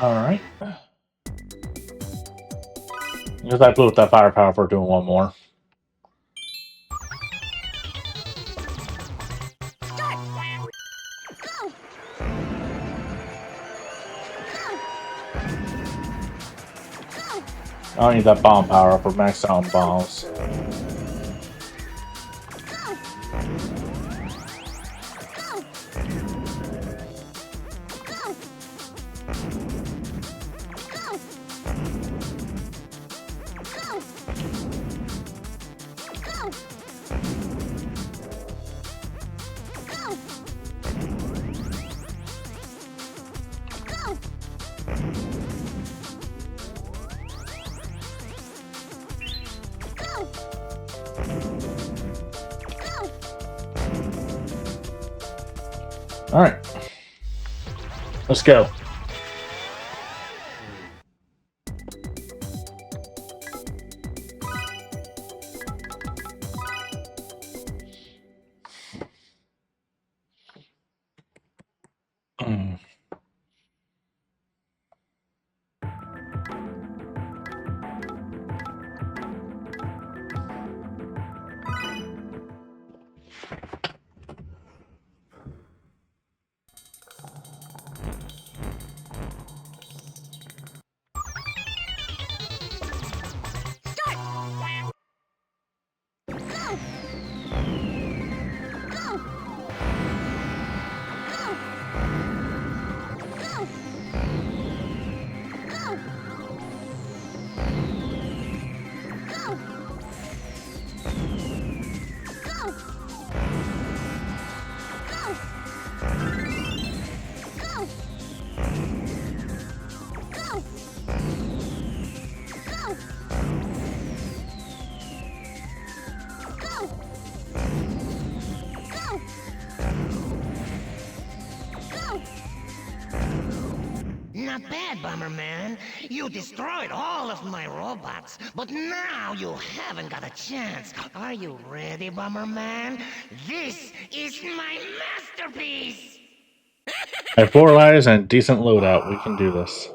Alright. Because I blew up that firepower for doing one more. I don't need that bomb power for max out bombs. All right, let's go. Mm. Not bad, Bomberman. You destroyed all of my robots, but now you haven't got a chance. Are you ready, Bomberman? This is my masterpiece! I have 4 lives and decent loadout. We can do this.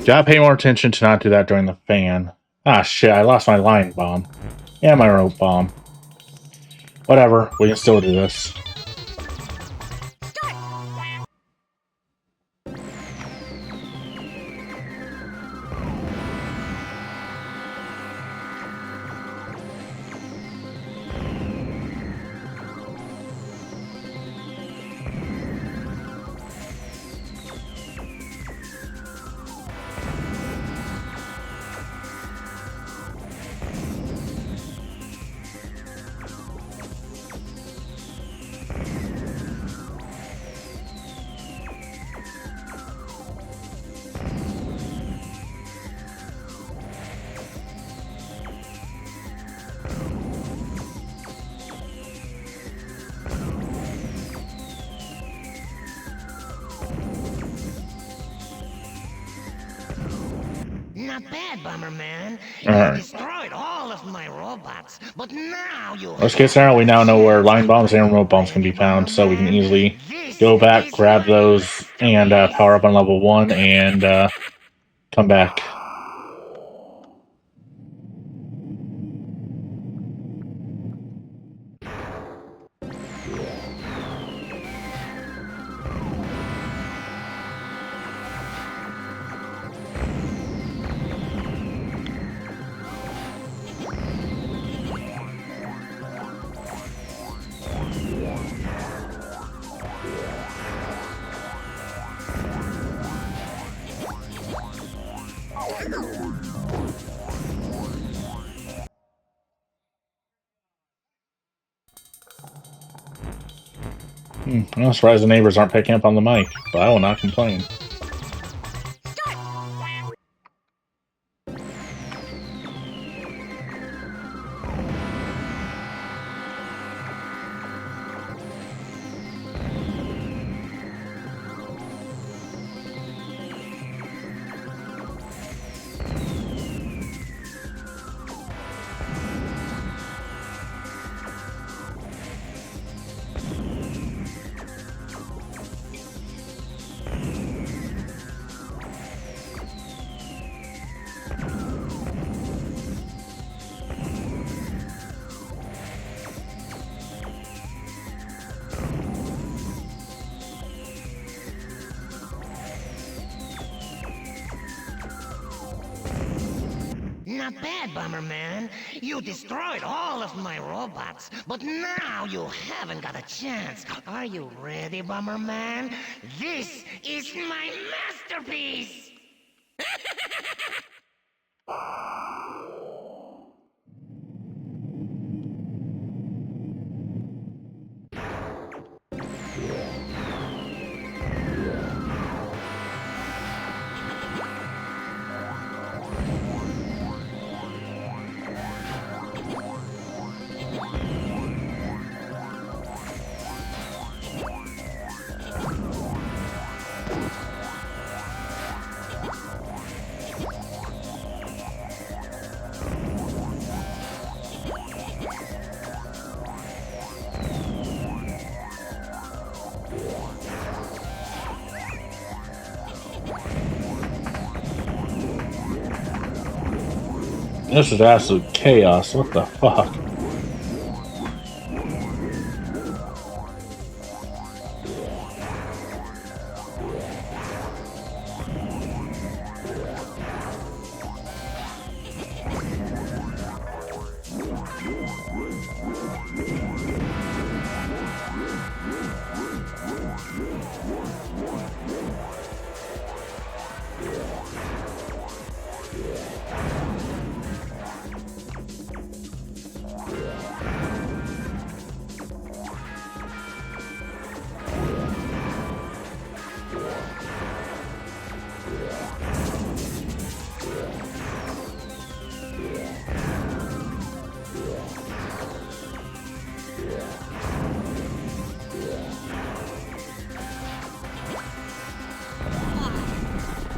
Gotta pay more attention to not do that during the fan. Ah, shit, I lost my line bomb. And my rope bomb. Whatever, we can still do this. Not bad, Bomberman. Alright. You destroyed all of my robots, but now you Worst case scenario, we now know where line bombs and remote bombs can be found, so we can easily go back, grab those, and power up on level 1, and come back. I'm surprised the neighbors aren't picking up on the mic, but I will not complain. Not bad, Bomberman. You destroyed all of my robots, but now you haven't got a chance. Are you ready, Bomberman? This is my masterpiece! This is absolute chaos. What the fuck?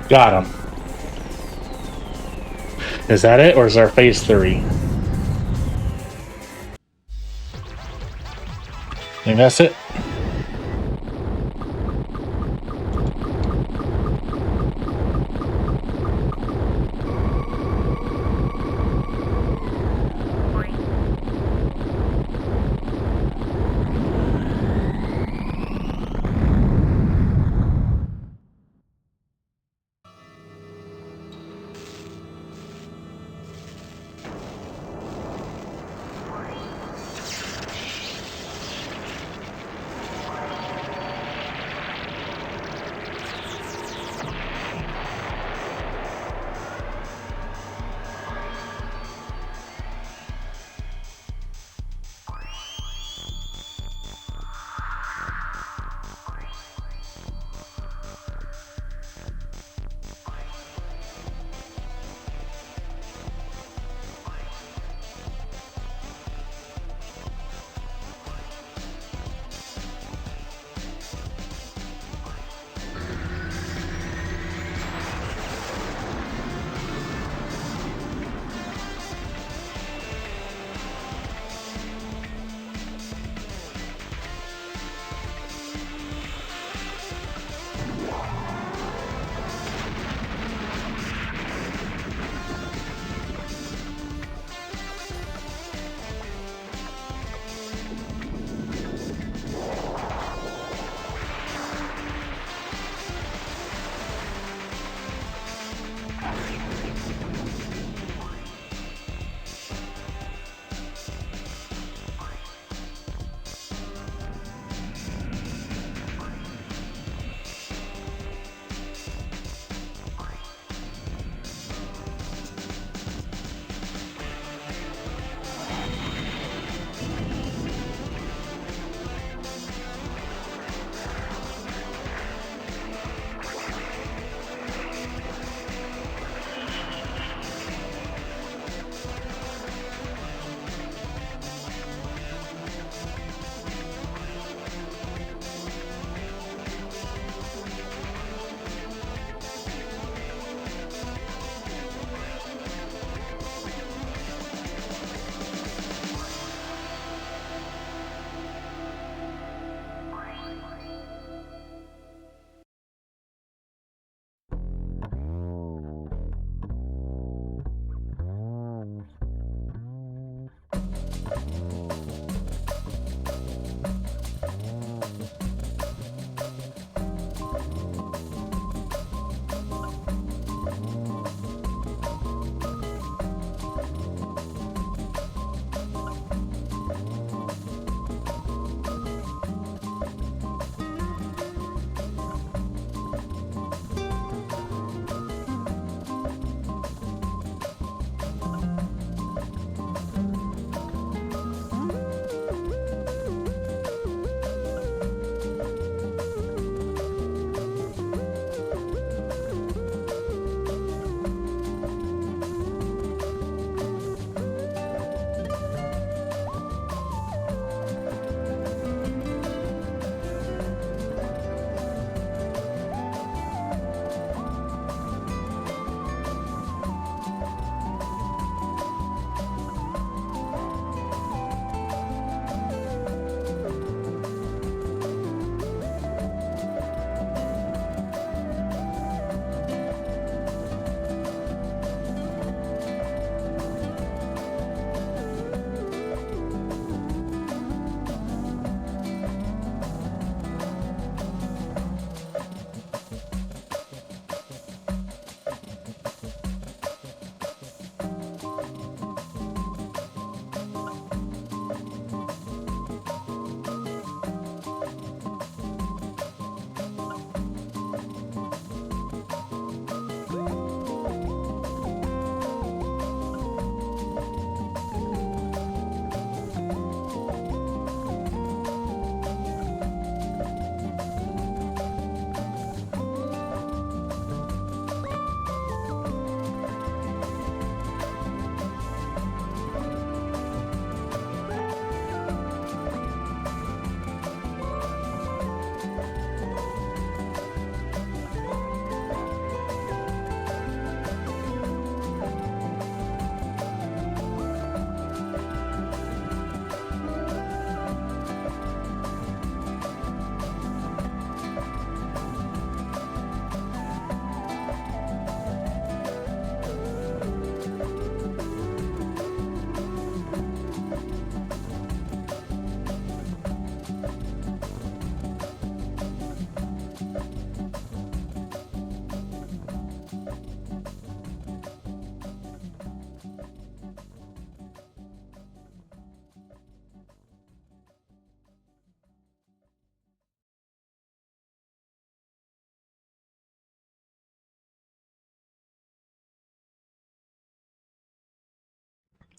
Got him. Is that it, or is there phase 3? I think that's it.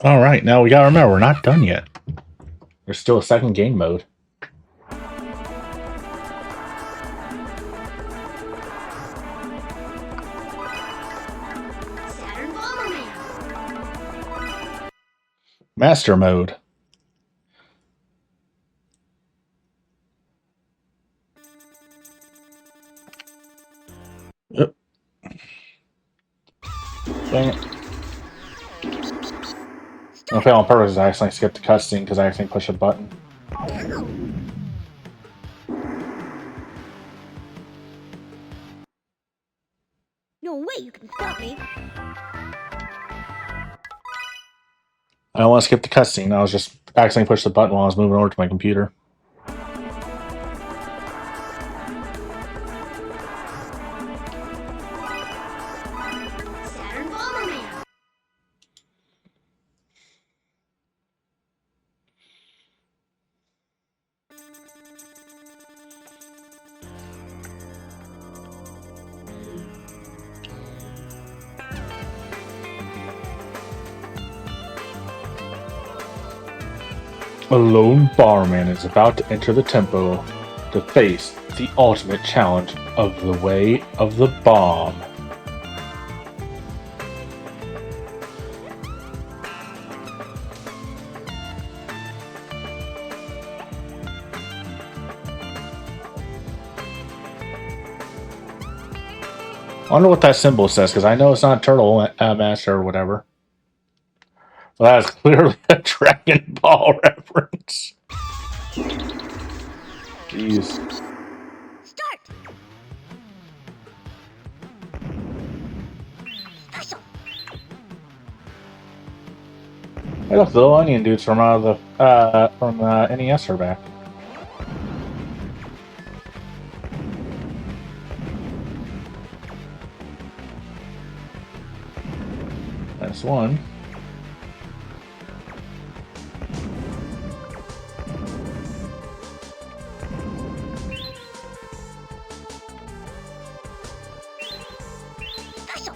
All right, now we gotta remember we're not done yet. There's still a second game mode. Saturn Bomberman. Master mode. Yep. Dang it. I failed on purpose. I accidentally skipped the cutscene because I accidentally pushed a button. No way you can stop me. I don't want to skip the cutscene. I was just accidentally pushed the button while I was moving over to my computer. Saturn Bomberman. A lone barman is about to enter the temple to face the ultimate challenge of the way of the bomb. I wonder what that symbol says, because I know it's not Turtle Master or whatever. Well, that is clearly a Dragon Ball reference. Jeez. Start. Special. Hey, look, the little onion dudes from NES are back. That's one. Special.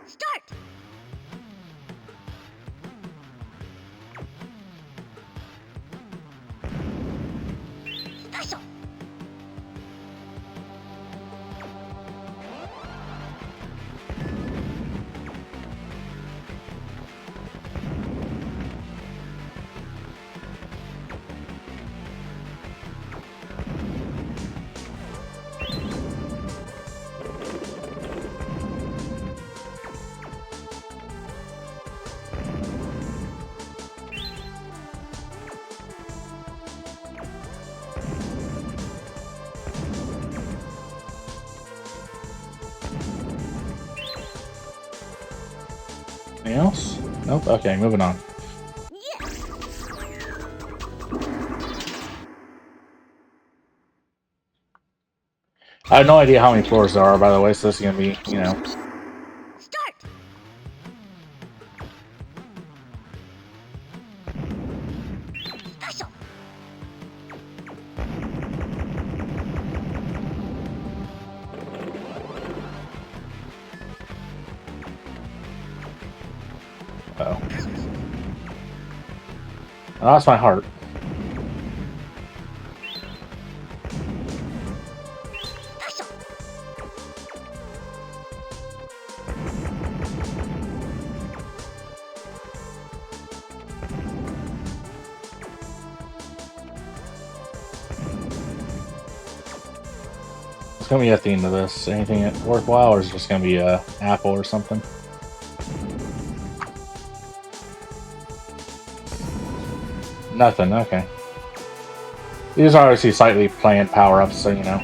Start. Special. Anything else? Nope. Okay, moving on. Yes. I have no idea how many floors there are, by the way, so this is gonna be, you know. Start. Special. Oh. I lost my heart. Special. It's gonna be at the end of this. Anything worthwhile, or is it just gonna be a apple or something? Nothing, okay. These are obviously slightly planned power-ups, so you know.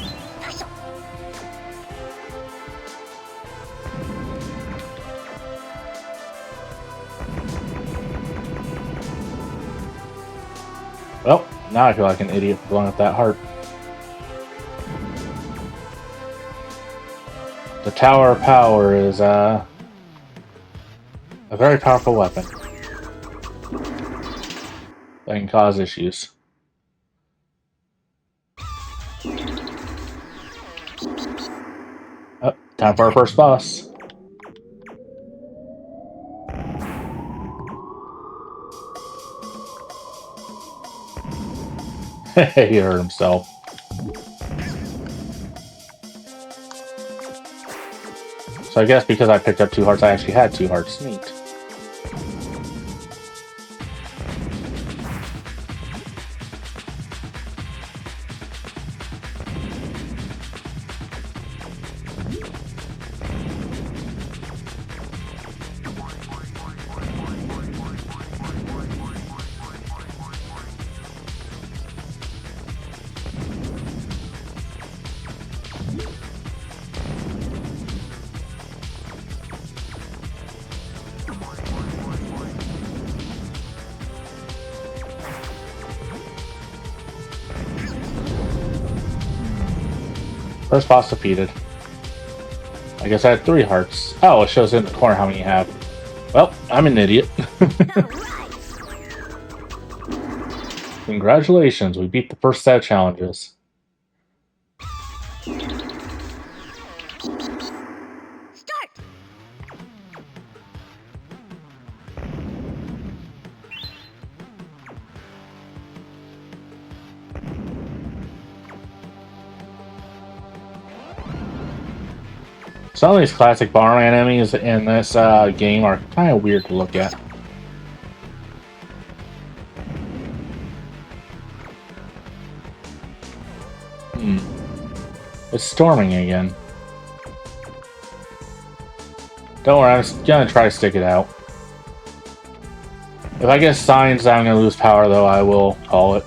Well, now I feel like an idiot for blowing up that heart. The Tower of Power is a very powerful weapon that can cause issues. Oh, time for our first boss. He hurt himself. So I guess because I picked up 2 hearts, I actually had 2 hearts. Neat. First boss defeated. I guess I had 3 hearts. Oh, it shows in the corner how many you have. Well, I'm an idiot. Congratulations, we beat the first set of challenges. Start. Some of these classic Bomberman enemies in this game are kind of weird to look at. It's storming again. Don't worry, I'm just gonna try to stick it out. If I get signs that I'm gonna lose power, though, I will call it.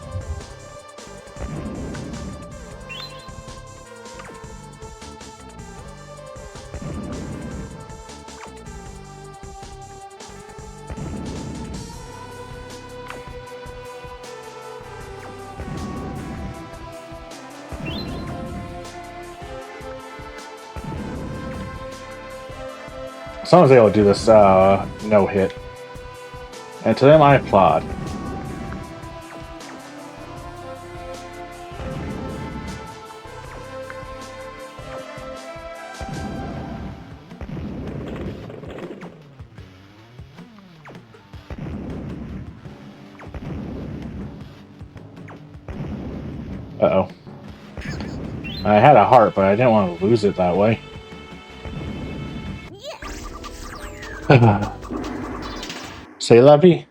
Someone's able to do this no hit. And to them I applaud. Uh-oh. I had a heart, but I didn't want to lose it that way. Say la vie.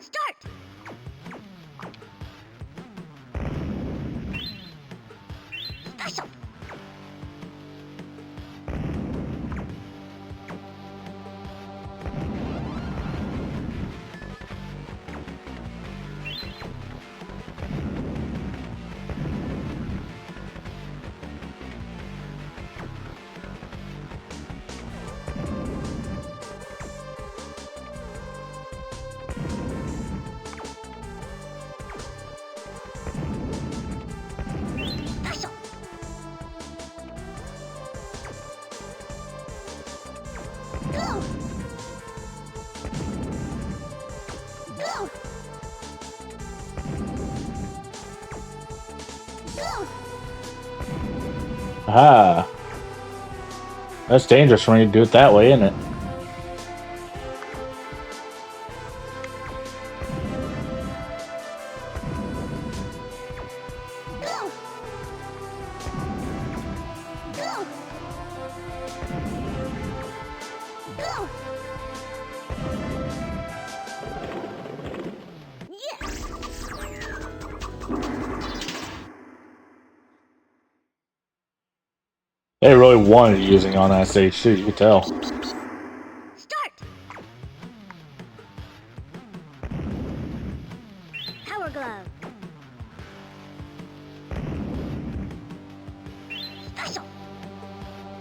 Start. Special. Ah. That's dangerous when you do it that way, isn't it? They really wanted using on that stage too, you could tell.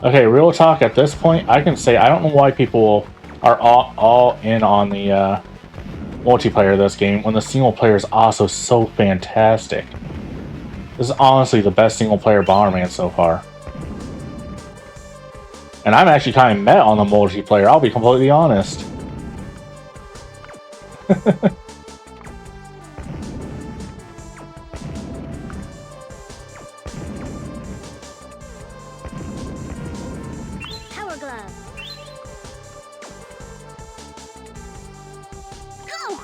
Okay, real talk. At this point, I can say I don't know why people are all in on the multiplayer of this game when the single player is also so fantastic. This is honestly the best single player Bomberman so far. And I'm actually kind of met on the multiplayer, I'll be completely honest. Power glove. Go!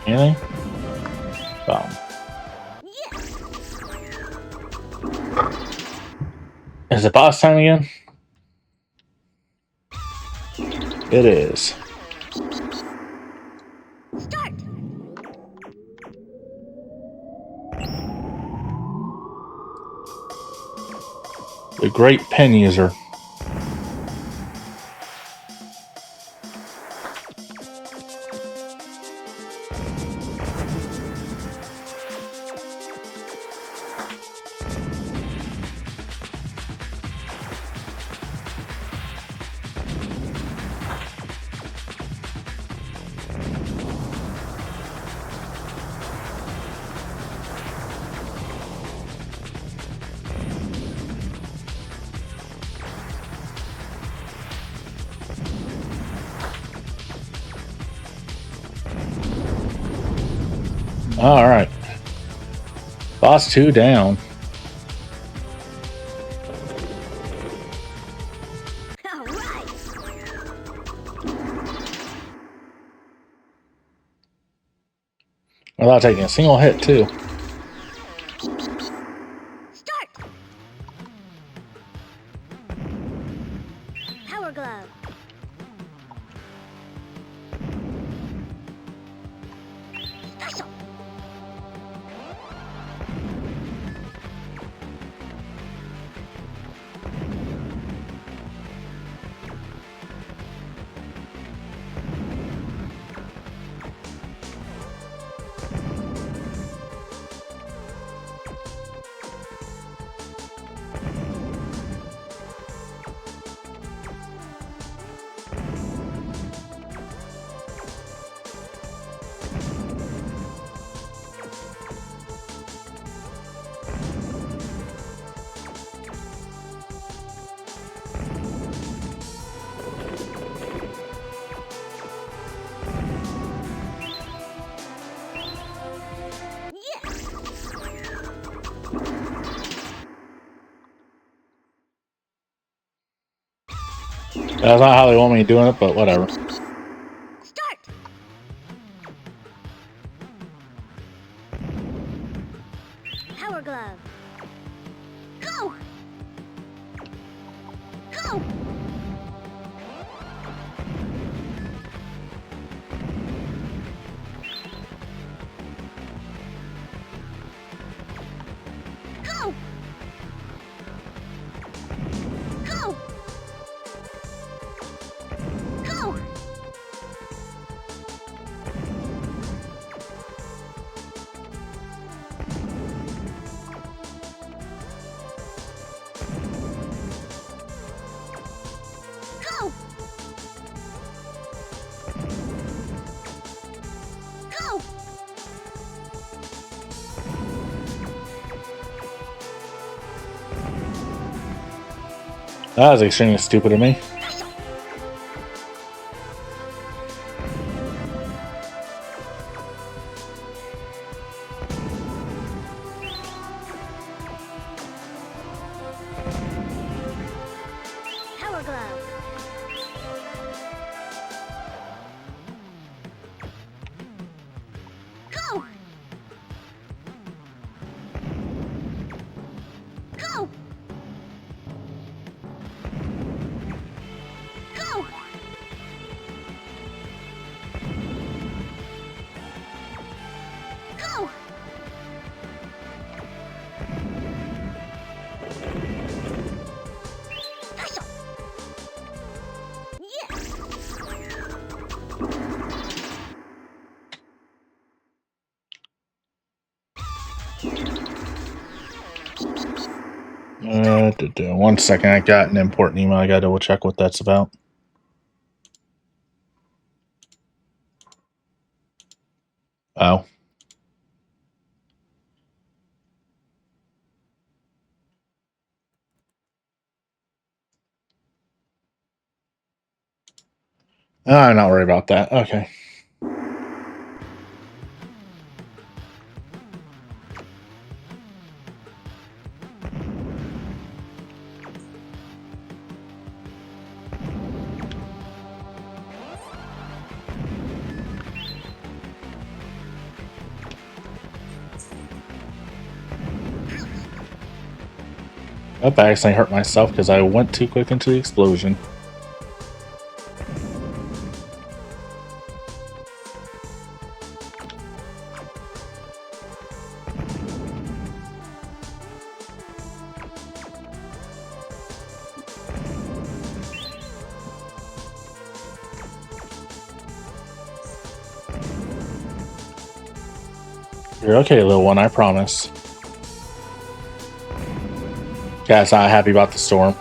Anything? Boom. Yes! Is it boss time again? It is. Start! The great pen user. Alright. Boss 2 down. All right! Without taking a single hit, too. Start! Power glove. Special! Yes! That's not how they want me doing it, but whatever. Start! Power glove. Go! Go! Go! Go! Go! Go! Go! That was extremely stupid of me. Special! Power glove. Go! Go! One second, I got an important email. I gotta double check what that's about. Oh. I'm not worried about that. Okay. Oh, I accidentally hurt myself because I went too quick into the explosion. You're okay, little one, I promise. Guys, not happy about the storm.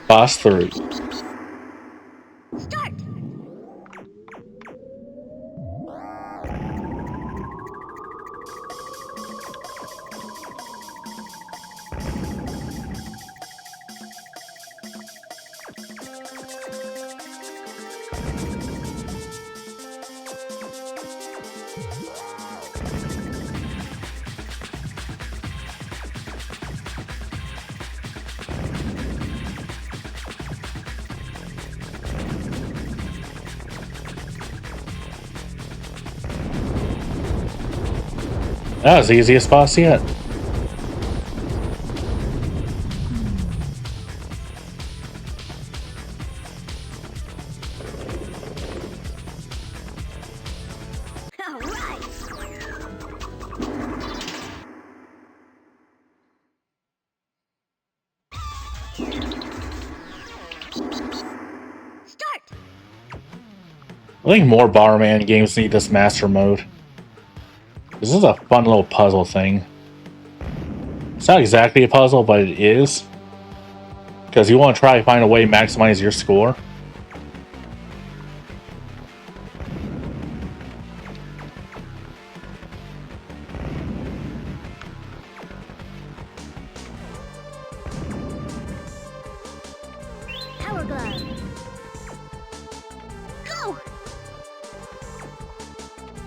Boss 3. Start. That was the easiest boss yet. All right. Start. I think more Bomberman games need this master mode. This is a fun little puzzle thing. It's not exactly a puzzle, but it is. Because you want to try to find a way to maximize your score. Power glove. Go.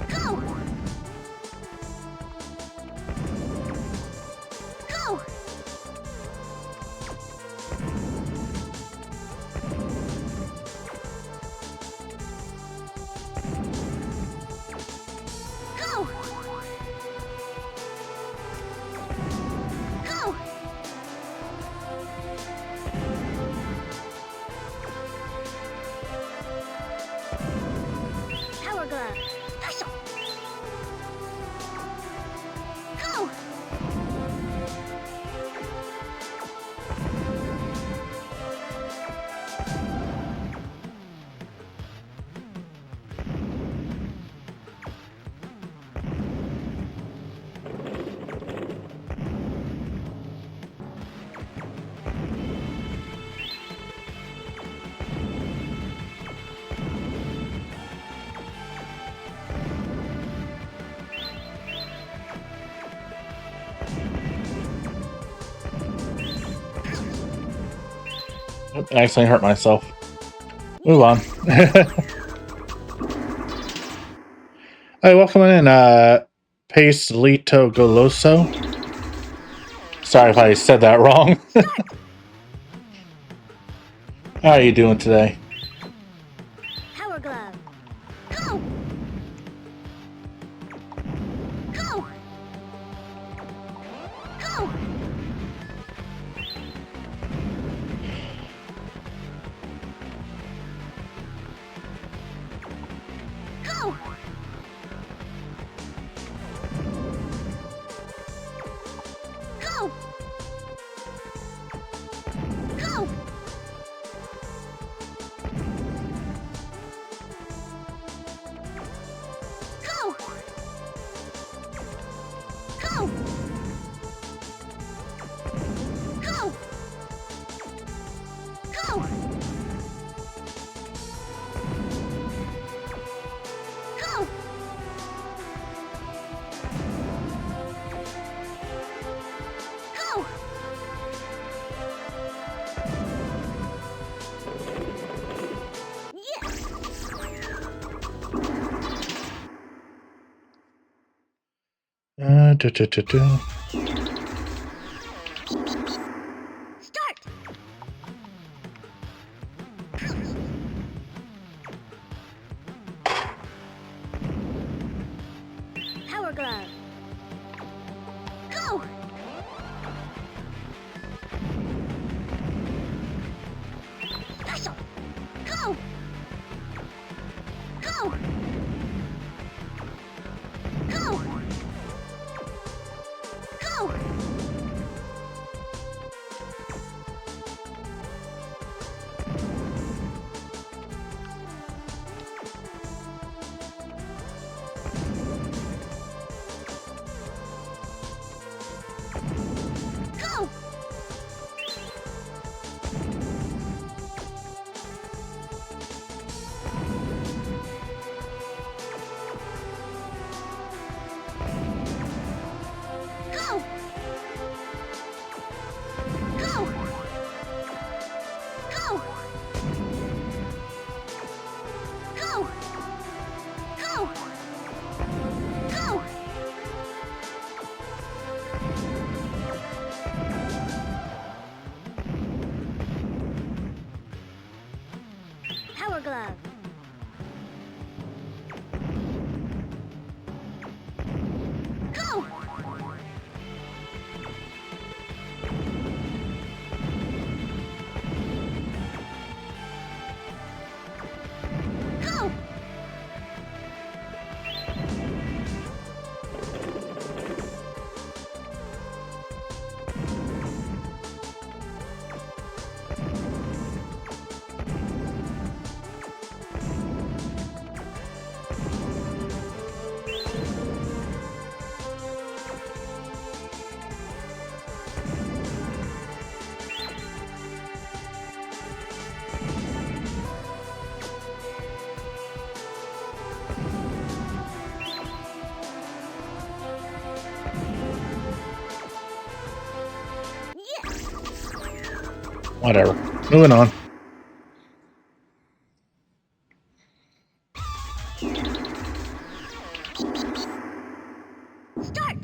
Go. Go. Go. Go. Power glove. Special. Go. I accidentally hurt myself. Move on. Hey, welcome in, Pace Lito Goloso. Sorry if I said that wrong. How are you doing today? Power Power Glove. Go! Go! Go! Go! Go! Go! Go! Go! Go! Go! Go! Go! Yes! Da, da, da, da. Start! Power Glove. Go! Special! Go! Go! Go! Go! Go! Go! Go! Go! Go! Go! Go! Power Glove. Go! Go! Yes! Whatever. Moving on. Start!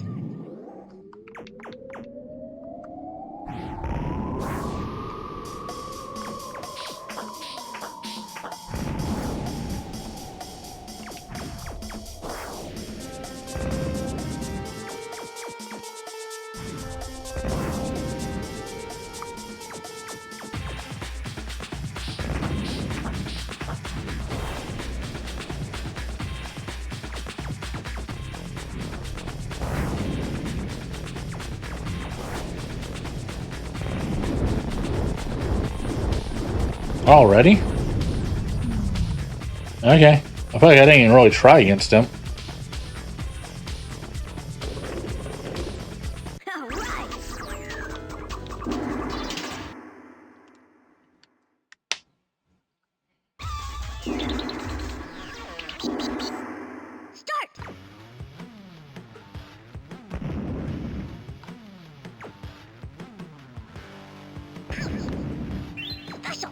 Already? Okay. I feel like I didn't even really try against him. All right! Start! Special!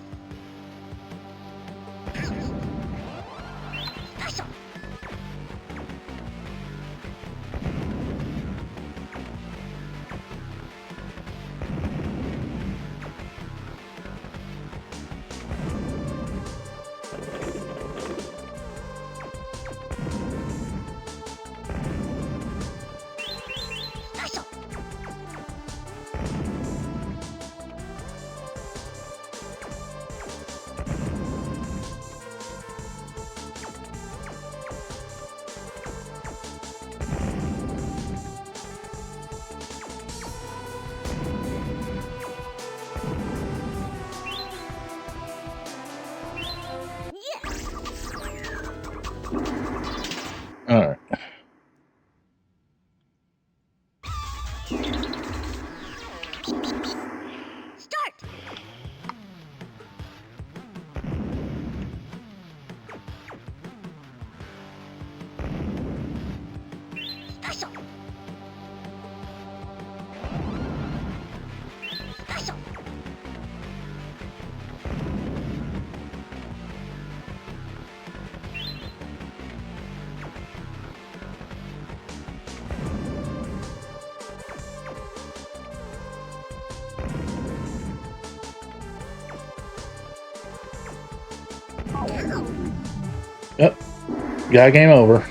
Special! Yep. Got game over.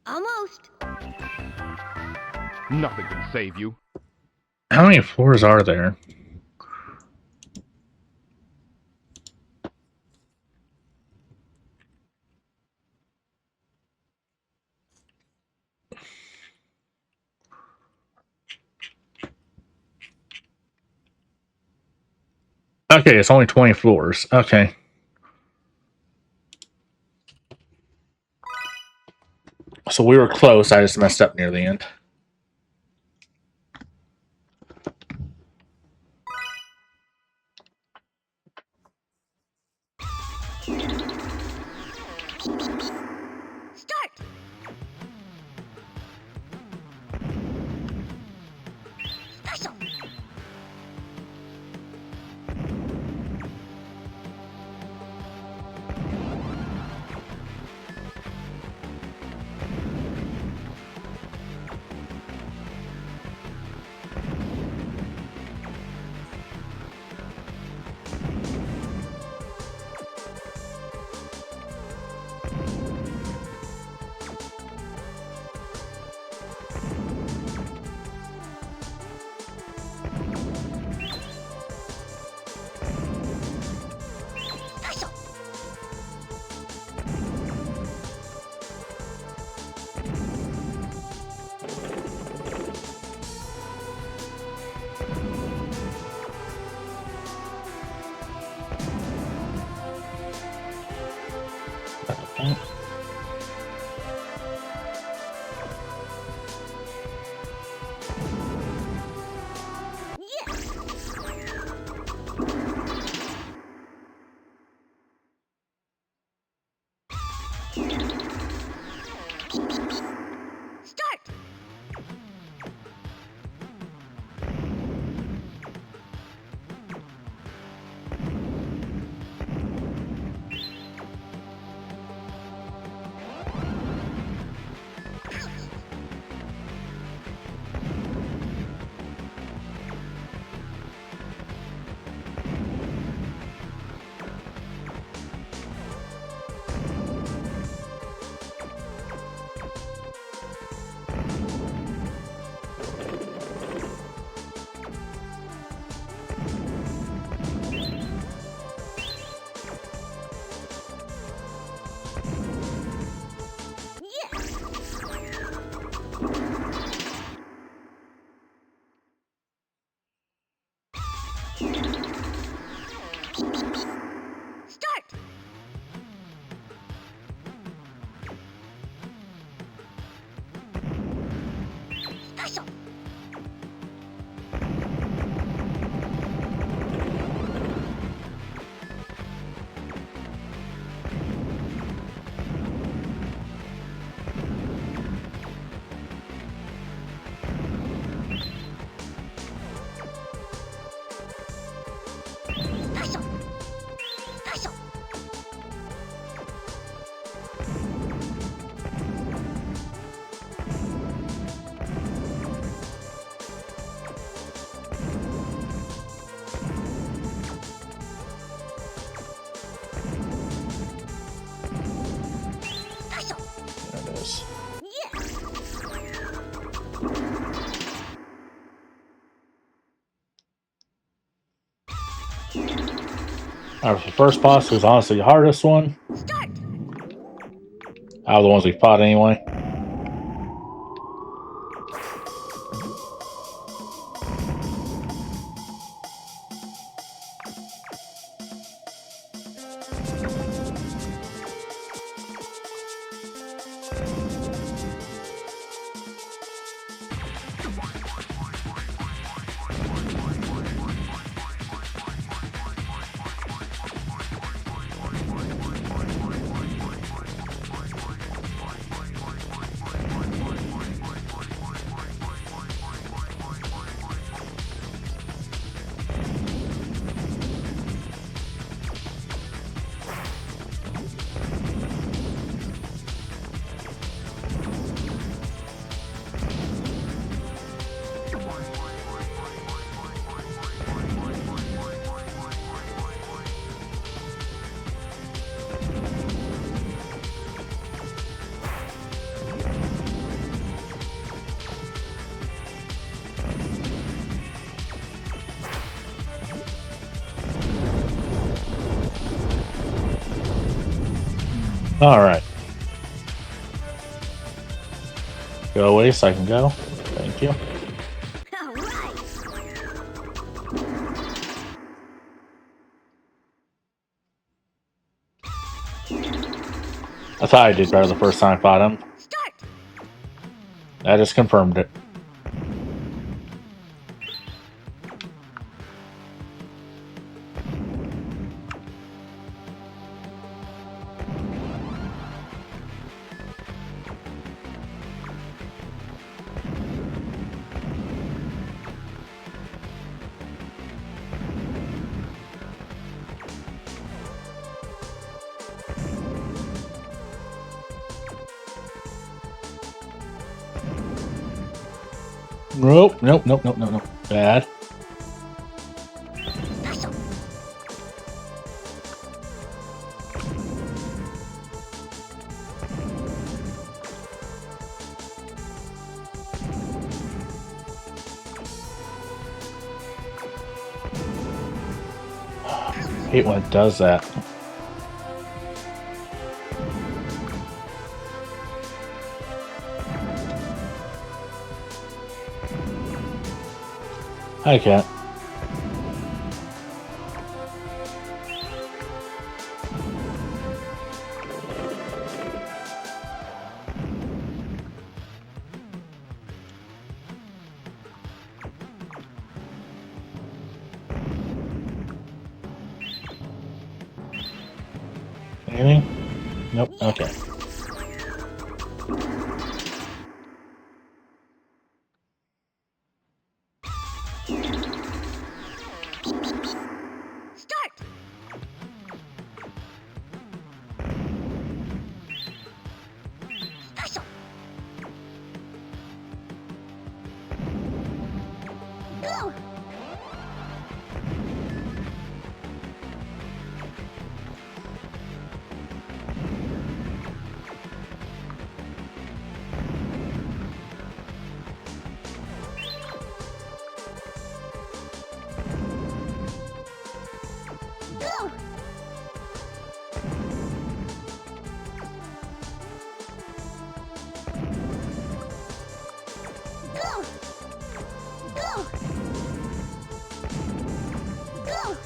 Almost. Nothing can save you. How many floors are there? Okay, it's only 20 floors. Okay. So we were close. I just messed up near the end. Start. Special. Special. Yes. Start. Yes. Start. Special. Special. Special. Special. There it is. Yes. Alright, the first boss was honestly the hardest one. Start. Out of the ones we fought anyway. Alright. Go away so I can go. Thank you. All right. I thought I did better the first time I fought him. Start. I just confirmed it. Nope, nope, nope, nope, nope, nope. Bad. Special. I hate when it does that. Hi, cat. Anything? Nope. Okay. Start. Special. Go. Go. Go. Go. Go.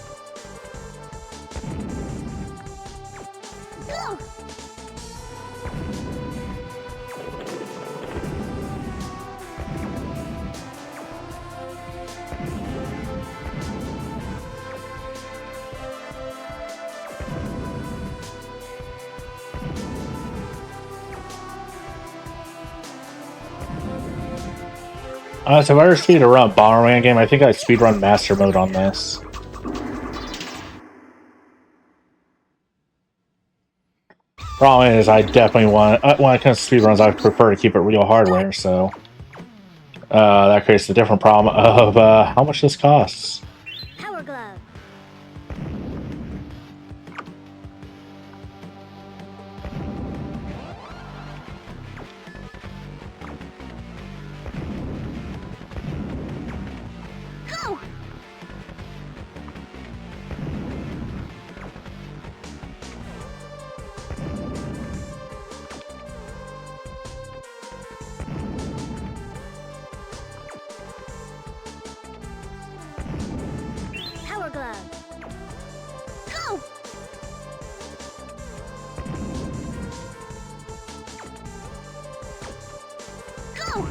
Go. So if I were to speed run Bomberman game, I think I'd speedrun Master Mode on this. Problem is, I definitely want when it comes to speedruns, I prefer to keep it real hardware. So that creates a different problem of how much this costs. Power glove. Go. Power glove. Go. Go.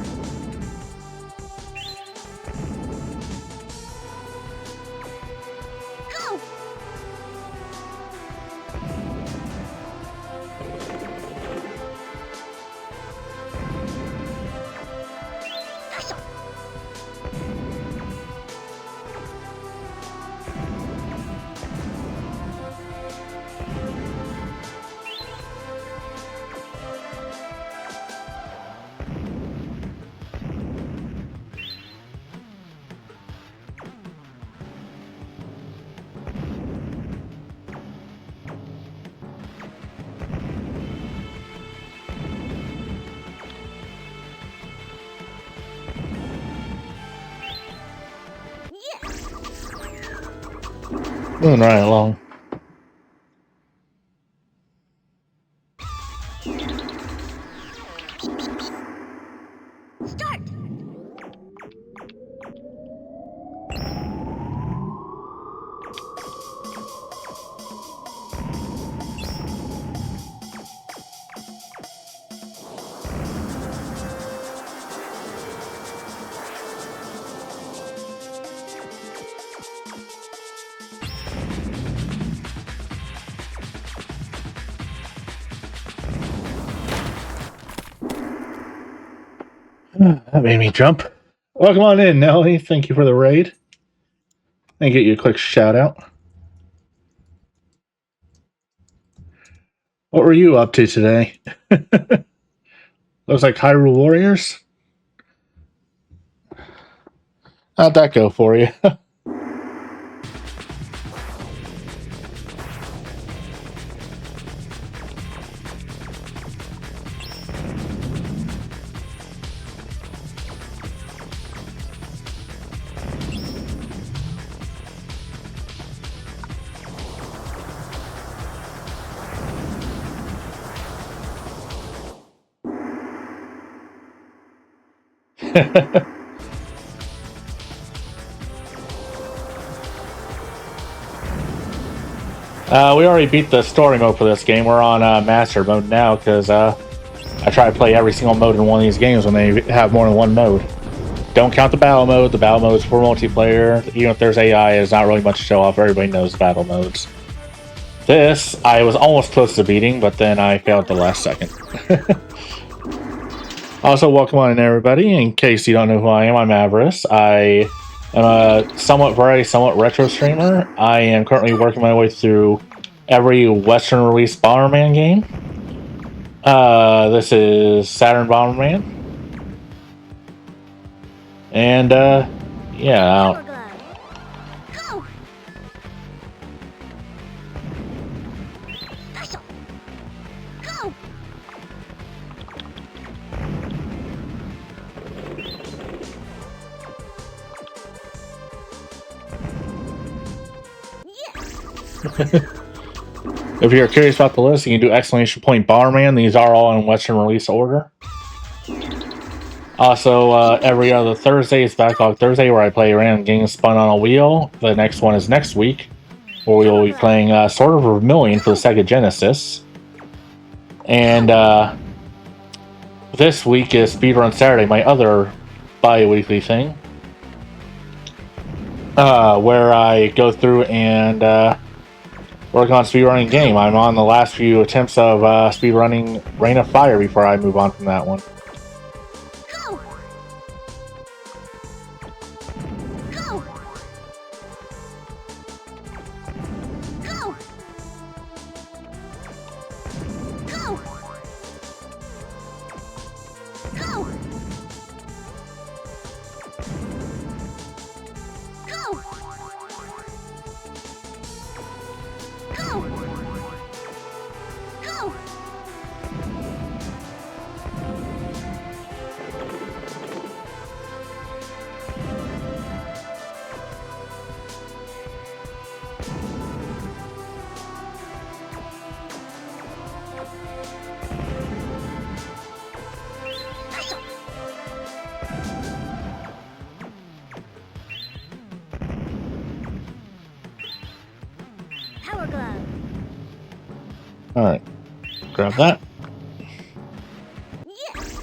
Go. Special. Yes. Moving right along. That made me jump. Welcome on in, Nelly. Thank you for the raid. And get you a quick shout out. What were you up to today? Looks like Hyrule Warriors. How'd that go for you? We already beat the story mode for this game. We're on master mode now because I try to play every single mode in one of these games when they have more than one mode. Don't count the battle mode. The battle mode is for multiplayer. Even if there's AI, it's not really much to show off. Everybody knows battle modes. This, I was almost close to beating, but then I failed at the last second. Also, welcome on in, everybody. In case you don't know who I am, I'm Avarice. I am a somewhat retro streamer. I am currently working my way through every Western release Bomberman game. This is Saturn Bomberman. And, yeah. Power glove. Go. Special. Go. Yes. If you're curious about the list, you can do exclamation point Bomberman. These are all in Western release order. Also, every other Thursday is Backlog Thursday, where I play random games spun on a wheel. The next one is next week, where we will be playing Sword of Vermilion for the Sega Genesis. And this week is Speedrun Saturday, my other bi-weekly thing, where I go through and work on speedrunning game. I'm on the last few attempts of speedrunning Reign of Fire before I move on from that one. Go. Go. Go. Go. Go. Go. Go. Go. Special. Power glove. Alright, grab that. Yes.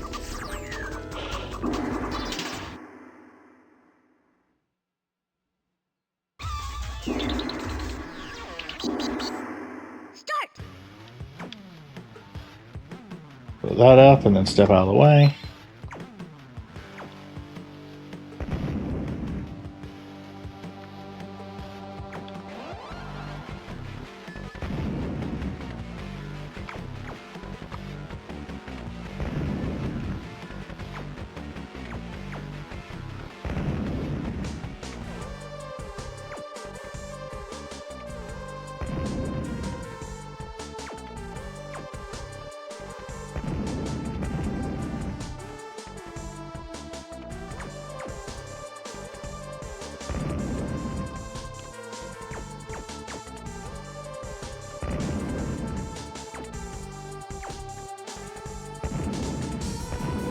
Start. Put that up and then step out of the way.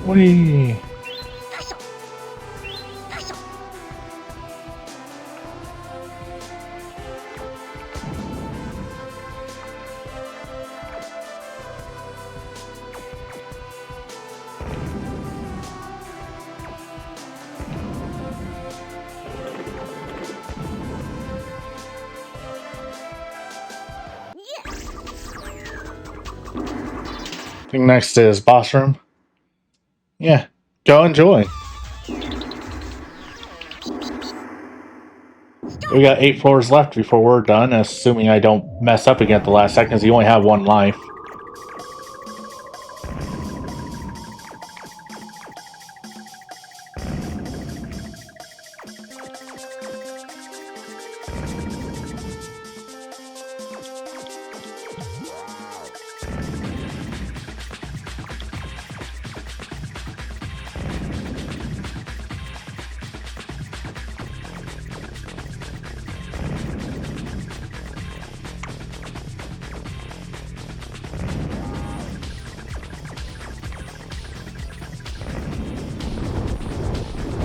Whee! Special. Special. Yes. I think next is boss room. Yeah, Go enjoy. We got 8 floors left before we're done, assuming I don't mess up again at the last second, because you only have 1 life.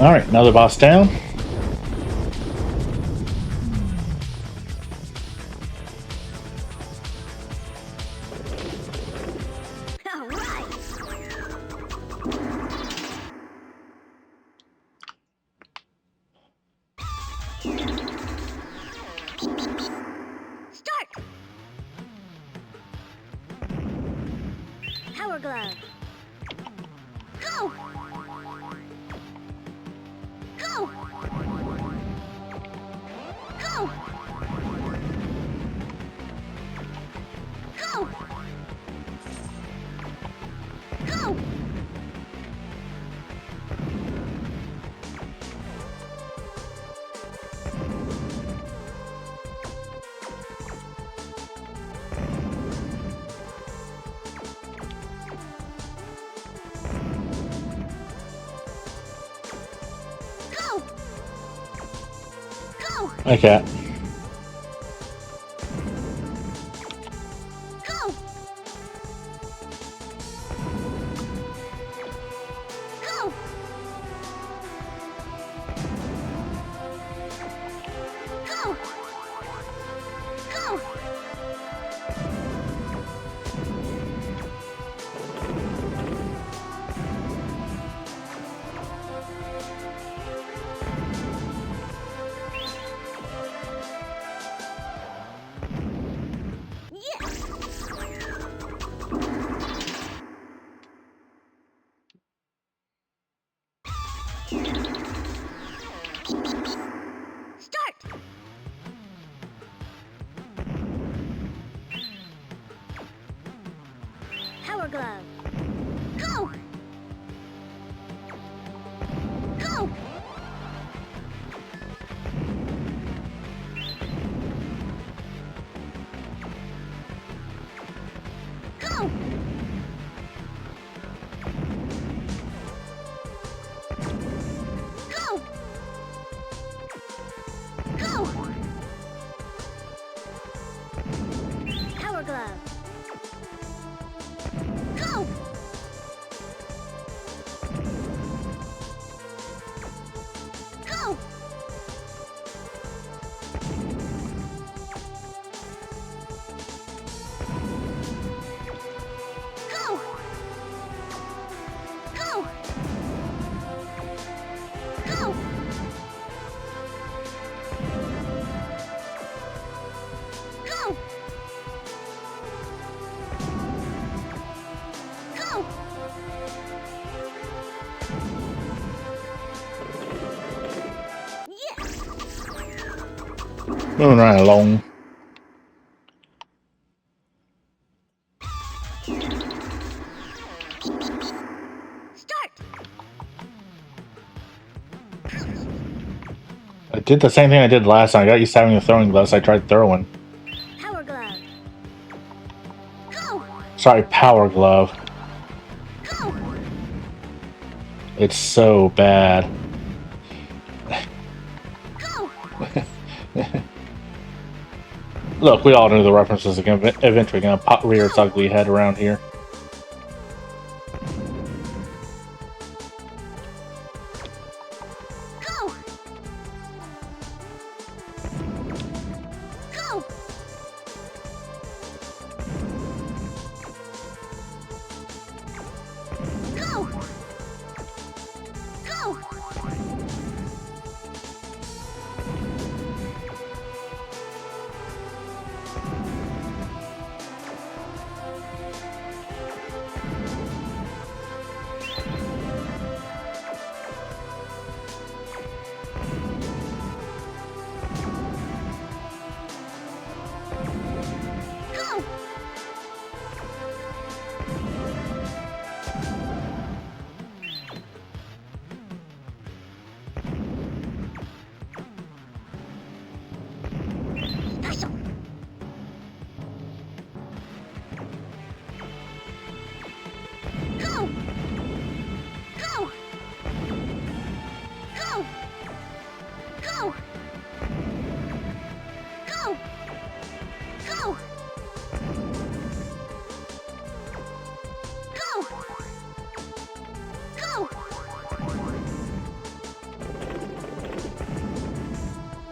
Alright, another boss down. All right. Start. Power glove. Go. Go. Go. Go. Go. Go. Go. Okay. Go. Go. Go. Go. Yes. Start. Power glove. Go. Go. Go. Go. Go. Power glove. Go. Go. Go. Go. Go. Go. Go. Yes. Moving right along. Start. I did the same thing I did last time. I got used to having the throwing gloves. I tried throwing. Power glove. Go. Sorry, power glove. Go. It's so bad. Go. Look, we all know the references are eventually gonna rear its ugly head around here. Go. Go. Go. Go.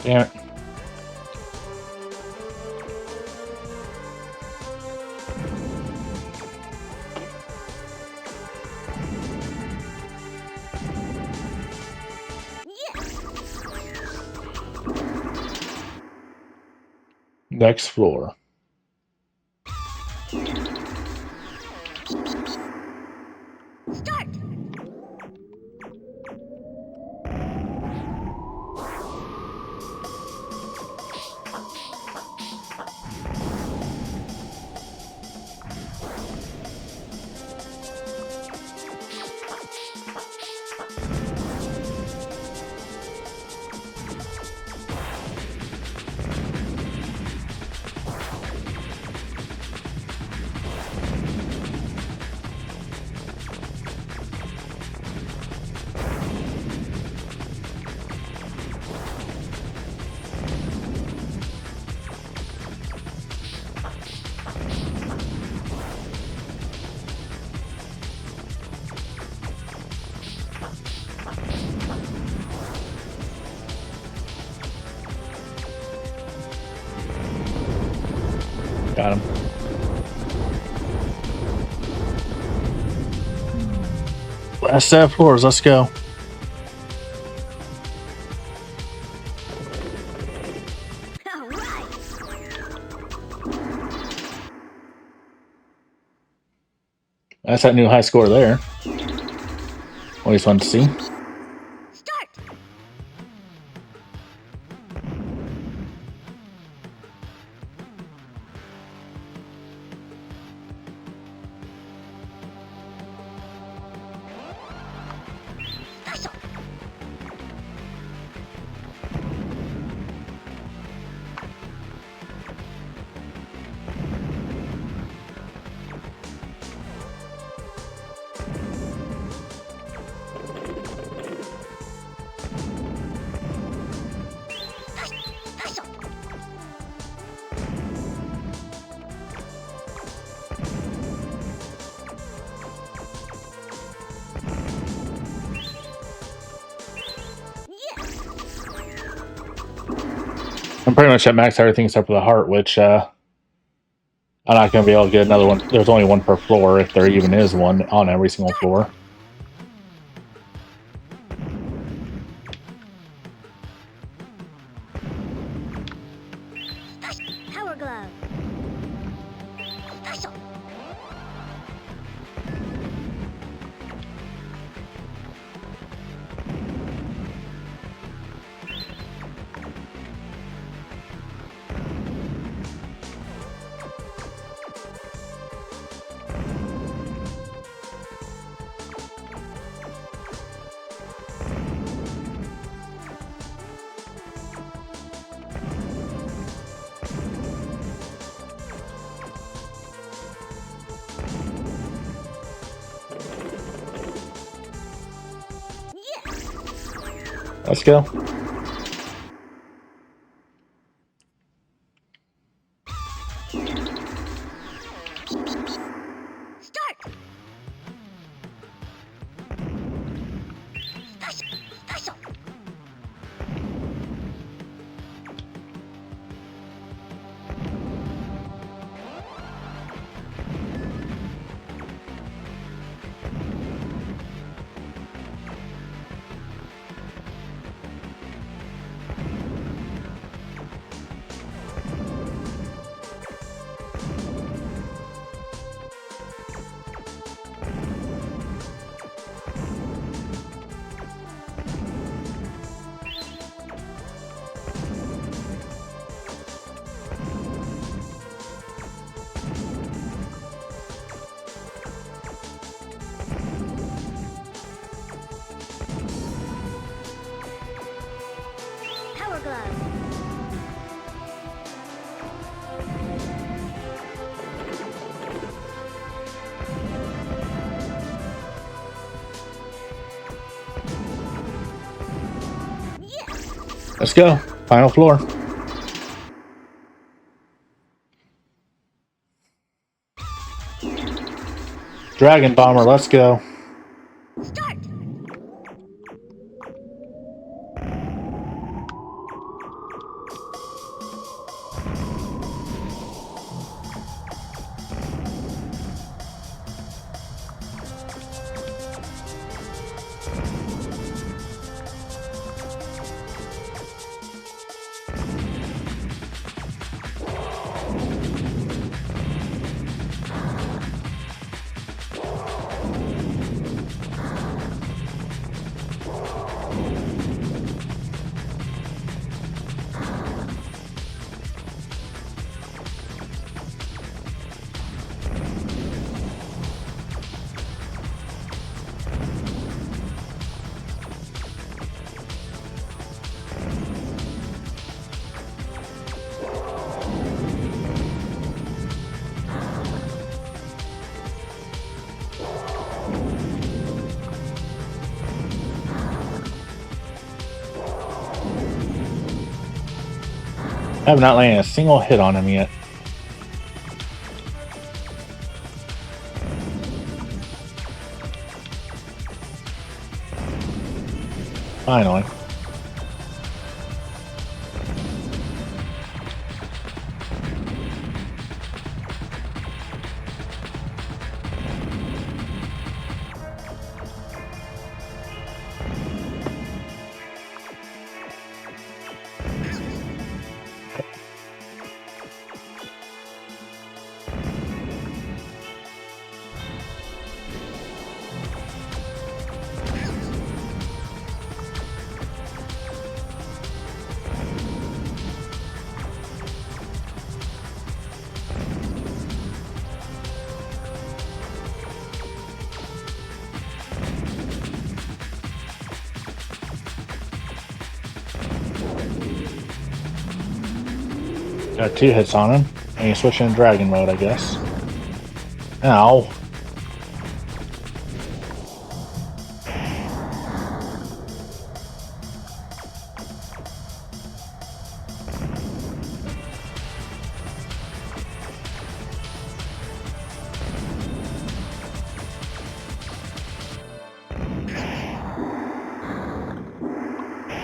Damn it. Next floor. Start. Got him. Last set of floors, let's go. All right. That's that new high score there. Always fun to see. Start. Special. Special. Yes. I'm pretty much at max everything except for the heart, which I'm not going to be able to get another one. There's only one per floor, if there even is one on every single floor. Power glove. Special. Yes. Let's go. Start. Special. Power glove. Yes. Let's go. Final floor. Dragon Bomber, let's go. Start. I have not landed a single hit on him yet. Finally. Got 2 hits on him, and he's switching to dragon mode, I guess. Ow.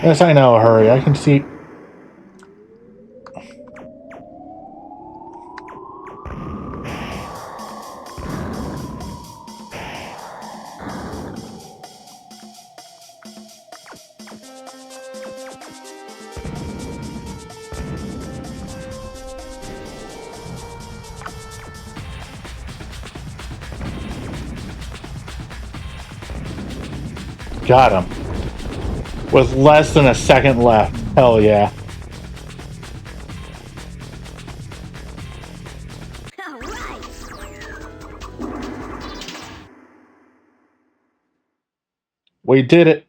Yes, I know, hurry. I can see. Got him. With less than a second left. Hell yeah. All right. We did it.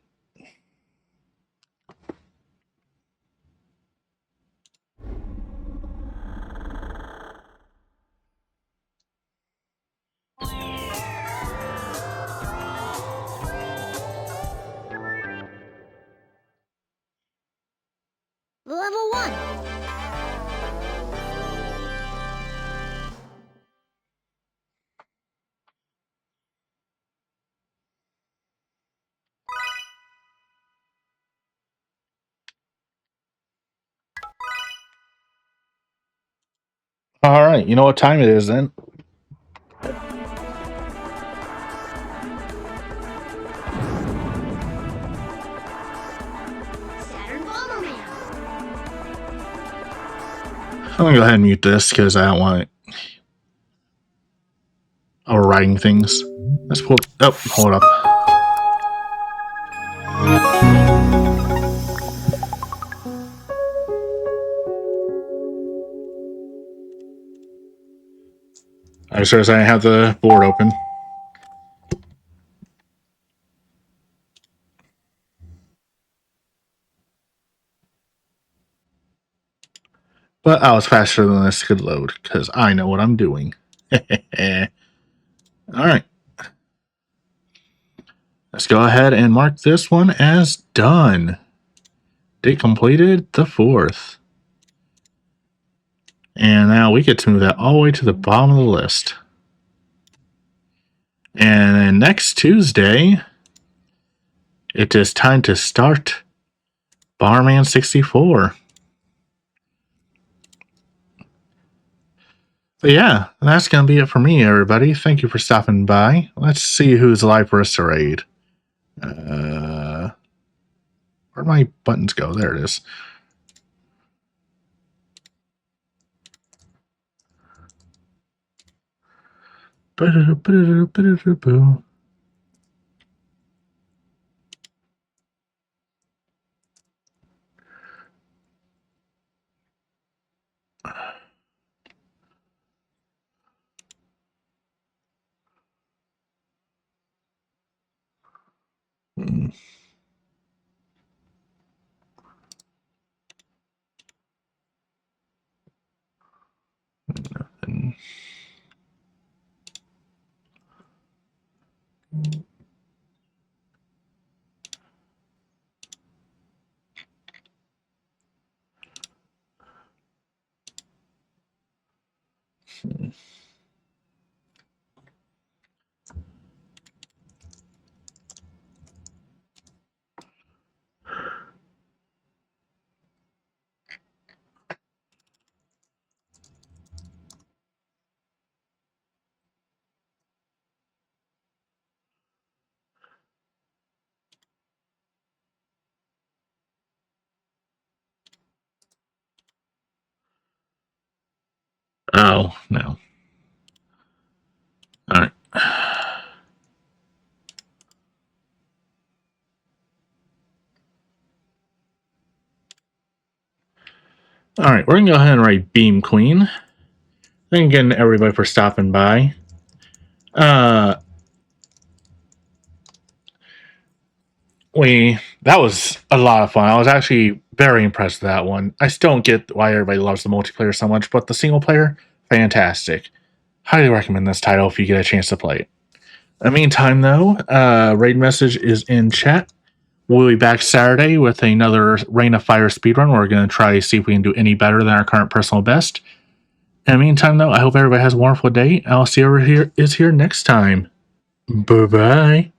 Level 1. Alright, you know what time it is then? Saturn Bomberman. I'm gonna go ahead and mute this because I don't want it overriding things. Let's pull. Oh, hold up. I just realized I didn't have the board open. But I was faster than this could load because I know what I'm doing. Alright. Let's go ahead and mark this one as done. Date completed, the 4th. And now we get to move that all the way to the bottom of the list. And then next Tuesday, it is time to start Bomberman 64. But yeah, that's going to be it for me, everybody. Thank you for stopping by. Let's see who's alive for us to raid. Where'd my buttons go? There it is. Nothing. Oh, no. Alright. Alright, we're going to go ahead and write Beam Queen. Thank again to everybody for stopping by. That was a lot of fun. I was actually very impressed with that one. I still don't get why everybody loves the multiplayer so much, but the single player, fantastic. Highly recommend this title if you get a chance to play it. In the meantime, though, raid message is in chat. We'll be back Saturday with another Reign of Fire speedrun. We're going to try to see if we can do any better than our current personal best. In the meantime, though, I hope everybody has a wonderful day. I'll see you over here next time. Bye-bye.